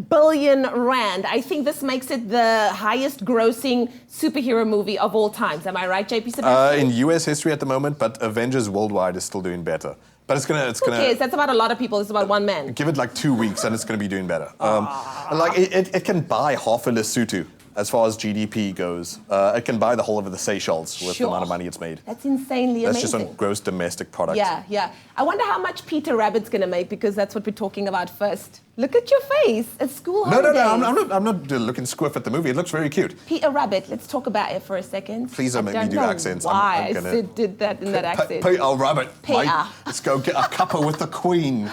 Billion rand. I think this makes it the highest grossing superhero movie of all times. Am I right, JP Sebastian? In US history at the moment, but Avengers Worldwide is still doing better. But it's gonna. Who cares? That's about a lot of people. It's about one man. Give it like 2 weeks and it's gonna be doing better. Like it can buy half a Lesotho as far as GDP goes. It can buy the whole of the Seychelles with the amount of money it's made. That's insanely That's amazing. just on gross domestic product. Yeah. I wonder how much Peter Rabbit's gonna make, because that's what we're talking about first. Look at your face. It's school No, holidays. I'm not looking squiff at the movie. It looks very cute. Peter Rabbit, let's talk about it for a second. Please don't make me do accents. Why I'm gonna... I did that in that accent. Peter Rabbit. Peter. Mate. Let's go get a cuppa with the Queen.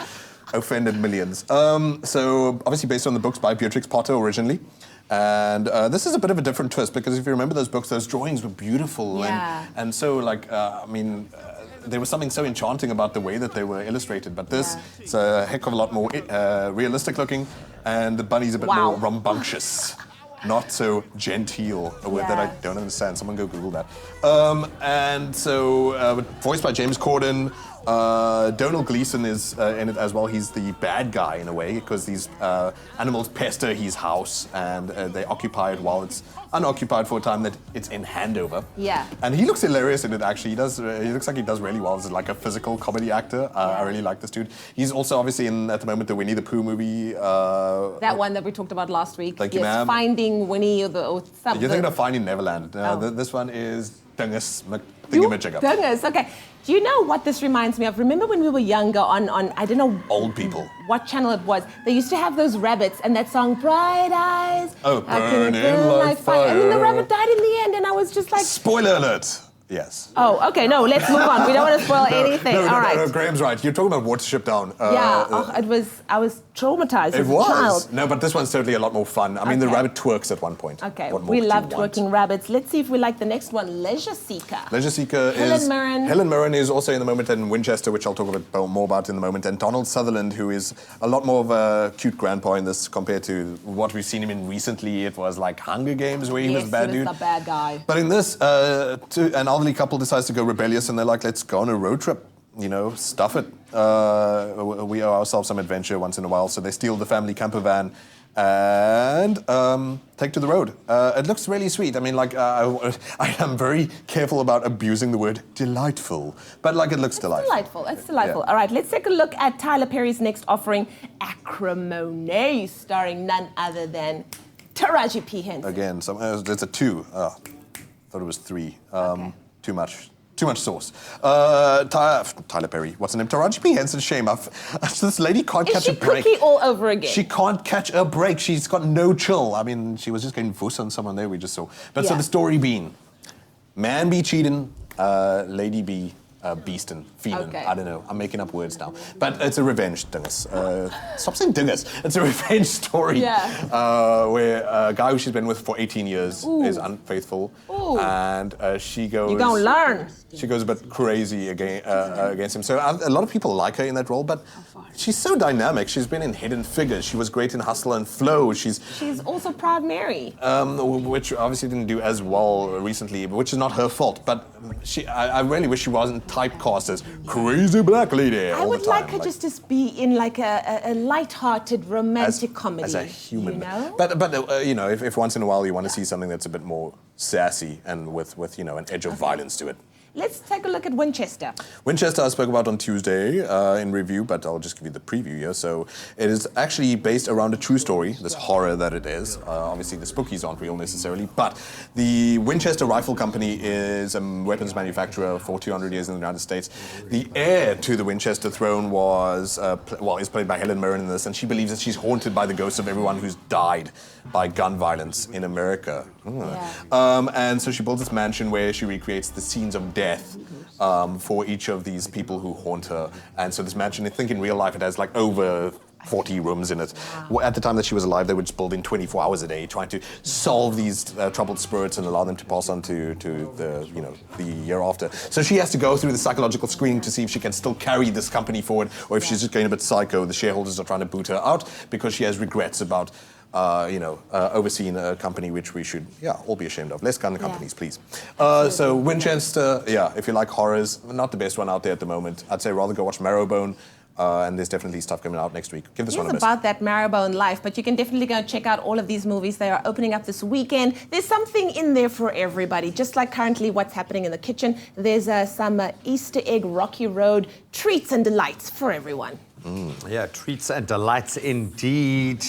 Offended millions. So obviously based on the books by Beatrix Potter originally. And this is a bit of a different twist, because if you remember those books, those drawings were beautiful. Yeah. And so, like, there was something so enchanting about the way that they were illustrated. But this is a heck of a lot more realistic looking, and the bunny's a bit more rambunctious. Not so genteel, a word that I don't understand. Someone go Google that. And so, voiced by James Corden. Donald Gleason is in it as well. He's the bad guy in a way, because these animals pester his house and they occupy it while it's unoccupied for a time that it's in handover. Yeah. And he looks hilarious in it, actually. He looks like he does really well as like a physical comedy actor. I really like this dude. He's also obviously in, at the moment, the Winnie the Pooh movie. That one that we talked about last week. Thank you, ma'am. Finding Winnie or something. You're thinking of Finding Neverland. This one is Dingus McThingamajigger. Goodness, okay. Do you know what this reminds me of? Remember when we were younger on I don't know... Old people. What channel it was. They used to have those rabbits and that song, Bright Eyes. Oh, burning like fire. And then the rabbit died in the end and I was just like... Spoiler alert. Yes. Oh, okay, no, let's move on. We don't want to spoil anything. No, All right. No, Graham's right. You're talking about Watership Down. I was traumatized It as a was. child. No, but this one's totally a lot more fun. I mean, the rabbit twerks at one point. Okay, What more we could you loved want? working rabbits. Let's see if we like the next one, Leisure Seeker. Leisure Seeker Helen is... Mirren. Helen Mirren is also in the moment in Winchester, which I'll talk more about in the moment. And Donald Sutherland, who is a lot more of a cute grandpa in this compared to what we've seen him in recently. It was like Hunger Games, where he was a bad dude. the bad guy. But in this, an elderly couple decides to go rebellious, and they're like, let's go on a road trip. You know, stuff it. We owe ourselves some adventure once in a while. So they steal the family camper van and take to the road. It looks really sweet. I mean, like, I am very careful about abusing the word delightful. But, like, it looks delightful. It's delightful. Yeah. All right, let's take a look at Tyler Perry's next offering, Acrimony, starring none other than Taraji P. Henson. Again, it's a 2. Thought it was 3. Too much sauce. Tyler Perry. What's her name? Taraji P. Henson. Shame. This lady can't catch a break. Cookie all over again. She can't catch a break. She's got no chill. I mean, she was just getting vuss on someone there. We just saw. But so the story being, man be cheating, lady be beastin', feeding. Okay. I don't know. I'm making up words now. But it's a revenge dingus. Stop saying dingus. It's a revenge story. Where a guy who she's been with for 18 years is unfaithful. And she goes... You gonna learn. She goes a bit crazy against him. So a lot of people like her in that role, but she's so dynamic. She's been in Hidden Figures. She was great in Hustle and Flow. She's also Proud Mary. Which obviously didn't do as well recently, which is not her fault. But I really wish she wasn't typecast as crazy black lady I would like her just to be in like a light-hearted romantic comedy. as a human. You know? But you know, if once in a while you want to see something that's a bit more sassy and with you know an edge of violence to it. Let's take a look at Winchester. Winchester I spoke about on Tuesday in review, but I'll just give you the preview here. So it is actually based around a true story, this horror that it is. Obviously the spookies aren't real necessarily, but the Winchester Rifle Company is a weapons manufacturer for 200 years in the United States. The heir to the Winchester throne was, is played by Helen Mirren in this, and she believes that she's haunted by the ghosts of everyone who's died by gun violence in America. And so she builds this mansion where she recreates the scenes of death for each of these people who haunt her. And so this mansion, I think in real life it has like over 40 rooms in it. Wow. At the time that she was alive, they would just build in 24 hours a day, trying to solve these troubled spirits and allow them to pass on to the year after. So she has to go through the psychological screening to see if she can still carry this company forward, or if she's just going a bit psycho. The shareholders are trying to boot her out because she has regrets about overseeing a company which we should, all be ashamed of. Less gun companies, please. So Winchester, if you like horrors, not the best one out there at the moment. I'd say rather go watch Marrowbone. And there's definitely stuff coming out next week. Give this one a miss. It's about that Marrowbone life, but you can definitely go check out all of these movies. They are opening up this weekend. There's something in there for everybody, just like currently what's happening in the kitchen. There's some Easter egg Rocky Road treats and delights for everyone. Treats and delights indeed.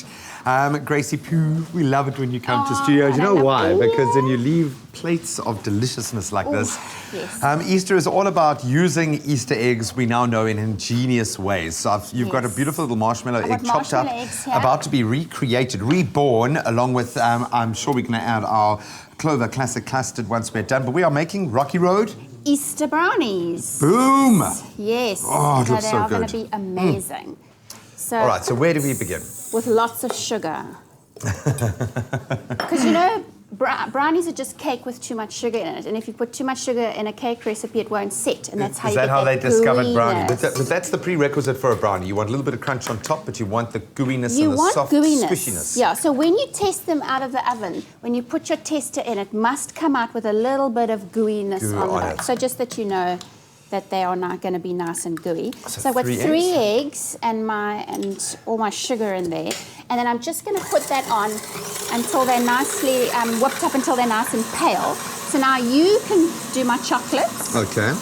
Gracie Poo, we love it when you come to studios. You know why? Because then you leave plates of deliciousness like this. Yes. Easter is all about using Easter eggs we now know in ingenious ways. So you've got a beautiful little marshmallow egg chopped up, about to be recreated, reborn, along with, I'm sure we're going to add our Clover Classic Custard once we're done. But we are making Rocky Road Easter brownies. Boom! Yes. Oh, it looks so they are good. going to be amazing. So all right, so where do we begin? With lots of sugar. Because brownies are just cake with too much sugar in it, and if you put too much sugar in a cake recipe, it won't set, and that's how Is you that get how they discovered brownie? gooiness. But that's the prerequisite for a brownie. You want a little bit of crunch on top, but you want the gooiness You and the want soft gooiness. squishiness. Yeah, so when you test them out of the oven, when you put your tester in, it must come out with a little bit of gooiness Goo on the on back. it. So just that you know that they are not going to be nice and gooey. So I've got 3 3 eggs and all my sugar in there. And then I'm just going to put that on until they're nicely whipped up, until they're nice and pale. So now you can do my chocolates. Okay.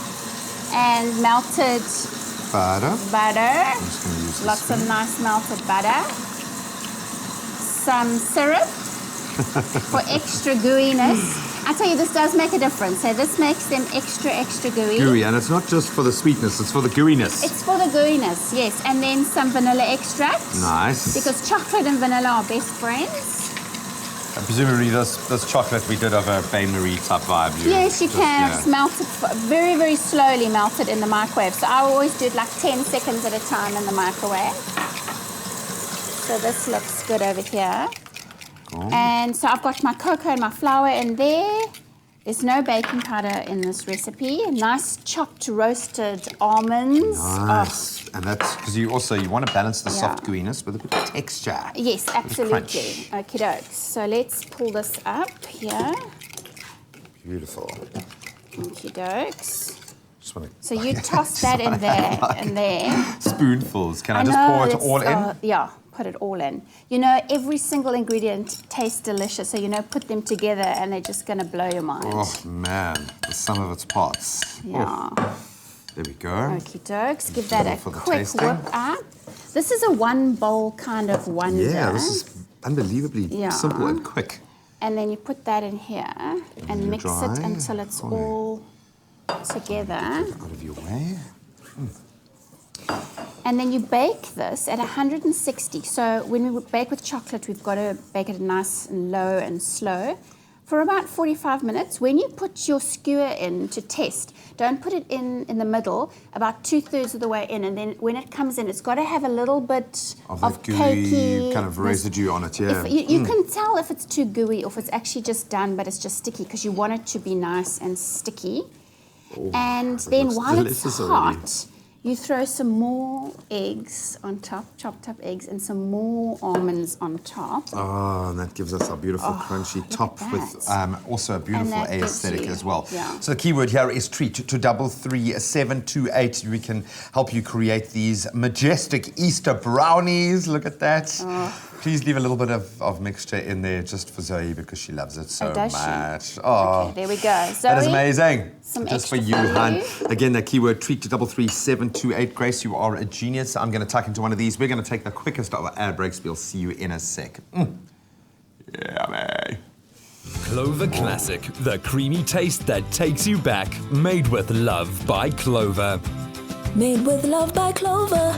And melted Butter. butter. I'm just going to use Lots of nice melted butter. Some syrup for extra gooiness. I tell you, this does make a difference. So this makes them extra gooey. Gooey, and it's not just for the sweetness, it's for the gooiness. It's for the gooiness, yes. And then some vanilla extract. Nice. Because chocolate and vanilla are best friends. And presumably this chocolate we did of a Bain Marie type vibe. Yes, you can. It's melted very, very slowly, melted in the microwave. So I always do it like 10 seconds at a time in the microwave. So this looks good over here. And so I've got my cocoa and my flour in there. There's no baking powder in this recipe. Nice chopped roasted almonds. Nice. And that's because you want to balance the soft gooiness with a bit of texture. Yes, A bit of absolutely. crunch. Okie dokes. So let's pull this up here. Beautiful. Okie dokes. Just want to So you toss that in there and there. spoonfuls. Can I just pour it all in? Yeah, put it all in. Every single ingredient tastes delicious, so put them together and they're just going to blow your mind. Oh man, the sum of its parts. Yeah. There we go. Okie dokes. Give that a For the quick tasting. whip up. This is a one bowl kind of wonder. Yeah, this is unbelievably Yeah. simple and quick. And then you put that in here and mix dry. it until it's all together. Out of your way. And then you bake this at 160. So when we bake with chocolate, we've got to bake it nice and low and slow for about 45 minutes. When you put your skewer in to test, don't put it in the middle, about 2/3 of the way in. And then when it comes in, it's got to have a little bit Of of the gooey cakey kind of residue on it, yeah. You can tell if it's too gooey or if it's actually just done, but it's just sticky, because you want it to be nice and sticky. Oh, And that then looks while it's delicious already. hot, You throw some more eggs on top, chopped up eggs, and some more almonds on top. Oh, and that gives us our beautiful crunchy top with also a beautiful that gives aesthetic you- as well. yeah. So the keyword here is treat to 33728. We can help you create these majestic Easter brownies. Look at that. Please leave a little bit of mixture in there just for Zoe because she loves it so does she? much. Oh, Okay, there we go. that is Zoe, amazing. some Just for extra you, for hun. you. Again, that keyword treat to 33728. Grace, you are a genius. I'm going to tuck into one of these. We're going to take the quickest of our ad breaks. We'll see you in a sec. Yeah, man. Clover Classic, the creamy taste that takes you back. Made with love by Clover. Made with love by Clover.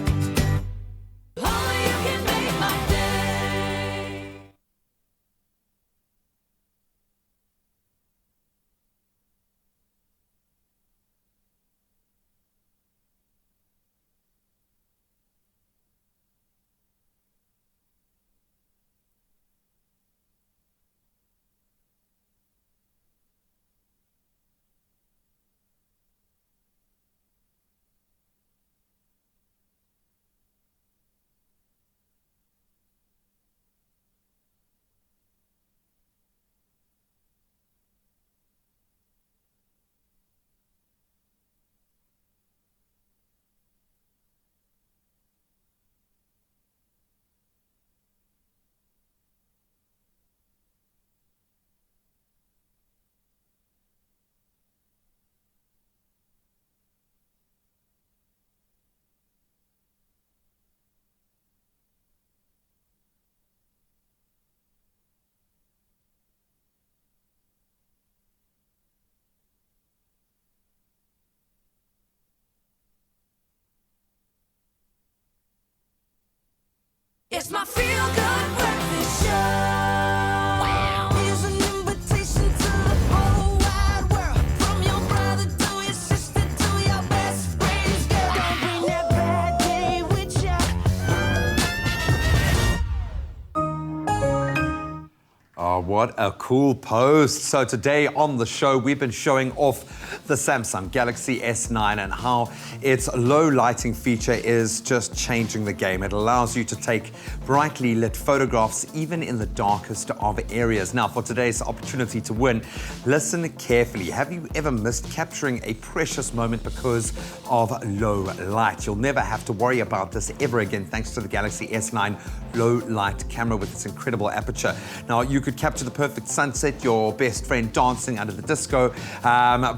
It's my feel-good breakfast show. Wow. Here's an invitation to the whole wide world. From your brother to your sister to your best friend's girl. Don't bring that bad day with ya. Oh, what a cool post. So today on the show, we've been showing off the Samsung Galaxy S9 and how its low lighting feature is just changing the game. It allows you to take brightly lit photographs even in the darkest of areas. Now, for today's opportunity to win, listen carefully. Have you ever missed capturing a precious moment because of low light? You'll never have to worry about this ever again thanks to the Galaxy S9 low light camera with its incredible aperture. Now, you could capture the perfect sunset, your best friend dancing under the disco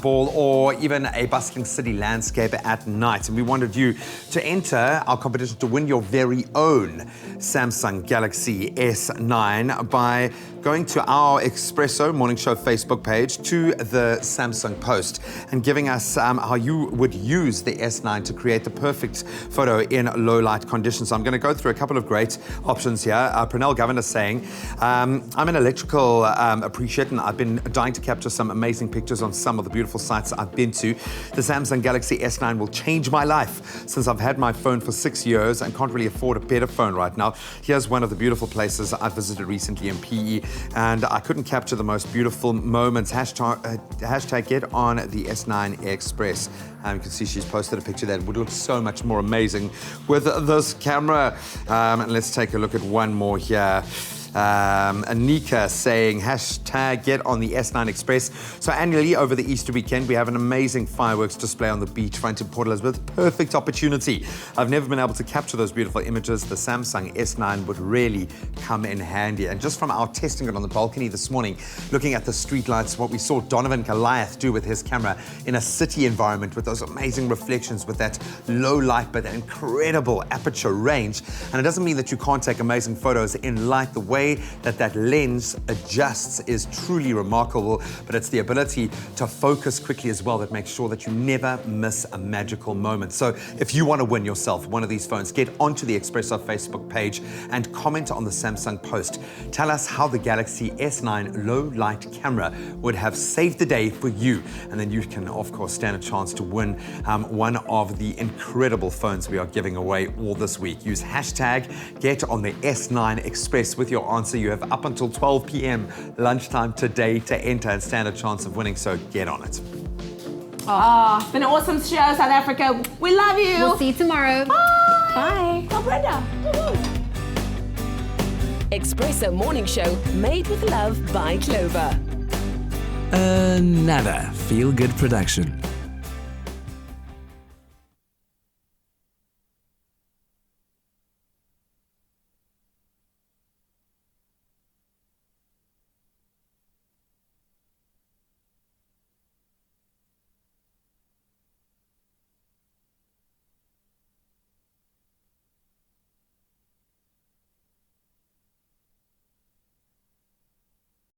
ball, or even a bustling city landscape at night. And we wanted you to enter our competition to win your very own Samsung Galaxy S9 by going to our Expresso Morning Show Facebook page, to the Samsung post, and giving us how you would use the S9 to create the perfect photo in low light conditions. So I'm going to go through a couple of great options here. Pranell Governor saying, I'm an electrical appreciate, and I've been dying to capture some amazing pictures on some of the beautiful sites I've been to. The Samsung Galaxy S9 will change my life since I've had my phone for 6 years and can't really afford a better phone right now. Here's one of the beautiful places I've visited recently in PE, and I couldn't capture the most beautiful moments. Hashtag get on the S9 Express. You can see she's posted a picture that would look so much more amazing with this camera. And let's take a look at one more here. Anika saying, hashtag get on the S9 Express. So annually over the Easter weekend, we have an amazing fireworks display on the beachfront in Port Elizabeth. Perfect opportunity. I've never been able to capture those beautiful images. The Samsung S9 would really come in handy. And just from our testing it on the balcony this morning, looking at the streetlights, what we saw Donovan Goliath do with his camera in a city environment with those amazing reflections, with that low light but that incredible aperture range. And it doesn't mean that you can't take amazing photos in light. The way that lens adjusts is truly remarkable, but it's the ability to focus quickly as well that makes sure that you never miss a magical moment. So if you want to win yourself one of these phones, get onto the Expresso Facebook page and comment on the Samsung post. Tell us how the Galaxy S9 low light camera would have saved the day for you, and then you can of course stand a chance to win one of the incredible phones we are giving away all this week. Use hashtag get on the S9 Express with your answer. You have up until 12 p.m. lunchtime today to enter and stand a chance of winning, so get on it. Oh, it's been an awesome show, South Africa. We love you. We'll see you tomorrow. Bye. Oh, Brenda. Expresso Morning Show, made with love by Clover. Another feel-good production.